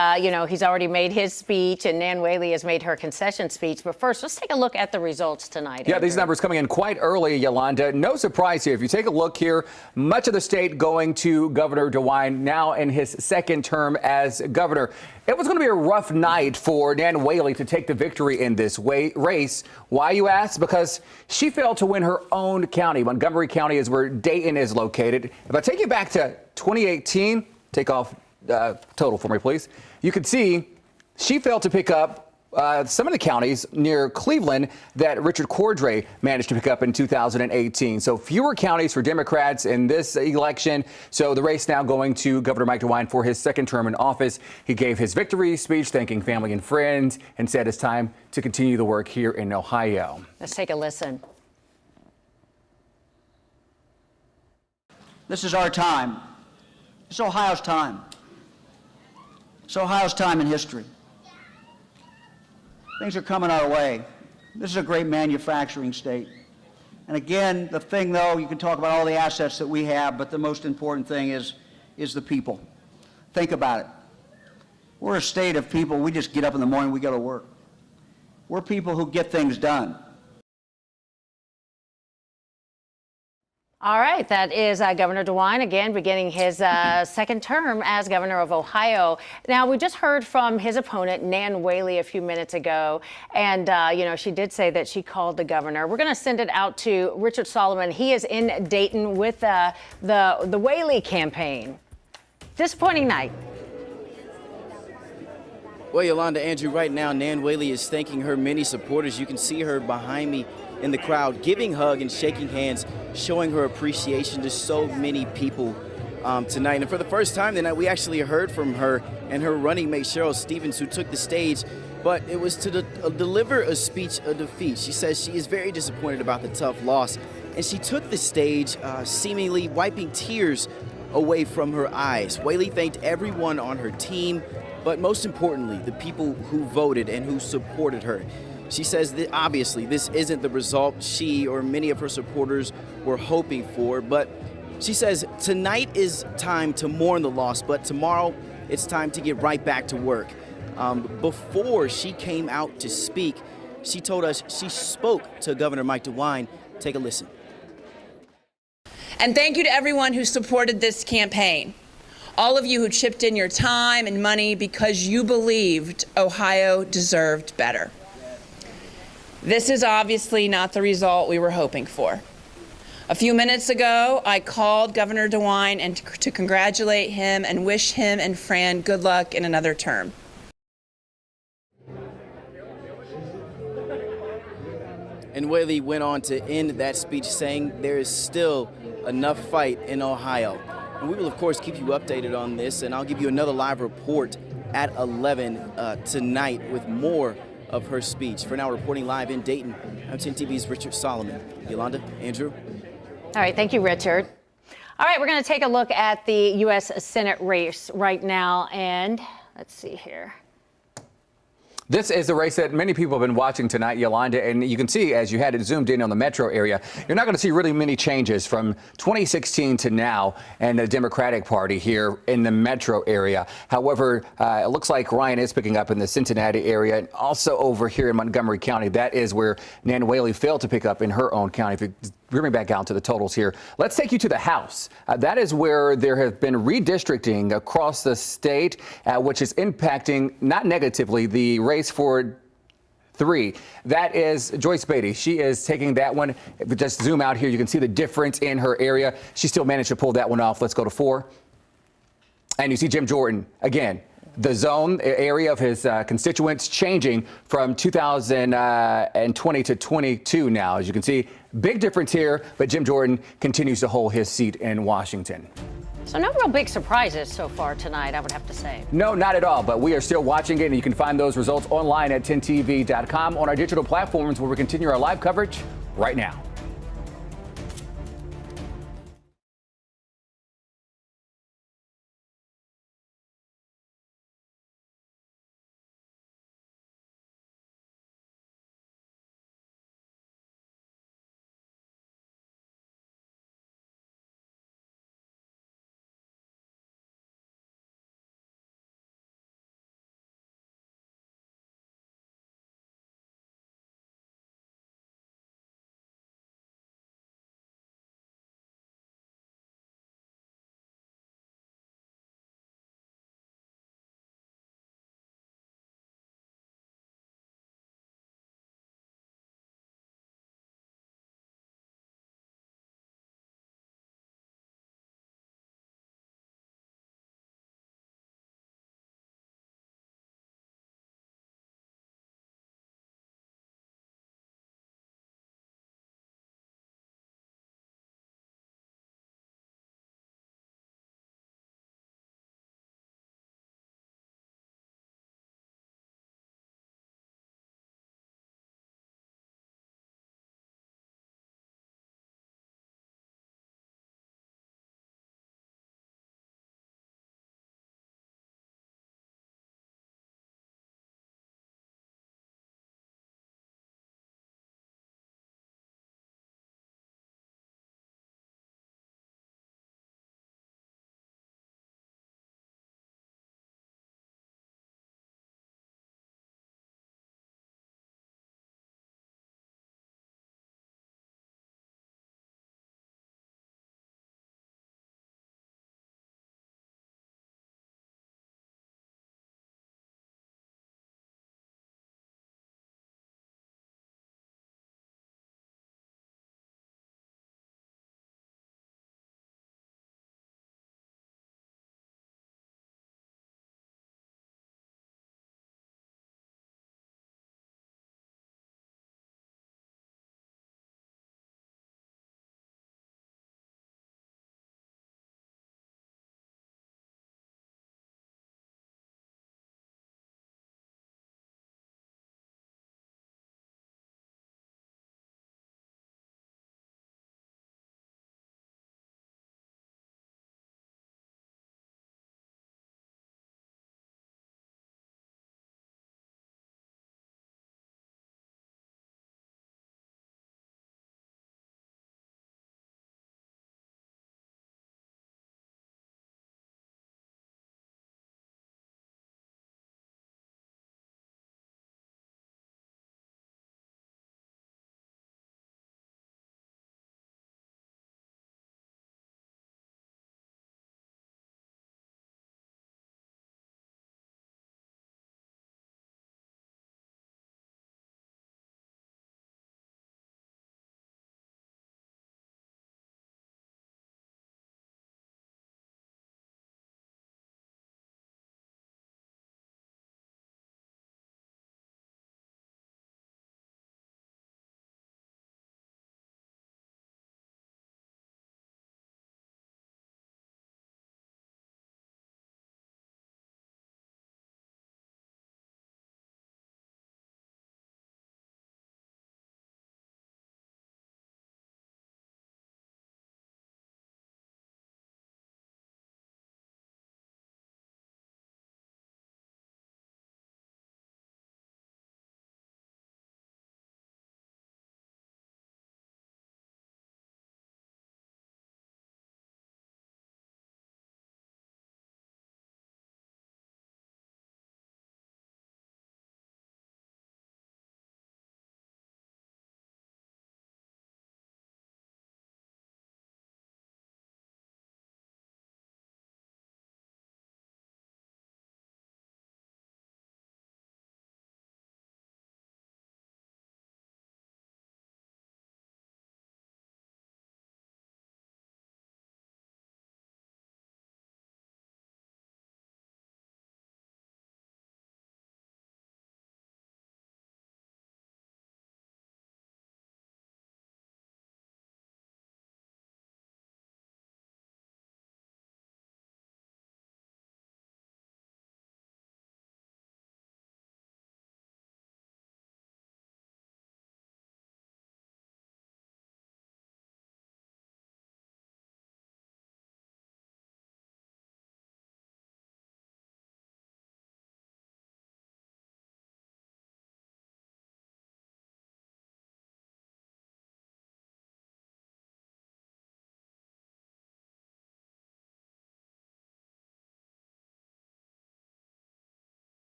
Speaker 5: he's already made his speech, and Nan Whaley has made her concession speech. But first, let's take a look at the results tonight.
Speaker 6: Yeah,
Speaker 5: Andrew.
Speaker 6: these numbers coming in quite early, Yolanda. No surprise here. If you take a look here, much of the state going to Governor DeWine now in his second term as governor. It was going to be a rough night for Nan Whaley to take the victory in this race. Why, you ask? Because she failed to win her own county. Montgomery County is where Dayton is located. If I take you back to 2018, take off total for me, please. You can see she failed to pick up some of the counties near Cleveland that Richard Cordray managed to pick up in 2018. So fewer counties for Democrats in this election. So the race now going to Governor Mike DeWine for his second term in office. He gave his victory speech thanking family and friends and said it's time to continue the work here in Ohio.
Speaker 5: Let's take a listen.
Speaker 8: this is our time. It's Ohio's time. It's Ohio's time in history. Things are coming our way. This is a great manufacturing state. And again, the thing, though, you can talk about all the assets that we have, but the most important thing is the people. Think about it. We're a state of people, we just get up in the morning, we go to work. We're people who get things done.
Speaker 5: All right, that is Governor DeWine, again, beginning his second term as governor of Ohio. Now, we just heard from his opponent, Nan Whaley, a few minutes ago. And, she did say that she called the governor. We're going to send it out to Richard Solomon. He is in Dayton with the Whaley campaign. Disappointing night.
Speaker 2: Well, Yolanda, Andrew, right now, Nan Whaley is thanking her many supporters. You can see her behind me in the crowd, giving hug and shaking hands, showing her appreciation to so many people tonight. And for the first time tonight, we actually heard from her and her running mate, Cheryl Stevens, who took the stage, but it was to deliver a speech of defeat. She says she is very disappointed about the tough loss, and she took the stage seemingly wiping tears away from her eyes. Whaley thanked everyone on her team, but most importantly, the people who voted and who supported her. She says that obviously this isn't the result she or many of her supporters were hoping for, but she says tonight is time to mourn the loss, but tomorrow it's time to get right back to work. Before she came out to speak, she told us she spoke to Governor Mike DeWine. Take a listen.
Speaker 20: And thank you to everyone who supported this campaign. All of you who chipped in your time and money because you believed Ohio deserved better. This is obviously not the result we were hoping for. A few minutes ago, I called Governor DeWine and to congratulate him and wish him and Fran good luck in another term.
Speaker 2: And Whaley went on to end that speech saying there is still enough fight in Ohio. And we will, of course, keep you updated on this, and I'll give you another live report at 11 tonight with more of her speech. For now, reporting live in Dayton, I'm 10 TV's Richard Solomon. Yolanda, Andrew.
Speaker 5: All right, thank you, Richard. All right, we're going to take a look at the U.S. Senate race right now, and let's see here.
Speaker 6: This is the race that many people have been watching tonight, Yolanda, and you can see as you had it zoomed in on the metro area, you're not going to see really many changes from 2016 to now and the Democratic Party here in the metro area. However, it looks like Ryan is picking up in the Cincinnati area and also over here in Montgomery County. That is where Nan Whaley failed to pick up in her own county. If you bring back down to the totals here, let's take you to the House. That is where there have been redistricting across the state, which is impacting, not negatively, the race for 3. That is Joyce Beatty. She is taking that one. If we just zoom out here, you can see the difference in her area. She still managed to pull that one off. Let's go to 4. And you see Jim Jordan again. The zone area of his constituents changing from 2020 to 22 now. As you can see, big difference here, but Jim Jordan continues to hold his seat in Washington.
Speaker 5: So no real big surprises so far tonight, I would have to say.
Speaker 6: No, not at all, but we are still watching it, and you can find those results online at 10tv.com on our digital platforms, where we continue our live coverage right now.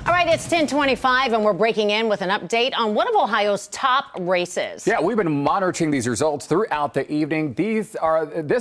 Speaker 5: All right, it's 10:25, and we're breaking in with an update on one of Ohio's top races.
Speaker 6: Yeah, we've been monitoring these results throughout the evening. This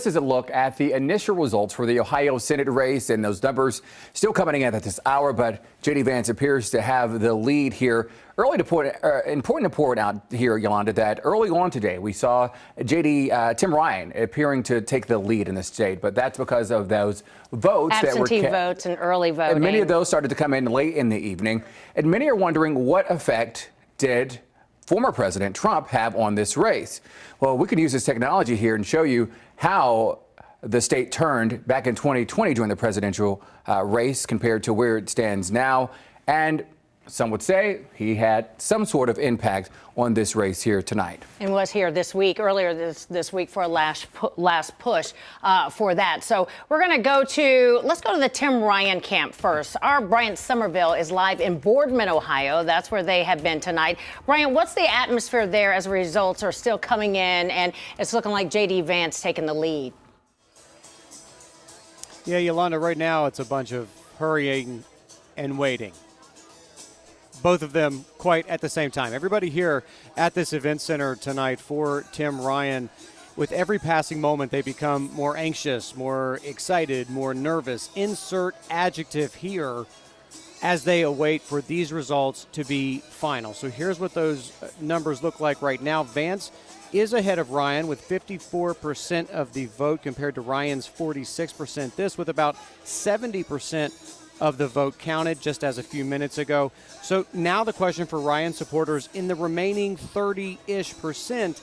Speaker 6: is a look at the initial results for the Ohio Senate race, and those numbers still coming in at this hour. But J.D. Vance appears to have the lead here. Important to point out here, Yolanda, that early on today we saw Tim Ryan appearing to take the lead in the state, but that's because of those votes
Speaker 5: Absentee votes and early voting.
Speaker 6: And many of those started to come in late in the evening, and many are wondering what effect did former President Trump have on this race. Well, we can use this technology here and show you how the state turned back in 2020 during the presidential race compared to where it stands now. And some would say he had some sort of impact on this race here tonight.
Speaker 5: And was here earlier this week for a last push for that. So we're going to let's go to the Tim Ryan camp first. Our Bryant Somerville is live in Boardman, Ohio. That's where they have been tonight. Bryant, what's the atmosphere there as results are still coming in and it's looking like J.D. Vance taking the lead?
Speaker 9: Yeah, Yolanda, right now it's a bunch of hurrying and waiting. Both of them quite at the same time. Everybody here at this event center tonight for Tim Ryan, with every passing moment, they become more anxious, more excited, more nervous. Insert adjective here as they await for these results to be final. So here's what those numbers look like right now. Vance is ahead of Ryan with 54% of the vote compared to Ryan's 46%. This with about 70% of the vote counted just as a few minutes ago. So now the question for Ryan supporters, in the remaining 30-ish%,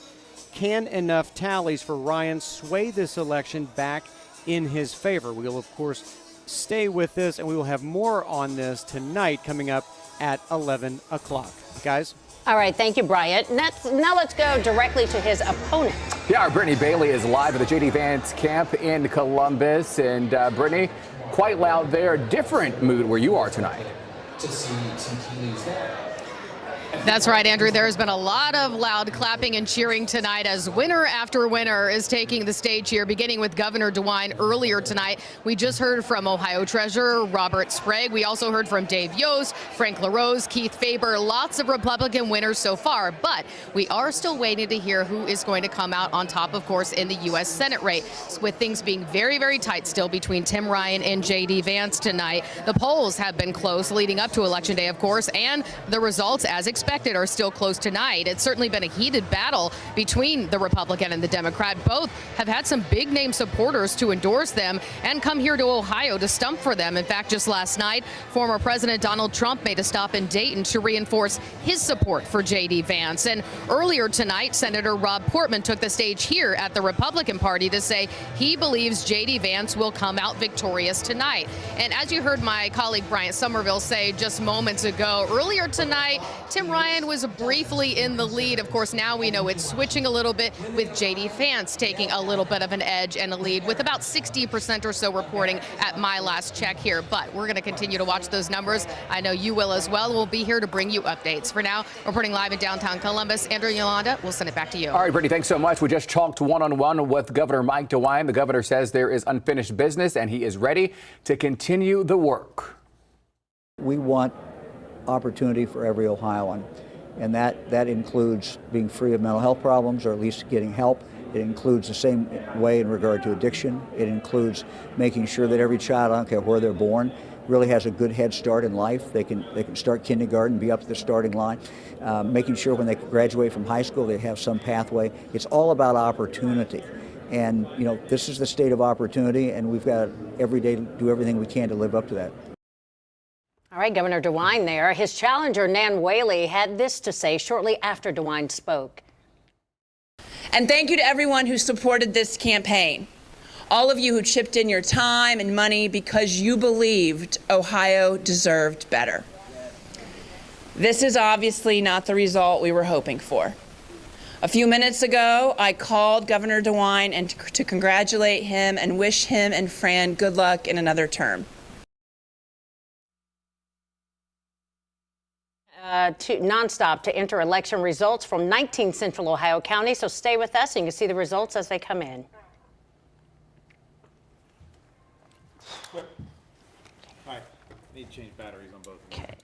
Speaker 9: can enough tallies for Ryan sway this election back in his favor? We will, of course, stay with this, and we will have more on this tonight coming up at 11 o'clock. Guys?
Speaker 5: All right, thank you, Bryant. Now let's go directly to his opponent.
Speaker 6: Yeah, our Brittany Bailey is live at the J.D. Vance camp in Columbus. And Brittany, quite loud there. Different mood where you are tonight.
Speaker 4: To see some key news there.
Speaker 3: That's right, Andrew. There's been a lot of loud clapping and cheering tonight as winner after winner is taking the stage here, beginning with Governor DeWine earlier tonight. We just heard from Ohio Treasurer Robert Sprague. We also heard from Dave Yost, Frank LaRose, Keith Faber, lots of Republican winners so far. But we are still waiting to hear who is going to come out on top, of course, in the U.S. Senate race, with things being very, very tight still between Tim Ryan and J.D. Vance tonight. The polls have been close leading up to Election Day, of course, and the results, as expected, are still close tonight. It's certainly been a heated battle between the Republican and the Democrat. Both have had some big name supporters to endorse them and come here to Ohio to stump for them. In fact, just last night, former President Donald Trump made a stop in Dayton to reinforce his support for J.D. Vance. And earlier tonight, Senator Rob Portman took the stage here at the Republican Party to say he believes J.D. Vance will come out victorious tonight. And as you heard my colleague Bryant Somerville say just moments ago, earlier tonight, Tim Ryan was briefly in the lead. Of course, now we know it's switching a little bit with J.D. Vance taking a little bit of an edge and a lead with about 60% or so reporting at my last check here. But we're going to continue to watch those numbers. I know you will as well. We'll be here to bring you updates. For now, reporting live in downtown Columbus, Andrew and Yolanda, we'll send it back to you.
Speaker 6: All right, Brittany, thanks so much. We just talked one-on-one with Governor Mike DeWine. The governor says there is unfinished business and he is ready to continue the work.
Speaker 12: We want opportunity for every Ohioan. And that includes being free of mental health problems, or at least getting help. It includes the same way in regard to addiction. It includes making sure that every child, I don't care where they're born, really has a good head start in life. They can start kindergarten, be up to the starting line. Making sure when they graduate from high school, they have some pathway. It's all about opportunity. And, you know, this is the state of opportunity, and we've got every day to do everything we can to live up to that.
Speaker 5: All right, Governor DeWine there. His challenger, Nan Whaley, had this to say shortly after DeWine spoke.
Speaker 20: And thank you to everyone who supported this campaign. All of you who chipped in your time and money because you believed Ohio deserved better. This is obviously not the result we were hoping for. A few minutes ago, I called Governor DeWine and to congratulate him and wish him and Fran good luck in another term.
Speaker 5: Nonstop to enter election results from 19 Central Ohio counties. So stay with us and you can see the results as they come in.
Speaker 9: All right, need to change batteries on both.
Speaker 5: Okay.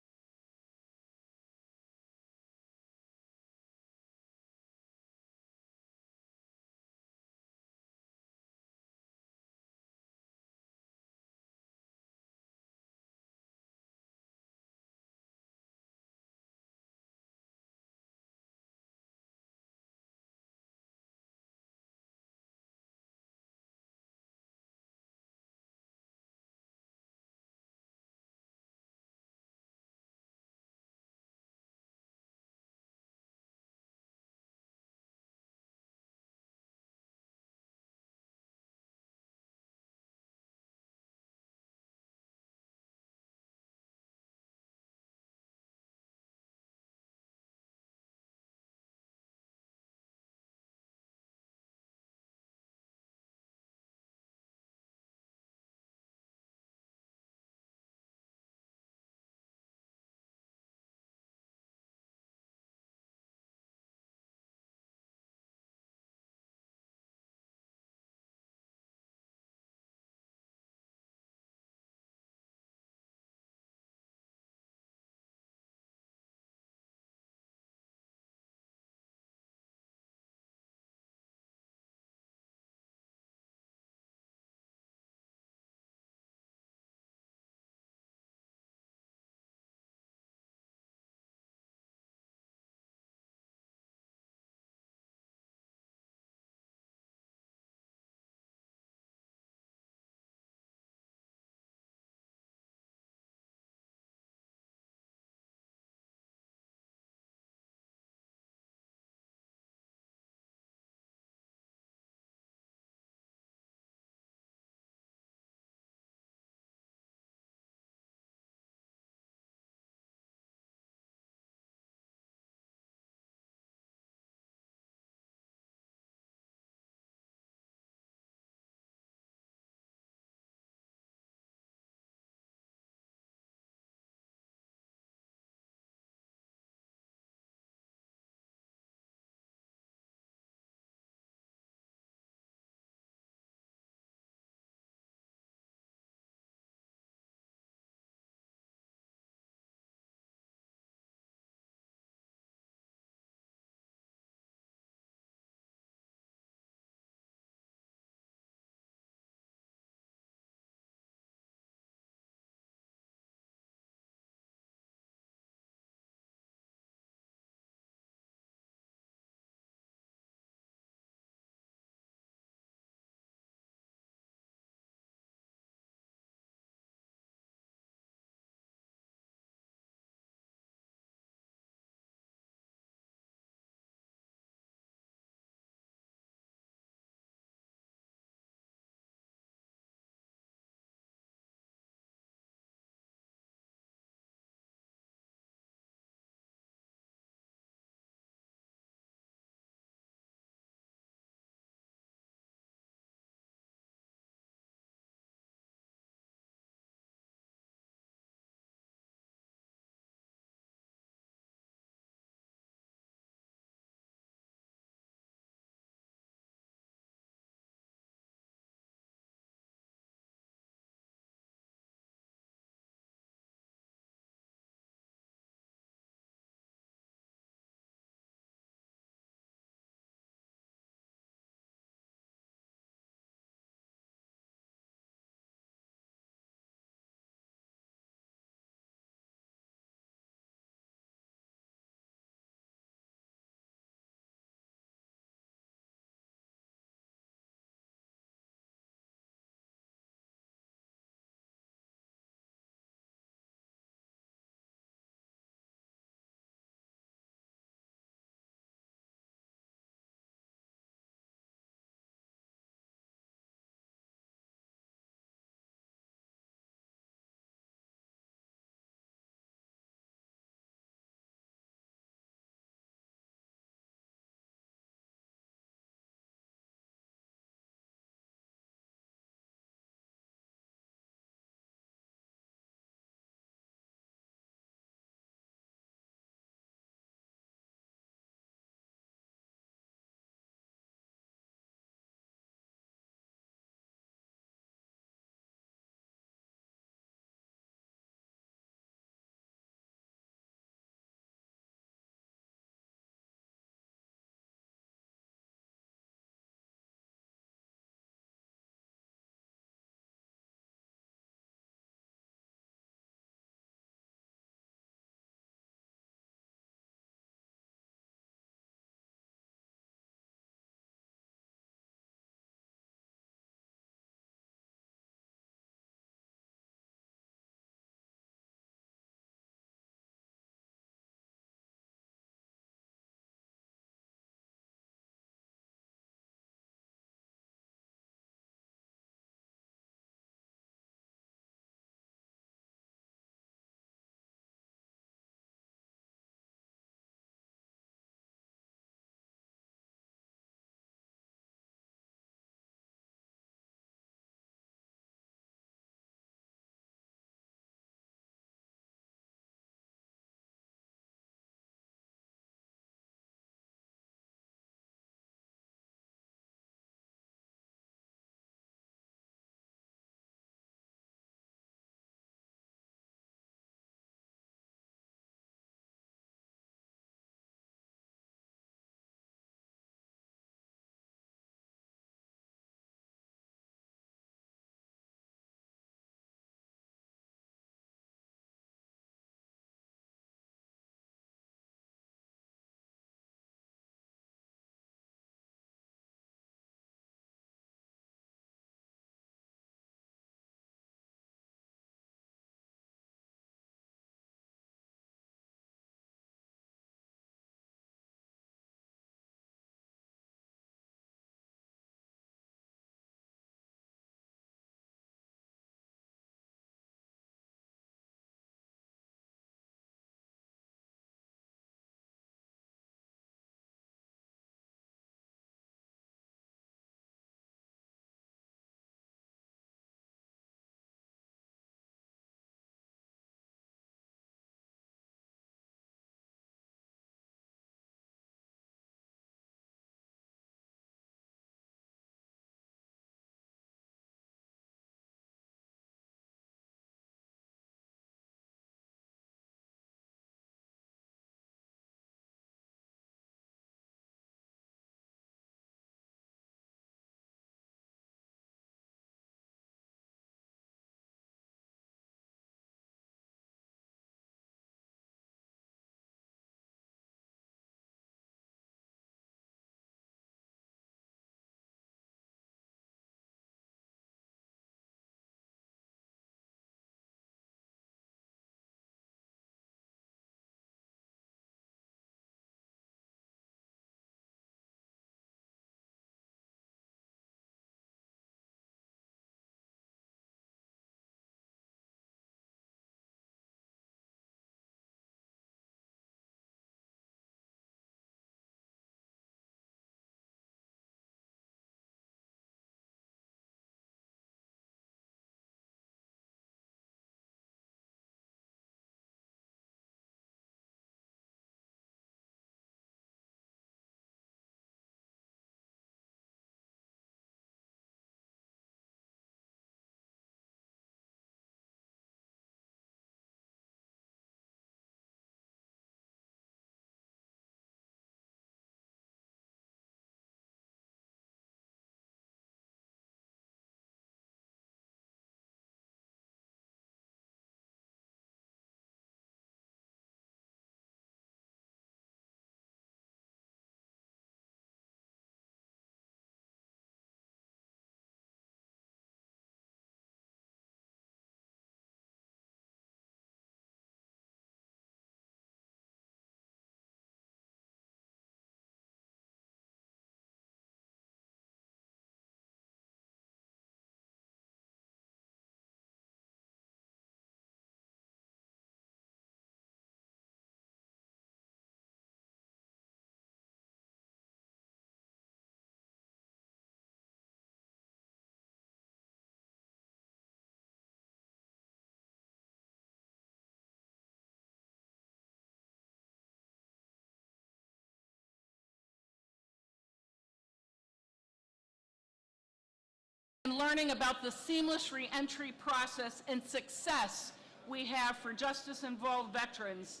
Speaker 13: learning about the seamless reentry process and success we have for justice-involved veterans,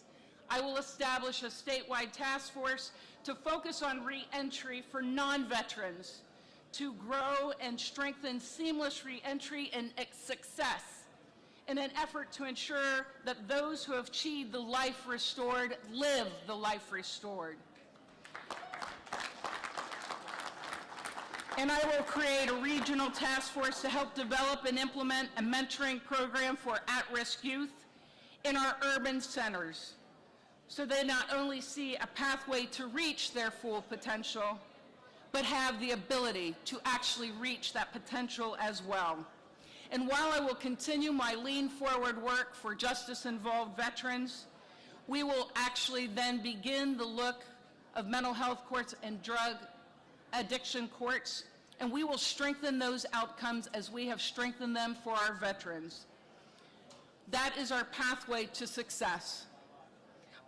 Speaker 13: I will establish a statewide task force to focus on reentry for non-veterans to grow and strengthen seamless reentry and success in an effort to ensure that those who have achieved the life restored live the life restored. And I will create a regional task force to help develop and implement a mentoring program for at-risk youth in our urban centers, so they not only see a pathway to reach their full potential, but have the ability to actually reach that potential as well. And while I will continue my lean forward work for justice-involved veterans, we will actually then begin the look of mental health courts and drug addiction courts, and we will strengthen those outcomes as we have strengthened them for our veterans. That is our pathway to success.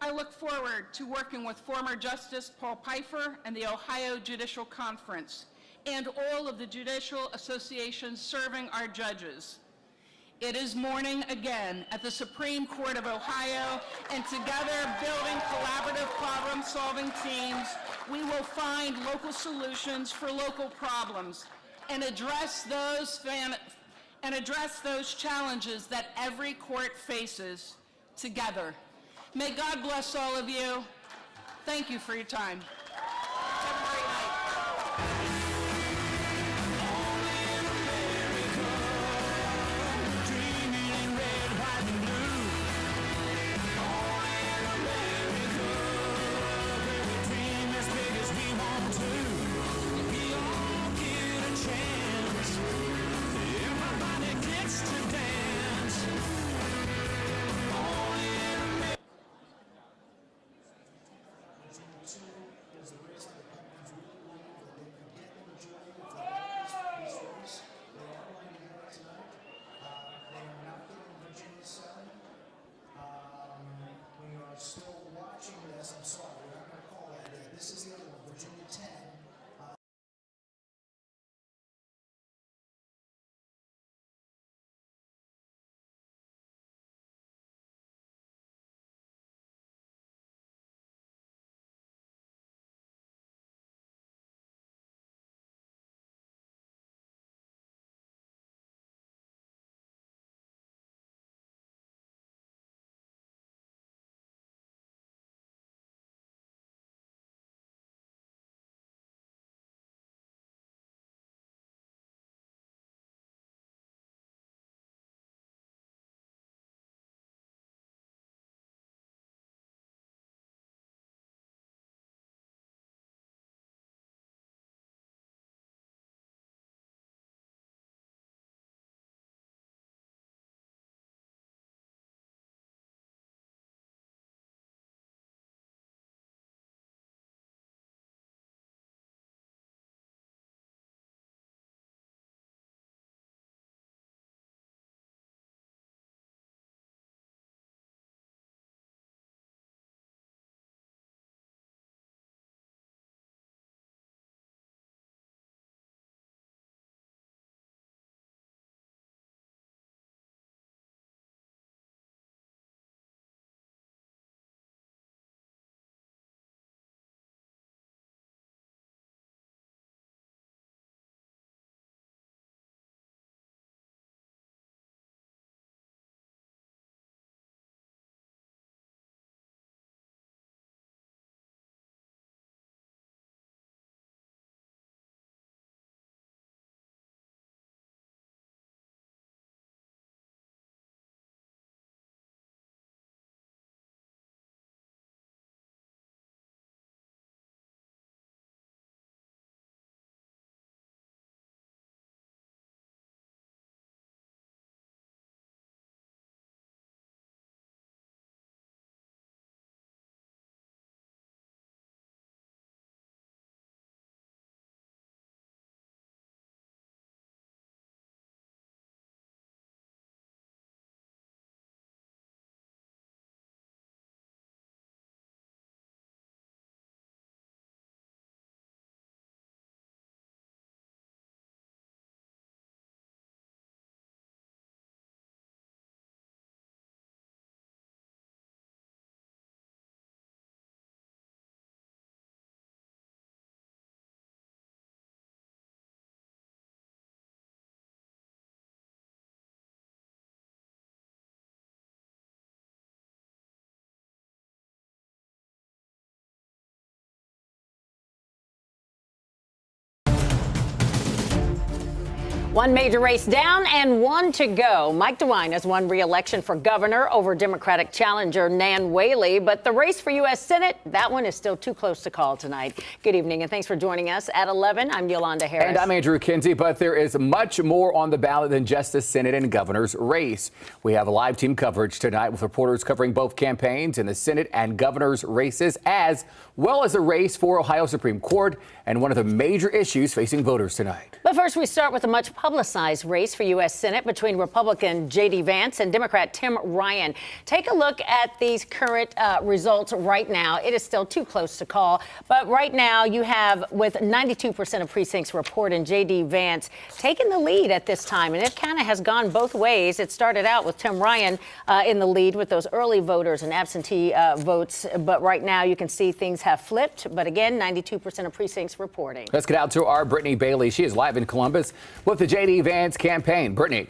Speaker 13: I look forward to working with former Justice Paul Pfeiffer and the Ohio Judicial Conference and all of the judicial associations serving our judges. It is morning again at the Supreme Court of Ohio, and together, building collaborative problem-solving teams, we will find local solutions for local problems and address those challenges that every court faces together. May God bless all of you. Thank you for your time. Have a great night.
Speaker 14: We are still watching this. I'm sorry, we're not going to call that yet. This is the other one, Virginia 10.
Speaker 5: One major race down and one to go. Mike DeWine has won re-election for governor over Democratic challenger Nan Whaley, but the race for U.S. Senate, that one is still too close to call tonight. Good evening, and thanks for joining us at 11. I'm Yolanda Harris.
Speaker 6: And I'm Andrew Kinsey, but there is much more on the ballot than just the Senate and governor's race. We have a live team coverage tonight with reporters covering both campaigns in the Senate and governor's races, as well as a race for Ohio Supreme Court and one of the major issues facing voters tonight.
Speaker 5: But first, we start with a much publicized race for U.S. Senate between Republican J.D. Vance and Democrat Tim Ryan. Take a look at these current results right now. It is still too close to call, but right now you have, with 92% of precincts reporting, J.D. Vance taking the lead at this time, and it kind of has gone both ways. It started out with Tim Ryan in the lead with those early voters and absentee votes, but right now you can see things have flipped. But again, 92% of precincts reporting.
Speaker 6: Let's get out to our Brittany Bailey. She is live in Columbus with the J.D. Vance campaign. Brittany.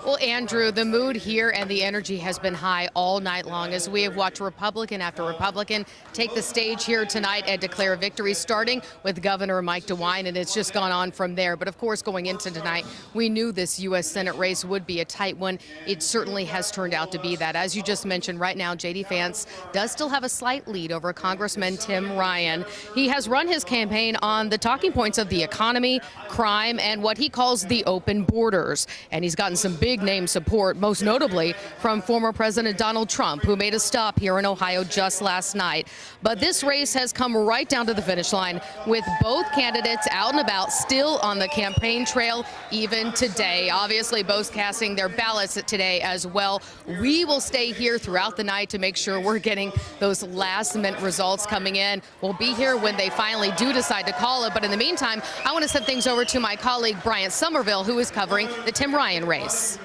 Speaker 3: Well, Andrew, the mood here and the energy has been high all night long as we have watched Republican after Republican take the stage here tonight and declare victory, starting with Governor Mike DeWine, and it's just gone on from there. But of course, going into tonight, we knew this U.S. Senate race would be a tight one. It certainly has turned out to be that. As you just mentioned, right now, J.D. Vance does still have a slight lead over Congressman Tim Ryan. He has run his campaign on the talking points of the economy, crime, and what he calls the open borders. And he's gotten some big name support, most notably from former President Donald Trump, who made a stop here in Ohio just last night. But this race has come right down to the finish line, with both candidates out and about, still on the campaign trail even today. Obviously, both casting their ballots today as well. We will stay here throughout the night to make sure we're getting those last-minute results coming in. We'll be here when they finally do decide to call it. But in the meantime, I want to send things over to my colleague Bryant Somerville, who is covering the Tim Ryan race.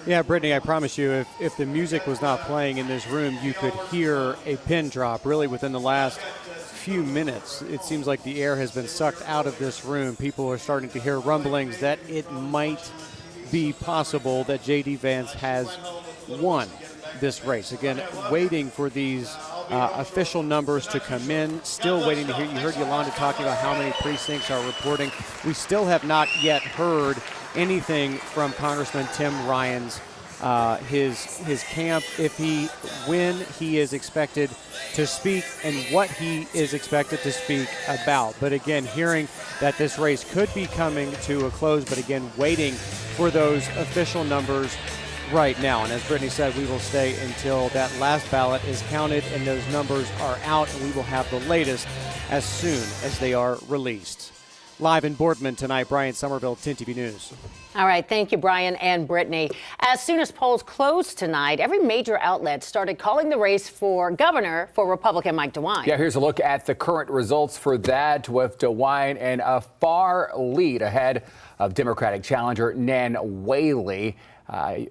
Speaker 9: Yeah, Brittany, I promise you, if the music was not playing in this room, you could hear a pin drop really within the last few minutes. It seems like the air has been sucked out of this room. People are starting to hear rumblings that it might be possible that J.D. Vance has won this race. Again, waiting for these official numbers to come in, still waiting to hear. You heard Yolanda talking about how many precincts are reporting. We still have not yet heard anything from Congressman Tim Ryan's his camp. If when he is expected to speak and what he is expected to speak about. But again, hearing that this race could be coming to a close, but again, waiting for those official numbers right now. And as Brittany said, we will stay until that last ballot is counted and those numbers are out, and we will have the latest as soon as they are released. Live in Boardman tonight, Brian Somerville, 10 TV News.
Speaker 5: All right, thank you, Brian and Brittany. As soon as polls closed tonight, every major outlet started calling the race for governor for Republican Mike DeWine.
Speaker 6: Yeah, here's a look at the current results for that, with DeWine in a far lead ahead of Democratic challenger Nan Whaley. 10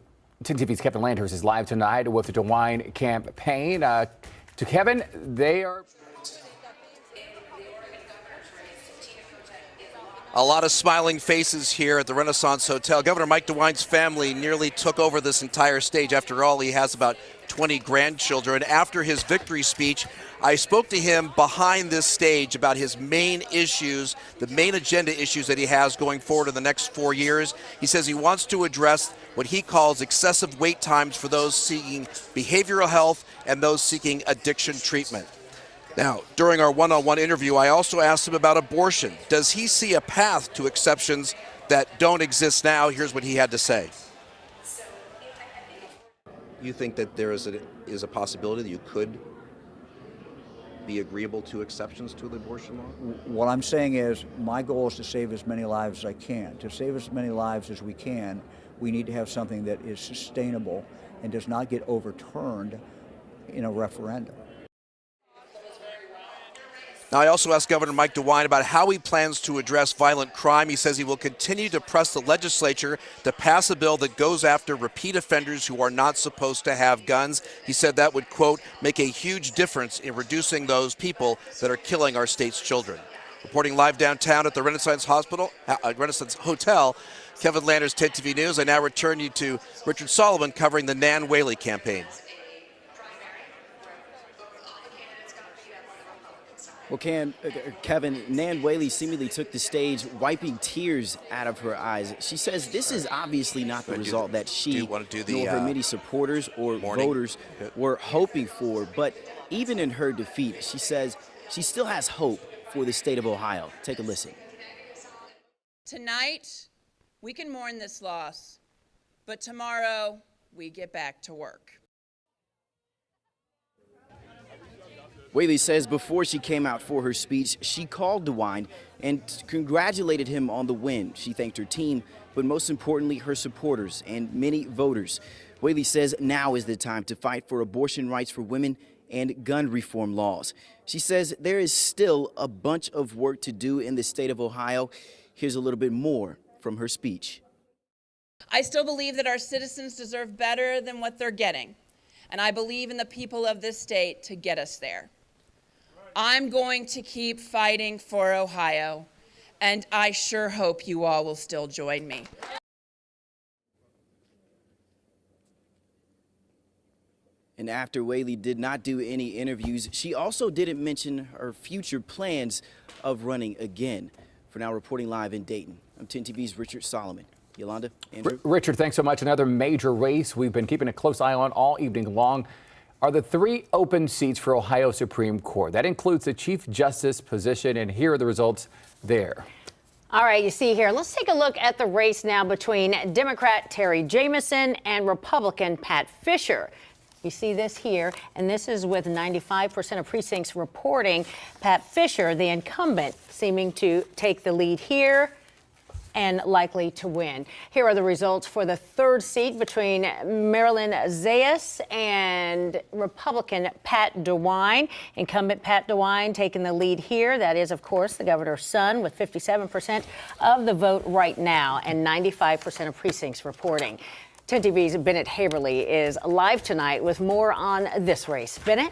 Speaker 6: TV's Kevin Landers is live tonight with the DeWine campaign. To Kevin, they are...
Speaker 1: A lot of smiling faces here at the Renaissance Hotel. Governor Mike DeWine's family nearly took over this entire stage. After all, he has about 20 grandchildren. After his victory speech, I spoke to him behind this stage about his main issues, the main agenda issues that he has going forward in the next 4 years. He says he wants to address what he calls excessive wait times for those seeking behavioral health and those seeking addiction treatment. Now, during our one-on-one interview, I also asked him about abortion. Does he see a path to exceptions that don't exist now? Here's what he had to say. You think that there is a possibility that you could be agreeable to exceptions to the abortion law?
Speaker 12: What I'm saying is my goal is to save as many lives as I can. To save as many lives as we can, we need to have something that is sustainable and does not get overturned in a referendum.
Speaker 1: Now, I also asked Governor Mike DeWine about how he plans to address violent crime. He says he will continue to press the legislature to pass a bill that goes after repeat offenders who are not supposed to have guns. He said that would, quote, make a huge difference in reducing those people that are killing our state's children. Reporting live downtown at the Renaissance Hotel, Kevin Landers, 10 TV News. I now return you to Richard Solomon covering the Nan Whaley campaign.
Speaker 2: Well, Kevin, Nan Whaley seemingly took the stage, wiping tears out of her eyes. She says this is obviously not the result that she nor her many supporters or voters were hoping for. But even in her defeat, she says she still has hope for the state of Ohio. Take a listen.
Speaker 20: Tonight, we can mourn this loss, but tomorrow we get back to work.
Speaker 2: Whaley says before she came out for her speech, she called DeWine and congratulated him on the win. She thanked her team, but most importantly, her supporters and many voters. Whaley says now is the time to fight for abortion rights for women and gun reform laws. She says there is still a bunch of work to do in the state of Ohio. Here's a little bit more from her speech.
Speaker 20: I still believe that our citizens deserve better than what they're getting, and I believe in the people of this state to get us there. I'm going to keep fighting for Ohio, and I sure hope you all will still join me.
Speaker 2: And after Whaley did not do any interviews, she also didn't mention her future plans of running again. For now, reporting live in Dayton, I'm 10 TV's Richard Solomon. Yolanda, Andrew.
Speaker 6: Richard, thanks so much. Another major race we've been keeping a close eye on all evening long are the 3 open seats for Ohio Supreme Court. That includes the Chief Justice position, and here are the results there.
Speaker 5: All right, you see here, let's take a look at the race now between Democrat Terry Jamison and Republican Pat Fisher. You see this here, and this is with 95% of precincts reporting Pat Fisher, the incumbent, seeming to take the lead here and likely to win. Here are the results for the 3rd seat between Marilyn Zayas and Republican Pat DeWine. Incumbent Pat DeWine taking the lead here. That is, of course, the governor's son with 57% of the vote right now and 95% of precincts reporting. 10 TV's Bennett Haberly is live tonight with more on this race. Bennett?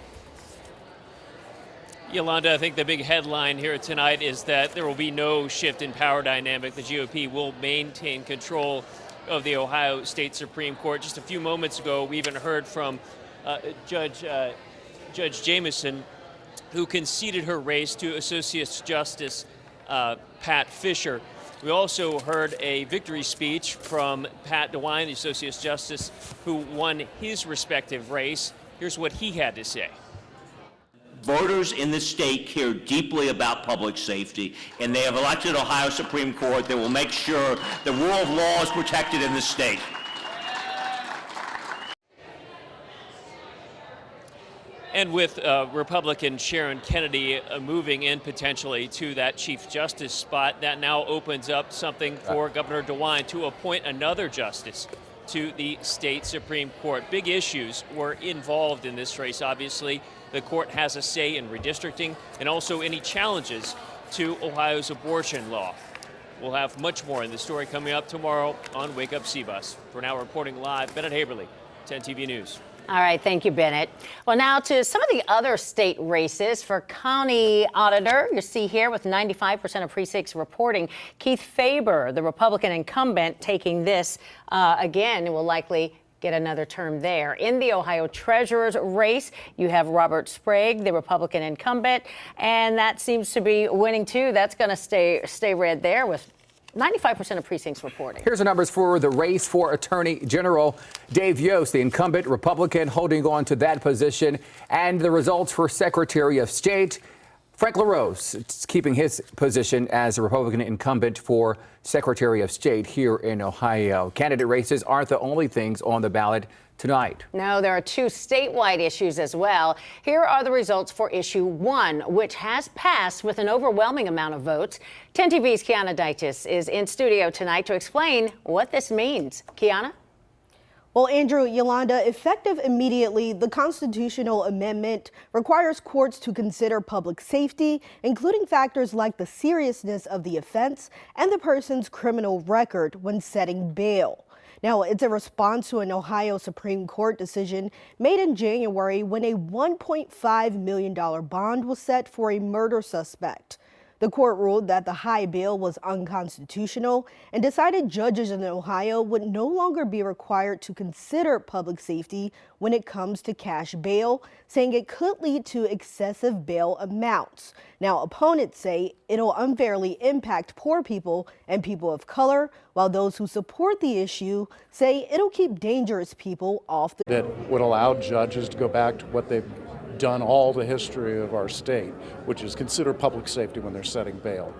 Speaker 7: Yolanda, I think the big headline here tonight is that there will be no shift in power dynamic. The GOP will maintain control of the Ohio State Supreme Court. Just a few moments ago, we even heard from Judge Jamison, who conceded her race to Associate Justice Pat Fisher. We also heard a victory speech from Pat DeWine, the Associate Justice, who won his respective race. Here's what he had to say.
Speaker 15: Voters in the state care deeply about public safety, and they have elected Ohio Supreme Court that will make sure the rule of law is protected in the state.
Speaker 7: And with Republican Sharon Kennedy moving in potentially to that Chief Justice spot, that now opens up something for Governor DeWine to appoint another justice to the state Supreme Court. Big issues were involved in this race, obviously. The court has a say in redistricting and also any challenges to Ohio's abortion law. We'll have much more in the story coming up tomorrow on Wake Up CBUS. For now, reporting live, Bennett Haberly, 10 TV News.
Speaker 5: All right, thank you, Bennett. Well, now to some of the other state races for county auditor. You see here with 95% of precincts reporting Keith Faber, the Republican incumbent, taking this again, will likely get another term there. In the Ohio Treasurer's race, you have Robert Sprague, the Republican incumbent, and that seems to be winning too. That's going to stay red there with 95% of precincts reporting.
Speaker 6: Here's the numbers for the race for Attorney General. Dave Yost, the incumbent Republican, holding on to that position, and the results for Secretary of State. Frank LaRose keeping his position as a Republican incumbent for Secretary of State here in Ohio. Candidate races aren't the only things on the ballot tonight.
Speaker 5: No, there are 2 statewide issues as well. Here are the results for issue 1, which has passed with an overwhelming amount of votes. 10 TV's Kiana Daitis is in studio tonight to explain what this means. Kiana?
Speaker 17: Well, Andrew, Yolanda, effective immediately, the constitutional amendment requires courts to consider public safety, including factors like the seriousness of the offense and the person's criminal record when setting bail. Now, it's a response to an Ohio Supreme Court decision made in January when a $1.5 million bond was set for a murder suspect. The court ruled that the high bail was unconstitutional and decided judges in Ohio would no longer be required to consider public safety when it comes to cash bail, saying it could lead to excessive bail amounts. Now, opponents say it'll unfairly impact poor people and people of color, while those who support the issue say it'll keep dangerous people off the
Speaker 16: that would allow judges to go back to what they've done all the history of our state, which is consider public safety when they're setting bail.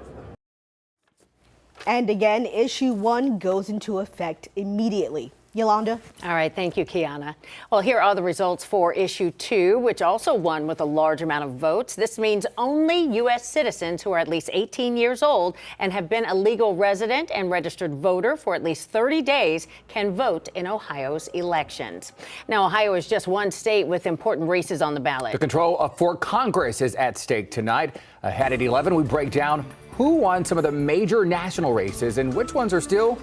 Speaker 17: And again, issue 1 goes into effect immediately. Yolanda?
Speaker 5: All right, thank you, Kiana. Well, here are the results for issue 2, which also won with a large amount of votes. This means only U.S. citizens who are at least 18 years old and have been a legal resident and registered voter for at least 30 days can vote in Ohio's elections. Now, Ohio is just one state with important races on the ballot.
Speaker 6: The control for Congress is at stake tonight. Ahead at 11, we break down who won some of the major national races and which ones are still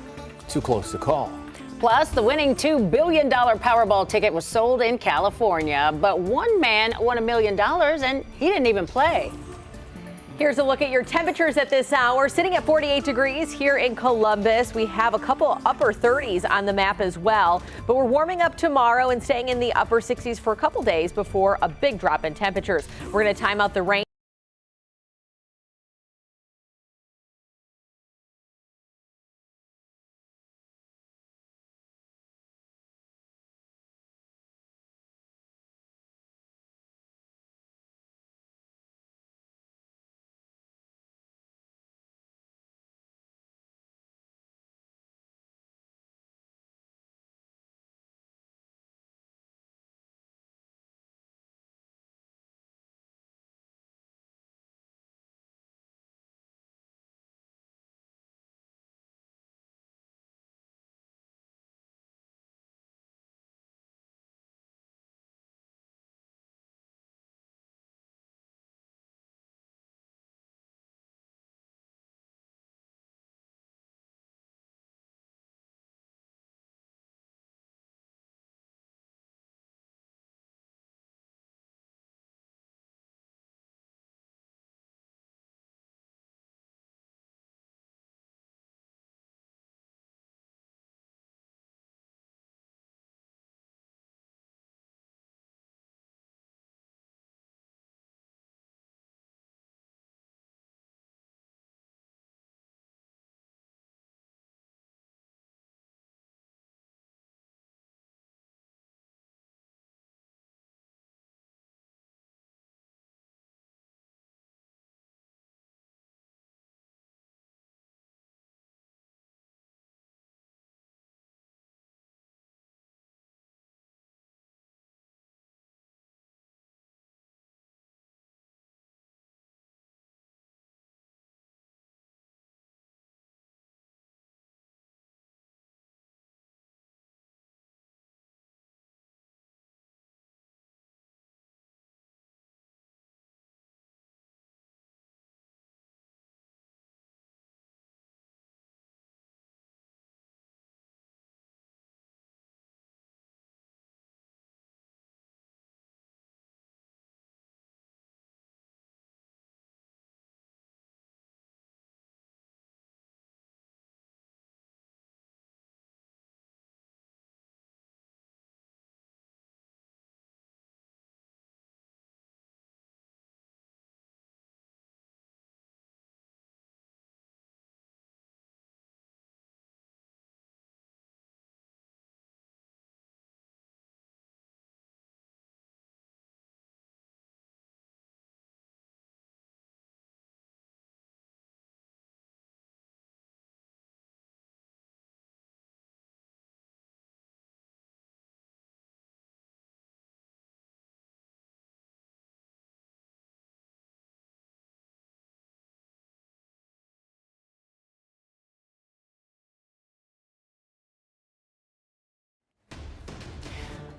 Speaker 6: too close to call.
Speaker 5: Plus, the winning $2 billion Powerball ticket was sold in California, but one man won $1 million and he didn't even play.
Speaker 19: Here's a look at your temperatures at this hour. Sitting at 48 degrees here in Columbus. We have a couple upper 30s on the map as well, but we're warming up tomorrow and staying in the upper 60s for a couple days before a big drop in temperatures. We're going to time out the rain.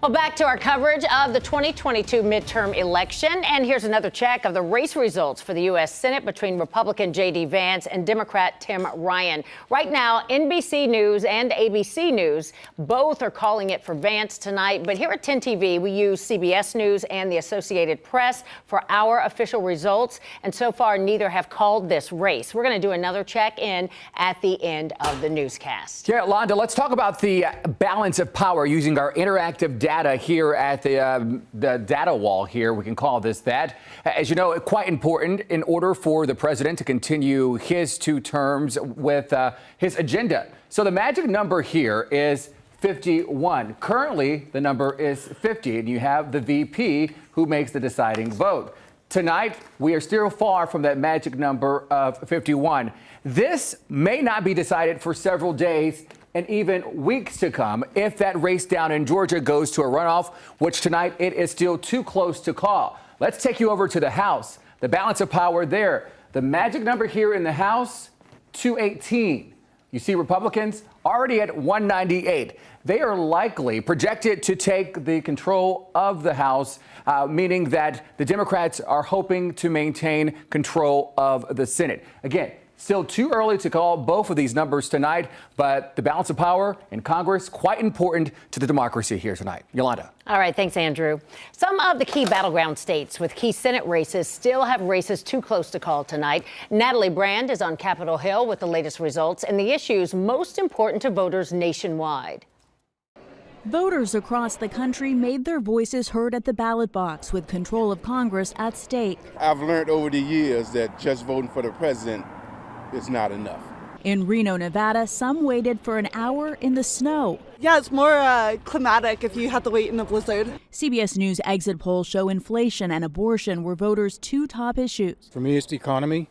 Speaker 5: Well, back to our coverage of the 2022 midterm election. And here's another check of the race results for the U.S. Senate between Republican J.D. Vance and Democrat Tim Ryan. Right now, NBC News and ABC News both are calling it for Vance tonight. But here at 10 TV, we use CBS News and the Associated Press for our official results. And so far, neither have called this race. We're going to do another check in at the end of the newscast.
Speaker 6: Yeah, Yolanda, let's talk about the balance of power using our interactive data here at the data wall here. We can call this that. As you know, quite important in order for the president to continue his 2 terms with his agenda. So the magic number here is 51. Currently, the number is 50, and you have the VP who makes the deciding vote. Tonight, we are still far from that magic number of 51. This may not be decided for several days and even weeks to come if that race down in Georgia goes to a runoff, which tonight it is still too close to call. Let's take you over to the House. The balance of power there. The magic number here in the House, 218. You see Republicans already at 198. They are likely projected to take the control of the House, meaning that the Democrats are hoping to maintain control of the Senate. Again, still too early to call both of these numbers tonight, but the balance of power in Congress, quite important to the democracy here tonight. Yolanda.
Speaker 5: All right, thanks, Andrew. Some of the key battleground states with key Senate races still have races too close to call tonight. Natalie Brand is on Capitol Hill with the latest results and the issues most important to voters nationwide.
Speaker 21: Voters across the country made their voices heard at the ballot box with control of Congress at stake.
Speaker 22: I've learned over the years that just voting for the president is not enough.
Speaker 21: In Reno, Nevada, some waited for an hour in the snow.
Speaker 23: Yeah, it's more climatic if you have to wait in a blizzard.
Speaker 21: CBS News exit polls show inflation and abortion were voters' 2 top issues.
Speaker 9: For me, it's the economy.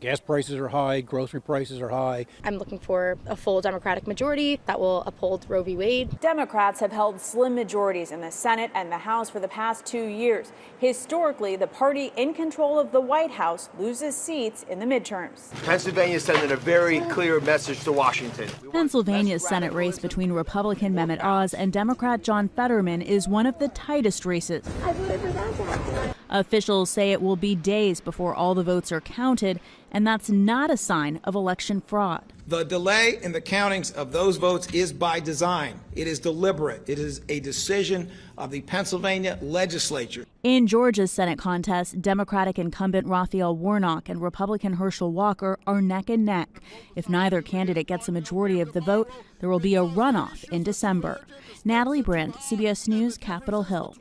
Speaker 9: Gas prices are high, grocery prices are high.
Speaker 24: I'm looking for a full Democratic majority that will uphold Roe v. Wade.
Speaker 10: Democrats have held slim majorities in the Senate and the House for the past 2 years. Historically, the party in control of the White House loses seats in the midterms.
Speaker 25: Pennsylvania is sending a very clear message to Washington.
Speaker 21: Pennsylvania's Senate race between Republican Mehmet Oz and Democrat John Fetterman is one of the tightest races.
Speaker 24: I voted for that guy.
Speaker 21: Officials say it will be days before all the votes are counted, and that's not a sign of election fraud.
Speaker 26: The delay in the countings of those votes is by design. It is deliberate. It is a decision of the Pennsylvania legislature.
Speaker 21: In Georgia's Senate contest, Democratic incumbent Raphael Warnock and Republican Herschel Walker are neck and neck. If neither candidate gets a majority of the vote, there will be a runoff in December. Natalie Brandt, CBS News, Capitol Hill.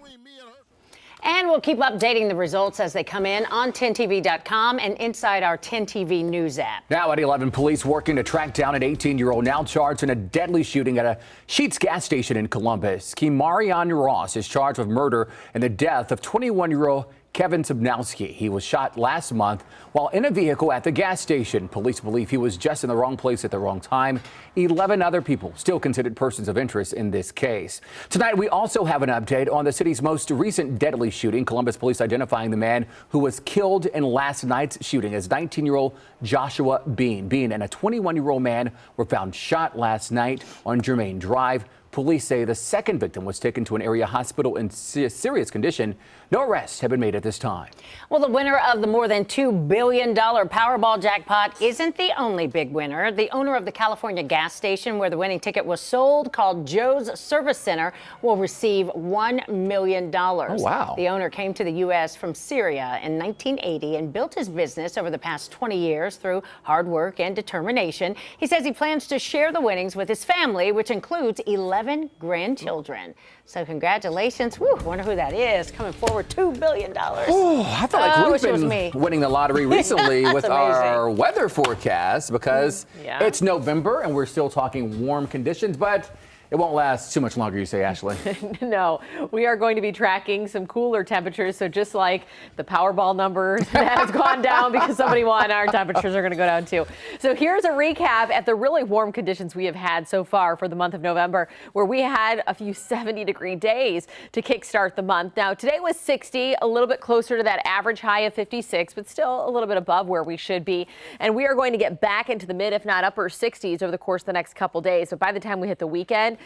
Speaker 5: And we'll keep updating the results as they come in on 10tv.com and inside our 10TV News app.
Speaker 6: Now at 11, police working to track down an 18-year-old now charged in a deadly shooting at a Sheetz gas station in Columbus. Kimarion Ross is charged with murder and the death of 21-year-old Kevin Subnowski. He was shot last month while in a vehicle at the gas station. Police believe he was just in the wrong place at the wrong time. 11 other people still considered persons of interest in this case. Tonight, we also have an update on the city's most recent deadly shooting. Columbus police identifying the man who was killed in last night's shooting as 19-year-old Joshua Bean. Bean and a 21-year-old man were found shot last night on Germain Drive. Police say the second victim was taken to an area hospital in serious condition. No arrests have been made at this time.
Speaker 5: Well, the winner of the more than $2 billion Powerball jackpot isn't the only big winner. The owner of the California gas station where the winning ticket was sold, called Joe's Service Center, will receive $1 million.
Speaker 6: Oh, wow.
Speaker 5: The owner came to the U.S. from Syria in 1980 and built his business over the past 20 years through hard work and determination. He says he plans to share the winnings with his family, which includes 11 grandchildren. So congratulations. Woo, wonder who that is. Coming forward, $2 billion.
Speaker 6: Oh, I feel like we've been winning the lottery recently with our weather forecast because it's November and we're still talking warm conditions, but it won't last too much longer, you say, Ashley.
Speaker 19: No, we are going to be tracking some cooler temperatures. So just like the Powerball numbers that has gone down because somebody won, our temperatures are going to go down too. So here's a recap at the really warm conditions we have had so far for the month of November, where we had a few 70-degree days to kickstart the month. Now, today was 60, a little bit closer to that average high of 56, but still a little bit above where we should be. And we are going to get back into the mid, if not upper 60s over the course of the next couple days. So by the time we hit the weekend,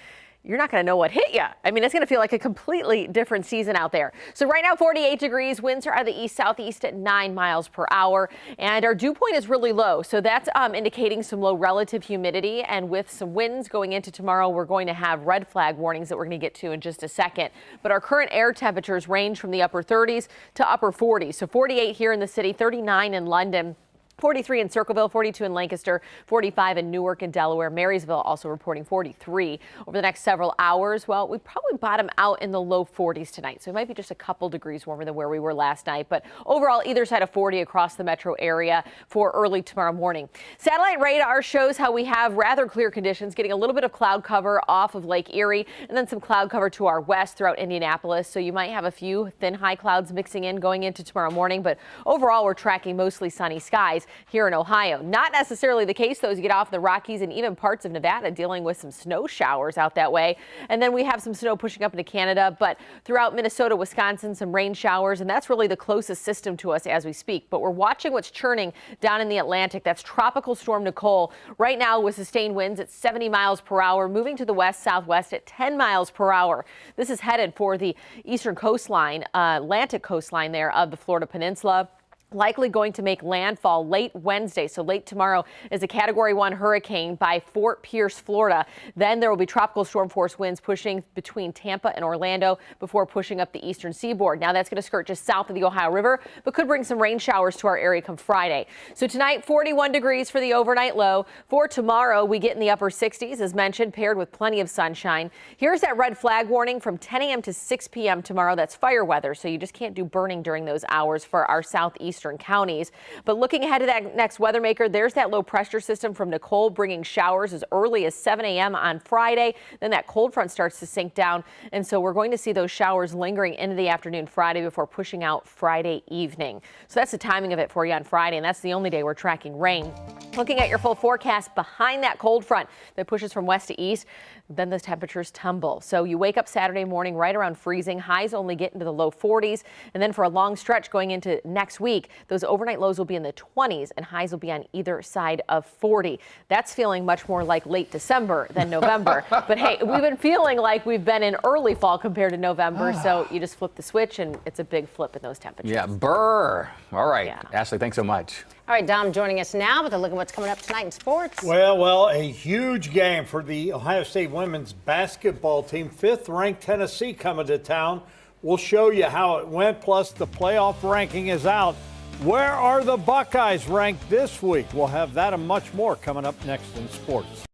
Speaker 19: you're not going to know what hit you. I mean, it's going to feel like a completely different season out there. So right now, 48 degrees. Winds are out of the east-southeast at 9 miles per hour. And our dew point is really low. So that's indicating some low relative humidity. And with some winds going into tomorrow, we're going to have red flag warnings that we're going to get to in just a second. But our current air temperatures range from the upper 30s to upper 40s. So 48 here in the city, 39 in London, 43 in Circleville, 42 in Lancaster, 45 in Newark and Delaware. Marysville also reporting 43. Over the next several hours, well, we probably bottom out in the low 40s tonight. So it might be just a couple degrees warmer than where we were last night. But overall, either side of 40 across the metro area for early tomorrow morning. Satellite radar shows how we have rather clear conditions, getting a little bit of cloud cover off of Lake Erie and then some cloud cover to our west throughout Indianapolis. So you might have a few thin high clouds mixing in going into tomorrow morning. But overall, we're tracking mostly sunny skies here in Ohio. Not necessarily the case, though, as you get off the Rockies and even parts of Nevada dealing with some snow showers out that way. And then we have some snow pushing up into Canada, but throughout Minnesota, Wisconsin, some rain showers, and that's really the closest system to us as we speak. But we're watching what's churning down in the Atlantic. That's Tropical Storm Nicole right now with sustained winds at 70 miles per hour, moving to the west-southwest at 10 miles per hour. This is headed for the eastern coastline, Atlantic coastline there of the Florida Peninsula. Likely going to make landfall late Wednesday, so late tomorrow, as a Category 1 hurricane by Fort Pierce, Florida. Then there will be tropical storm force winds pushing between Tampa and Orlando before pushing up the eastern seaboard. Now that's going to skirt just south of the Ohio River, but could bring some rain showers to our area come Friday. So tonight, 41 degrees for the overnight low. For tomorrow, we get in the upper 60s, as mentioned, paired with plenty of sunshine. Here's that red flag warning from 10 a.m. to 6 p.m. tomorrow. That's fire weather, so you just can't do burning during those hours for our southeastern counties. But looking ahead to that next weather maker, there's that low pressure system from Nicole bringing showers as early as 7 a.m. on Friday. Then that cold front starts to sink down. And so we're going to see those showers lingering into the afternoon Friday before pushing out Friday evening. So that's the timing of it for you on Friday. And that's the only day we're tracking rain. Looking at your full forecast behind that cold front that pushes from west to east, then the temperatures tumble. So you wake up Saturday morning right around freezing. Highs only get into the low 40s. And then for a long stretch going into next week, those overnight lows will be in the 20s and highs will be on either side of 40. That's feeling much more like late December than November. But hey, we've been feeling like we've been in early fall compared to November. So you just flip the switch and it's a big flip in those temperatures.
Speaker 6: Yeah, brr. All right. Ashley, thanks so much.
Speaker 5: All right, Dom joining us now with a look at what's coming up tonight in sports.
Speaker 4: Well, a huge game for the Ohio State women's basketball team. 5th-ranked Tennessee coming to town. We'll show you how it went, plus the playoff ranking is out. Where are the Buckeyes ranked this week? We'll have that and much more coming up next in sports.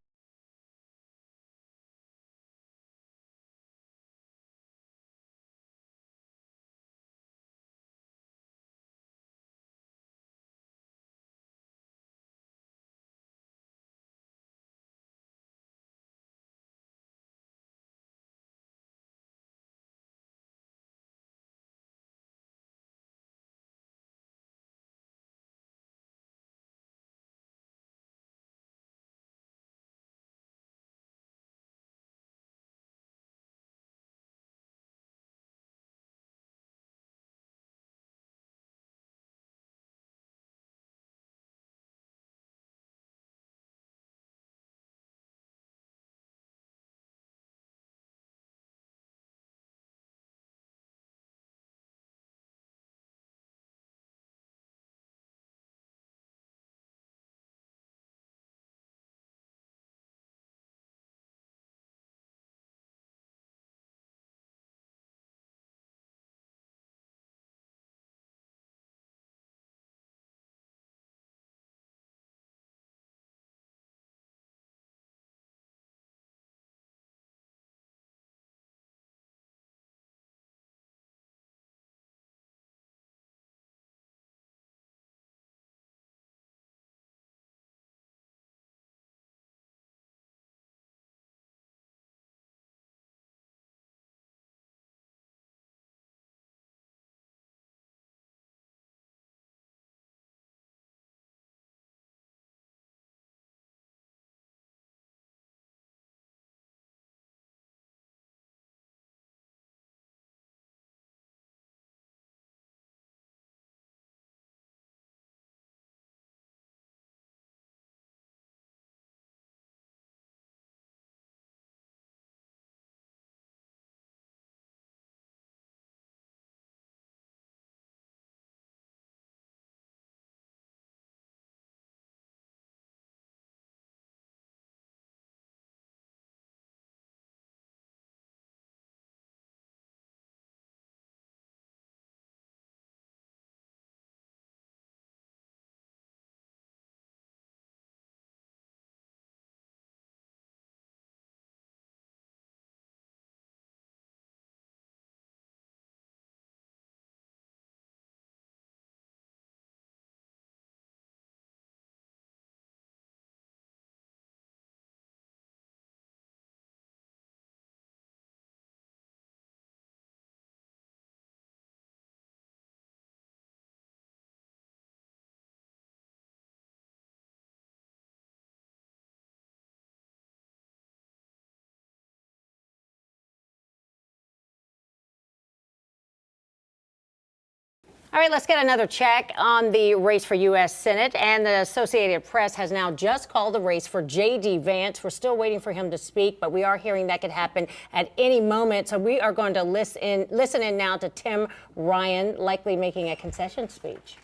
Speaker 5: All right, let's get another check on the race for U.S. Senate. And the Associated Press has now just called the race for J.D. Vance. We're still waiting for him to speak, but we are hearing that could happen at any moment. So we are going to listen in now to Tim Ryan, likely making a concession speech.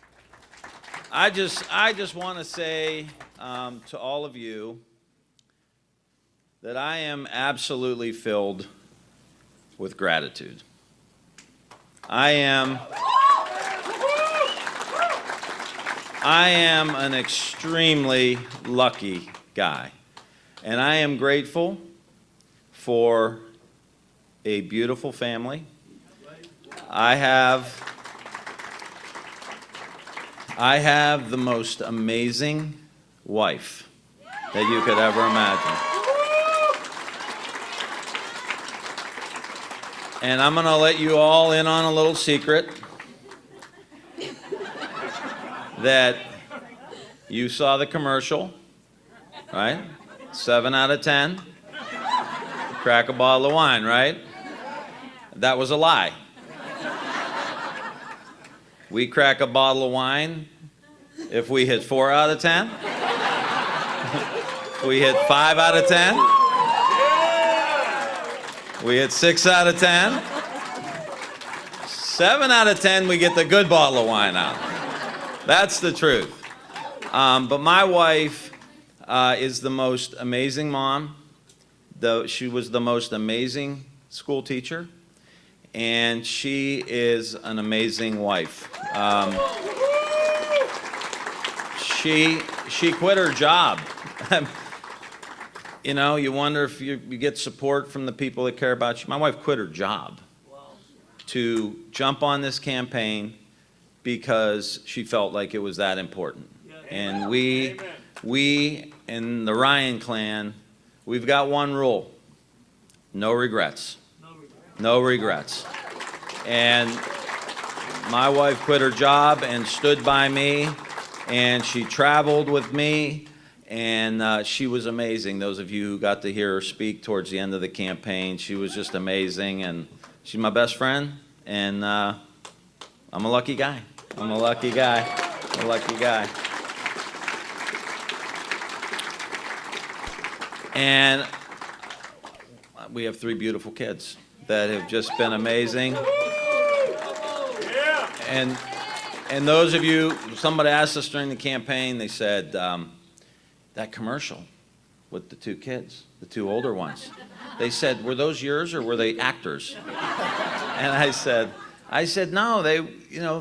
Speaker 3: I just want to say to all of you that I am absolutely filled with gratitude. I am an extremely lucky guy, and I am grateful for a beautiful family. I have the most amazing wife that you could ever imagine. And I'm going to let you all in on a little secret that you saw the commercial, right? 7 out of 10. Crack a bottle of wine, right? That was a lie. We crack a bottle of wine if we hit 4 out of 10. If we hit 5 out of 10. We hit 6 out of 10. 7 out of 10, we get the good bottle of wine out. That's the truth. But my wife is the most amazing mom. She was the most amazing school teacher. And she is an amazing wife. She quit her job. You know, you wonder if you get support from the people that care about you. My wife quit her job to jump on this campaign because she felt like it was that important. And we in the Ryan clan, we've got one rule: no regrets. No regrets. And my wife quit her job and stood by me, and she traveled with me, and she was amazing. Those of you who got to hear her speak towards the end of the campaign, she was just amazing, and she's my best friend, and I'm a lucky guy. I'm a lucky guy. I'm a lucky guy. And we have 3 beautiful kids that have just been amazing. And those of you, somebody asked us during the campaign, they said, that commercial with the 2 kids, the 2 older ones, they said, were those yours or were they actors? And I said, no,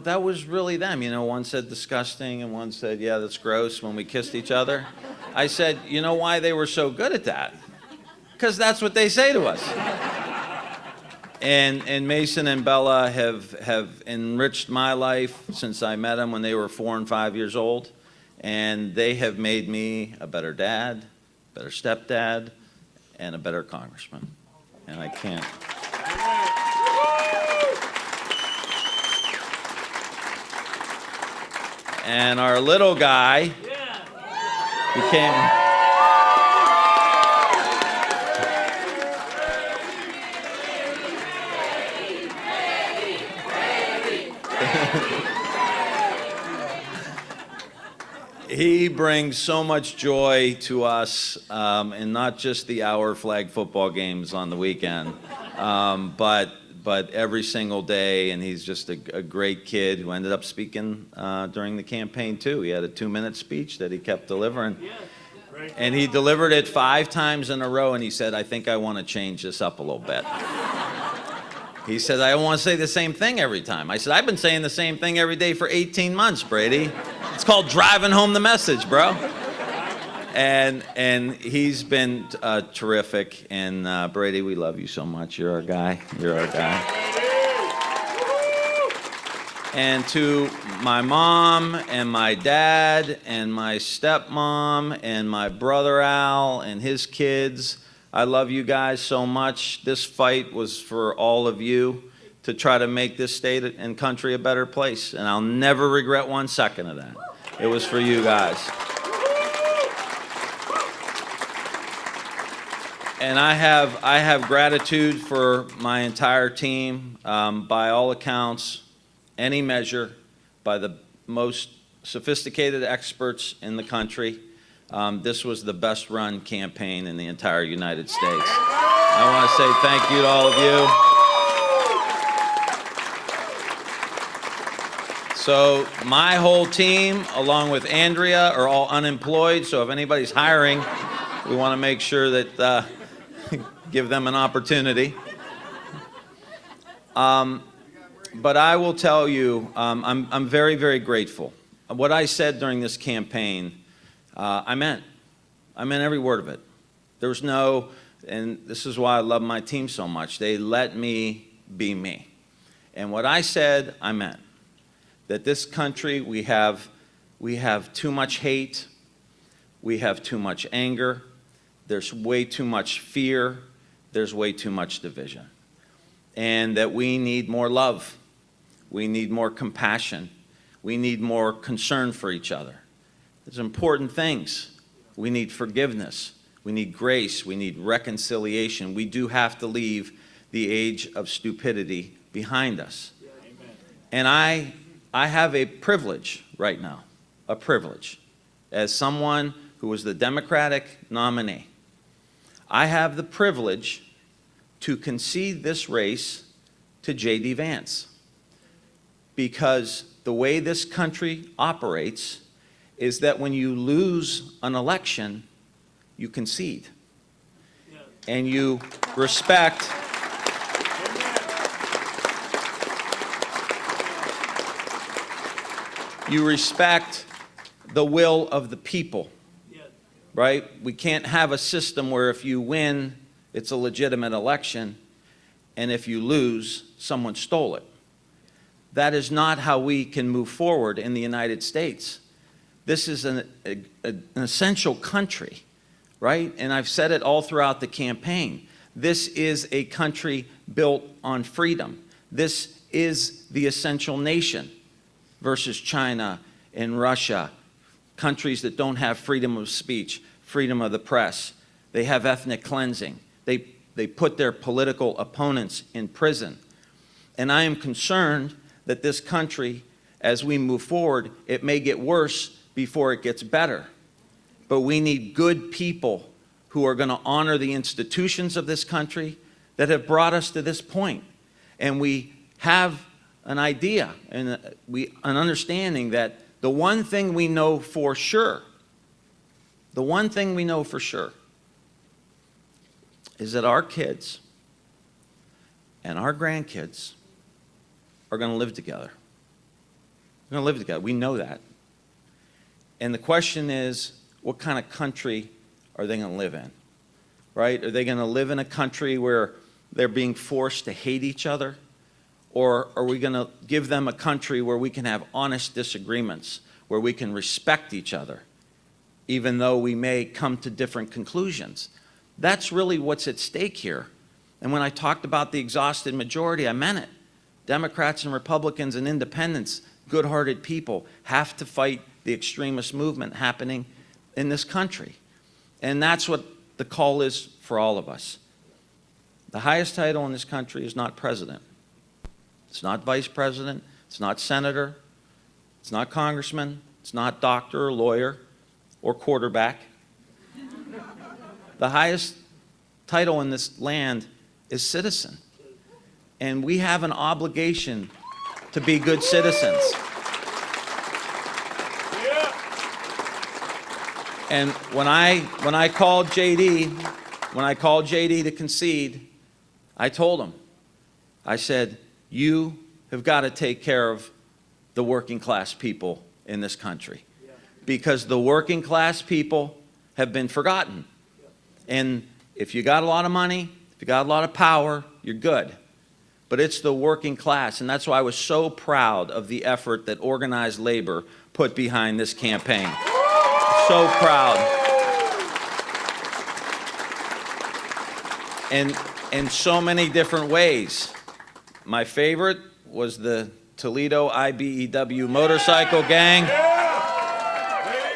Speaker 3: that was really them. You know, one said disgusting and one said, yeah, that's gross when we kissed each other. I said, you know why they were so good at that? Because that's what they say to us. And Mason and Bella have enriched my life since I met them when they were 4 and 5 years old. And they have made me a better dad, better stepdad, and a better congressman. And I can't. And our little guy became... He brings so much joy to us, and not just the hour flag football games on the weekend, but every single day. And he's just a great kid who ended up speaking during the campaign too. He had a 2-minute speech that he kept delivering, and he delivered it 5 times in a row. And he said, "I think I want to change this up a little bit." He said, "I don't want to say the same thing every time." I said, "I've been saying the same thing every day for 18 months, Brady. It's called driving home the message, bro." And he's been terrific. And Brady, we love you so much. You're our guy. You're our guy. And to my mom and my dad and my stepmom and my brother Al and his kids, I love you guys so much. This fight was for all of you to try to make this state and country a better place. And I'll never regret 1 second of that. It was for you guys. And I have gratitude for my entire team. By all accounts, any measure, by the most sophisticated experts in the country. This was the best run campaign in the entire United States. I want to say thank you to all of you. So my whole team, along with Andrea, are all unemployed. So if anybody's hiring, we want to make sure that give them an opportunity. But I will tell you, I'm very, very grateful. What I said during this campaign, I meant every word of it. There was no, and this is why I love my team so much, they let me be me. And what I said, I meant. That this country, we have too much hate, we have too much anger, there's way too much fear, there's way too much division. And that we need more love, we need more compassion, we need more concern for each other. There's important things. We need forgiveness, we need grace, we need reconciliation. We do have to leave the age of stupidity behind us. And I have a privilege right now, a privilege, as someone who was the Democratic nominee. I have the privilege to concede this race to J.D. Vance, because the way this country operates is that when you lose an election, you concede. And you respect the will of the people, right? We can't have a system where if you win, it's a legitimate election, and if you lose, someone stole it. That is not how we can move forward in the United States. This is an essential country, right? And I've said it all throughout the campaign. This is a country built on freedom. This is the essential nation versus China and Russia, countries that don't have freedom of speech, freedom of the press. They have ethnic cleansing. They put their political opponents in prison. And I am concerned that this country, as we move forward, it may get worse before it gets better. But we need good people who are going to honor the institutions of this country that have brought us to this point. And we have an idea and an understanding that the one thing we know for sure, is that our kids and our grandkids are going to live together. They're going to live together. We know that. And the question is, what kind of country are they going to live in? Right? Are they going to live in a country where they're being forced to hate each other? Or are we going to give them a country where we can have honest disagreements, where we can respect each other, even though we may come to different conclusions? That's really what's at stake here. And when I talked about the exhausted majority, I meant it. Democrats and Republicans and independents, good-hearted people, have to fight the extremist movement happening in this country. And that's what the call is for all of us. The highest title in this country is not president. It's not vice president. It's not senator. It's not congressman. It's not doctor or lawyer or quarterback. The highest title in this land is citizen. And we have an obligation to be good citizens. And when I called JD to concede, I told him, I said, you have got to take care of the working class people in this country, because the working class people have been forgotten. And if you got a lot of money, if you got a lot of power, you're good. But it's the working class, and that's why I was so proud of the effort that organized labor put behind this campaign. So proud. And in so many different ways. My favorite was the Toledo IBEW motorcycle gang.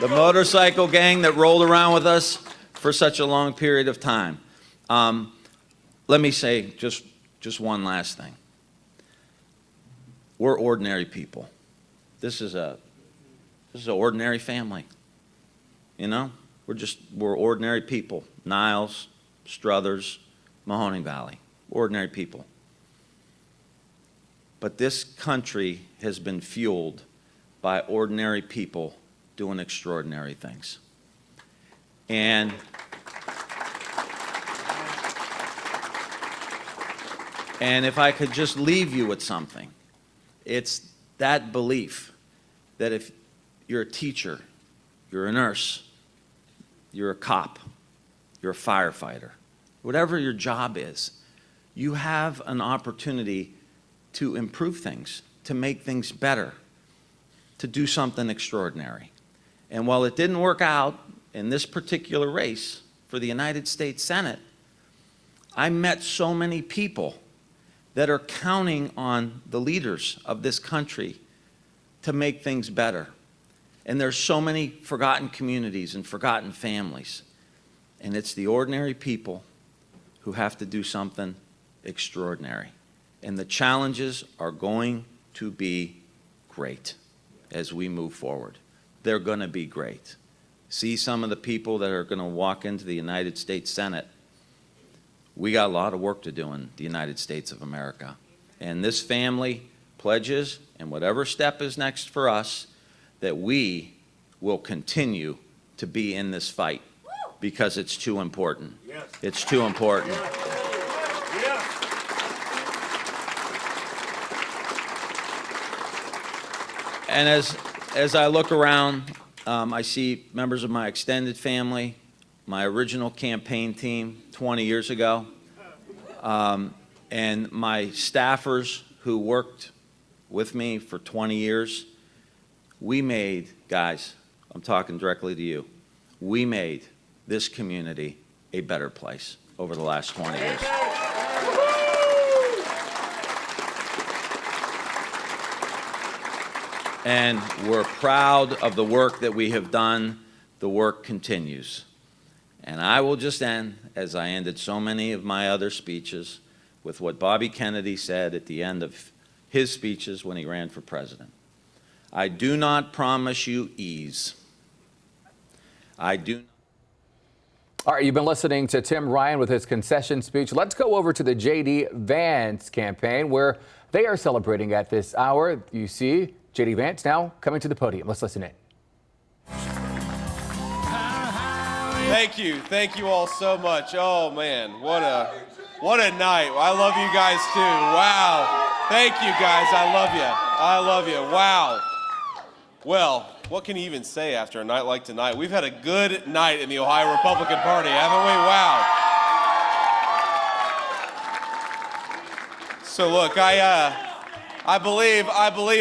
Speaker 3: The motorcycle gang that rolled around with us for such a long period of time. Let me say just one last thing. We're ordinary people. this is an ordinary family. You know, we're ordinary people. Niles, Struthers, Mahoning Valley, ordinary people. But this country has been fueled by ordinary people doing extraordinary things. And if I could just leave you with something, it's that belief that if you're a teacher, you're a nurse, you're a cop, you're a firefighter, whatever your job is, you have an opportunity to improve things, to make things better, to do something extraordinary. And while it didn't work out in this particular race for the United States Senate, I met so many people that are counting on the leaders of this country to make things better. And there's so many forgotten communities and forgotten families. And it's the ordinary people who have to do something extraordinary. And the challenges are going to be great as we move forward. They're going to be great. See some of the people that are going to walk into the United States Senate. We got a lot of work to do in the United States of America. And this family pledges, and whatever step is next for us, that we will continue to be in this fight because it's too important. Yes. It's too important. Yes. And as I look around, I see members of my extended family, my original campaign team 20 years ago, and my staffers who worked with me for 20 years. We made, guys, I'm talking directly to you, we made this community a better place over the last 20 years. And we're proud of the work that we have done. The work continues. And I will just end, as I ended so many of my other speeches, with what Bobby Kennedy said at the end of his speeches when he ran for president. I do not promise you ease. I do.
Speaker 6: All right, you've been listening to Tim Ryan with his concession speech. Let's go over to the J.D. Vance campaign, where they are celebrating at this hour. You see J.D. Vance now coming to the podium. Let's listen in.
Speaker 8: Thank you all so much. Oh man, what a night. I love you guys too. Wow. Thank you guys. I love you. Wow. Well, what can you even say after a night like tonight? We've had a good night in the Ohio Republican Party, haven't we? Wow. So look, I believe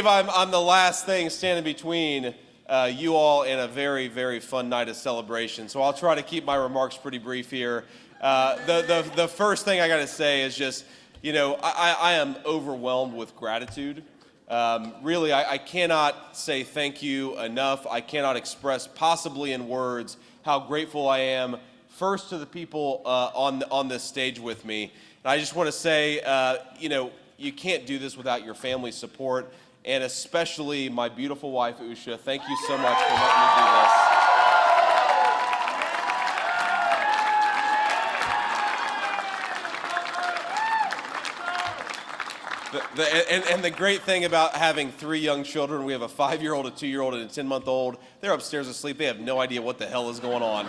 Speaker 8: I'm the last thing standing between you all and a very, very fun night of celebration. So I'll try to keep my remarks pretty brief here. The first thing I got to say is just, you know, I am overwhelmed with gratitude. Really, I cannot say thank you enough. I cannot express possibly in words how grateful I am, first to the people on this stage with me. And I just want to say, you know, you can't do this without your family's support, and especially my beautiful wife, Usha. Thank you so much for letting me do this. And the great thing about having 3 young children, we have a 5-year-old, a 2-year-old, and a 10-month-old. They're upstairs asleep. They have no idea what the hell is going on.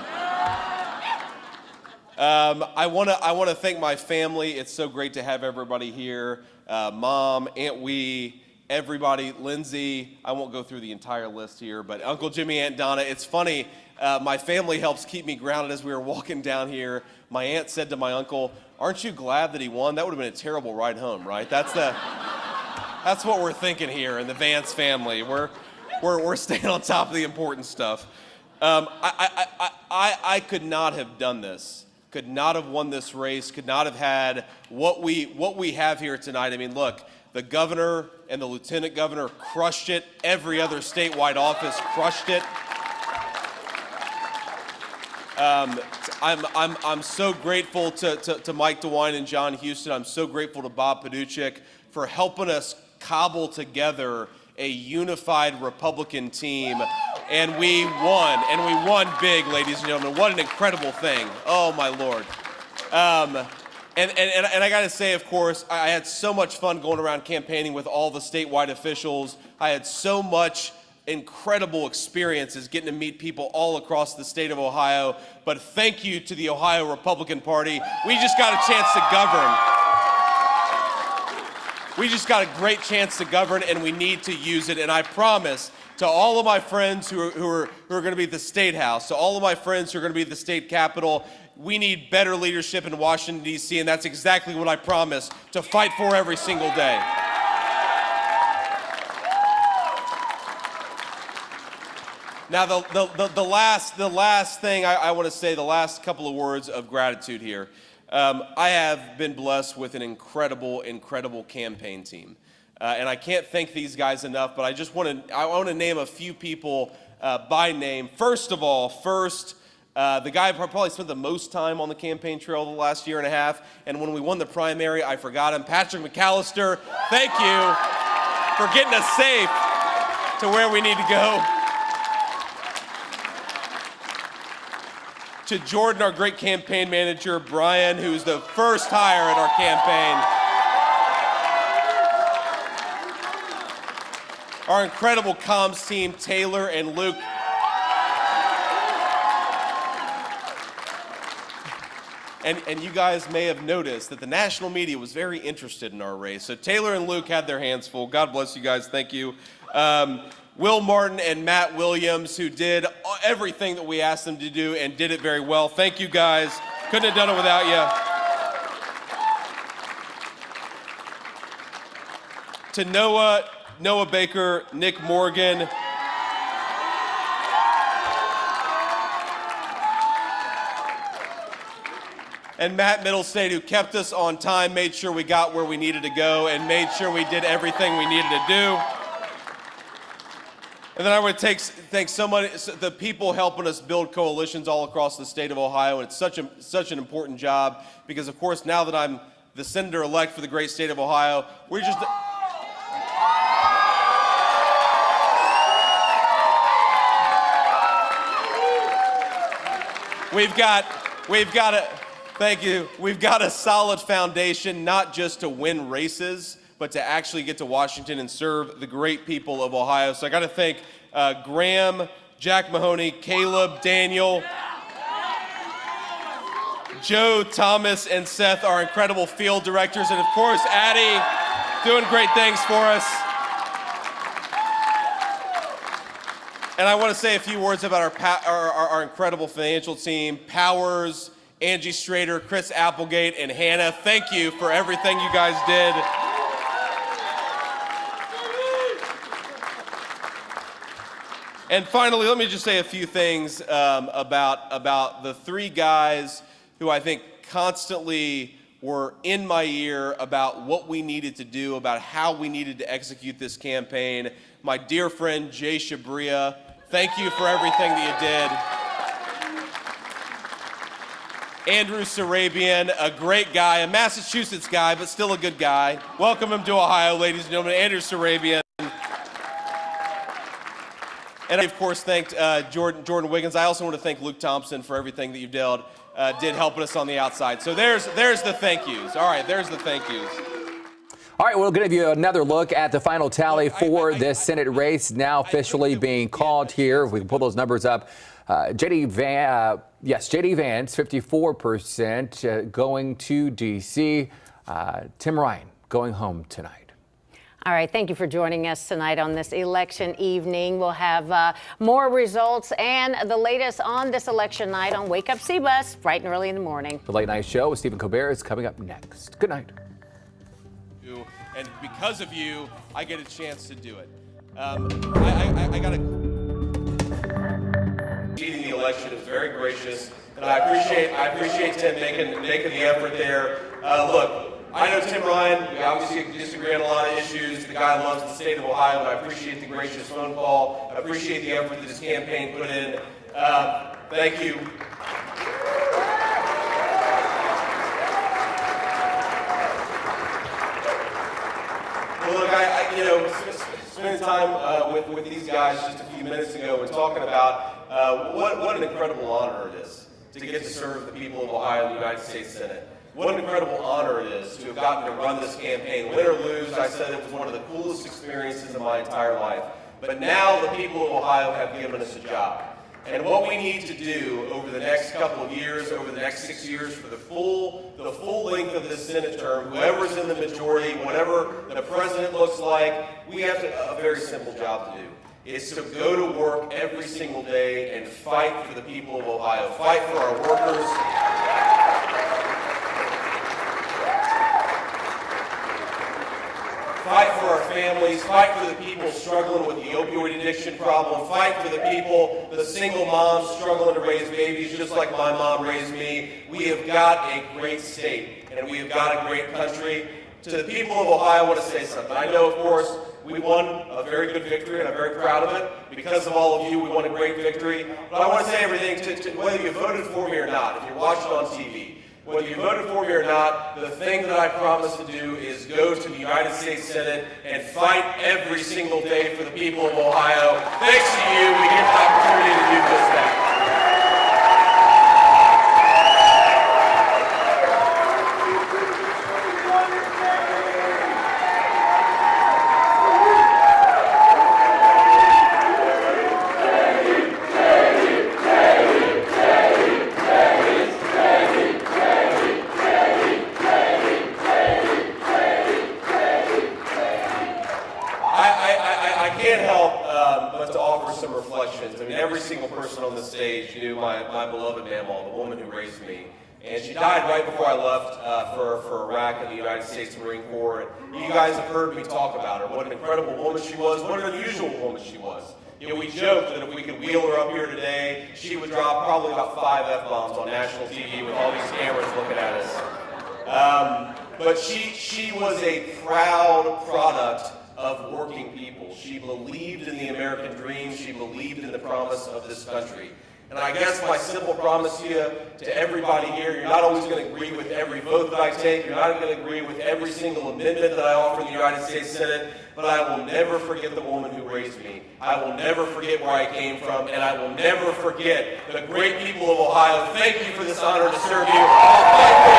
Speaker 8: I want to thank my family. It's so great to have everybody here. Mom, Aunt Wee, everybody, Lindsay. I won't go through the entire list here, but Uncle Jimmy, Aunt Donna. It's funny. My family helps keep me grounded as we were walking down here. My aunt said to my uncle, "Aren't you glad that he won? That would have been a terrible ride home, right?" That's what we're thinking here in the Vance family. We're staying on top of the important stuff. I could not have done this. Could not have won this race. Could not have had what we have here tonight. I mean, look, the governor and the lieutenant governor crushed it. Every other statewide office crushed it. I'm so grateful to Mike DeWine and John Houston. I'm so grateful to Bob Paduchik for helping us cobble together a unified Republican team, and we won big, ladies and gentlemen. What an incredible thing. Oh, my Lord. And I got to say, of course, I had so much fun going around campaigning with all the statewide officials. I had so much incredible experiences getting to meet people all across the state of Ohio. But thank you to the Ohio Republican Party. We just got a chance to govern. We just got a great chance to govern, and we need to use it. And I promise to all of my friends who are going to be at the State House, to all of my friends who are going to be at the state capitol, we need better leadership in Washington, D.C., and that's exactly what I promise to fight for every single day. Now, the last thing I want to say, the last couple of words of gratitude here. I have been blessed with an incredible, incredible campaign team. And I can't thank these guys enough, but I want to name a few people by name. First of all, the guy who probably spent the most time on the campaign trail the last year and a half, and when we won the primary, I forgot him, Patrick McAllister. Thank you for getting us safe to where we need to go. To Jordan, our great campaign manager, Brian, who's the first hire at our campaign. Our incredible comms team, Taylor and Luke. And you guys may have noticed that the national media was very interested in our race. So Taylor and Luke had their hands full. God bless you guys. Thank you. Will Martin and Matt Williams, who did everything that we asked them to do and did it very well. Thank you, guys. Couldn't have done it without you. To Noah Baker, Nick Morgan, and Matt Middlestate, who kept us on time, made sure we got where we needed to go, and made sure we did everything we needed to do. And then I want to thank so many, the people helping us build coalitions all across the state of Ohio. And it's such an important job because, of course, now that I'm the senator-elect for the great state of Ohio, we're just... Thank you. We've got a solid foundation, not just to win races, but to actually get to Washington and serve the great people of Ohio. So I got to thank Graham, Jack Mahoney, Caleb, Daniel, Joe, Thomas, and Seth, our incredible field directors, and of course, Addie, doing great things for us. And I want to say a few words about our incredible financial team, Powers, Angie Strader, Chris Applegate, and Hannah. Thank you for everything you guys did. And finally, let me just say a few things about the three guys who I think constantly were in my ear about what we needed to do, about how we needed to execute this campaign. My dear friend, Jay Shabria, thank you for everything that you did. Andrew Sarabian, a great guy, a Massachusetts guy, but still a good guy. Welcome him to Ohio, ladies and gentlemen, Andrew Sarabian. And I, of course, thanked Jordan Wiggins. I also want to thank Luke Thompson for everything that you did helping us on the outside. So there's the thank yous. All right, there's the thank yous.
Speaker 6: All right, we'll give you another look at the final tally for this Senate race now officially being called here. If we can pull those numbers up. J.D. Vance, 54% going to D.C. Tim Ryan going home tonight.
Speaker 5: All right, thank you for joining us tonight on this election evening. We'll have more results and the latest on this election night on Wake Up CBUS bright and early in the morning.
Speaker 6: The Late Night Show with Stephen Colbert is coming up next. Good night.
Speaker 8: And because of you, I get a chance to do it. I got to... Leading the election is very gracious, and I appreciate Tim making the effort there. Look, I know Tim Ryan, we obviously disagree on a lot of issues. The guy loves the state of Ohio, but I appreciate the gracious phone call. I appreciate the effort that his campaign put in. Thank you. Well, look, spending time with these guys just a few minutes ago and talking about what an incredible honor it is to get to serve the people of Ohio in the United States Senate. What an incredible honor it is to have gotten to run this campaign. Win or lose, I said it was one of the coolest experiences of my entire life. But now the people of Ohio have given us a job. And what we need to do over the next couple of years, over the next 6 years, for the full length of this Senate term, whoever's in the majority, whatever the president looks like, we have a very simple job to do. It's to go to work every single day and fight for the people of Ohio, fight for our workers. Fight for our families, fight for the people struggling with the opioid addiction problem, fight for the people, the single moms struggling to raise babies just like my mom raised me. We have got a great state and we have got a great country. To the people of Ohio, I want to say something. I know, of course, we won a very good victory and I'm very proud of it. Because of all of you, we won a great victory. But I want to say everything to whether you voted for me or not, if you're watching on TV. Whether you voted for me or not, the thing that I promise to do is go to the United States Senate and fight every single day for the people of Ohio. Thanks to you, we get the opportunity to do just that. Every single person on the stage knew my beloved Mamaw, the woman who raised me. And she died right before I left for Iraq in the United States Marine Corps. And you guys have heard me talk about her, what an incredible woman she was, what an unusual woman she was. You know, we joked that if we could wheel her up here today, she would drop probably about 5 F-bombs on national TV with all these cameras looking at us. But she was a proud product of working people. She believed in the American dream. She believed in the promise of this country. And I guess my simple promise to you, to everybody here, you're not always going to agree with every vote that I take. You're not going to agree with every single amendment that I offer in the United States Senate. But I will never forget the woman who raised me. I will never forget where I came from. And I will never forget the great people of Ohio. Thank you for this honor to serve you. I'll fight for you.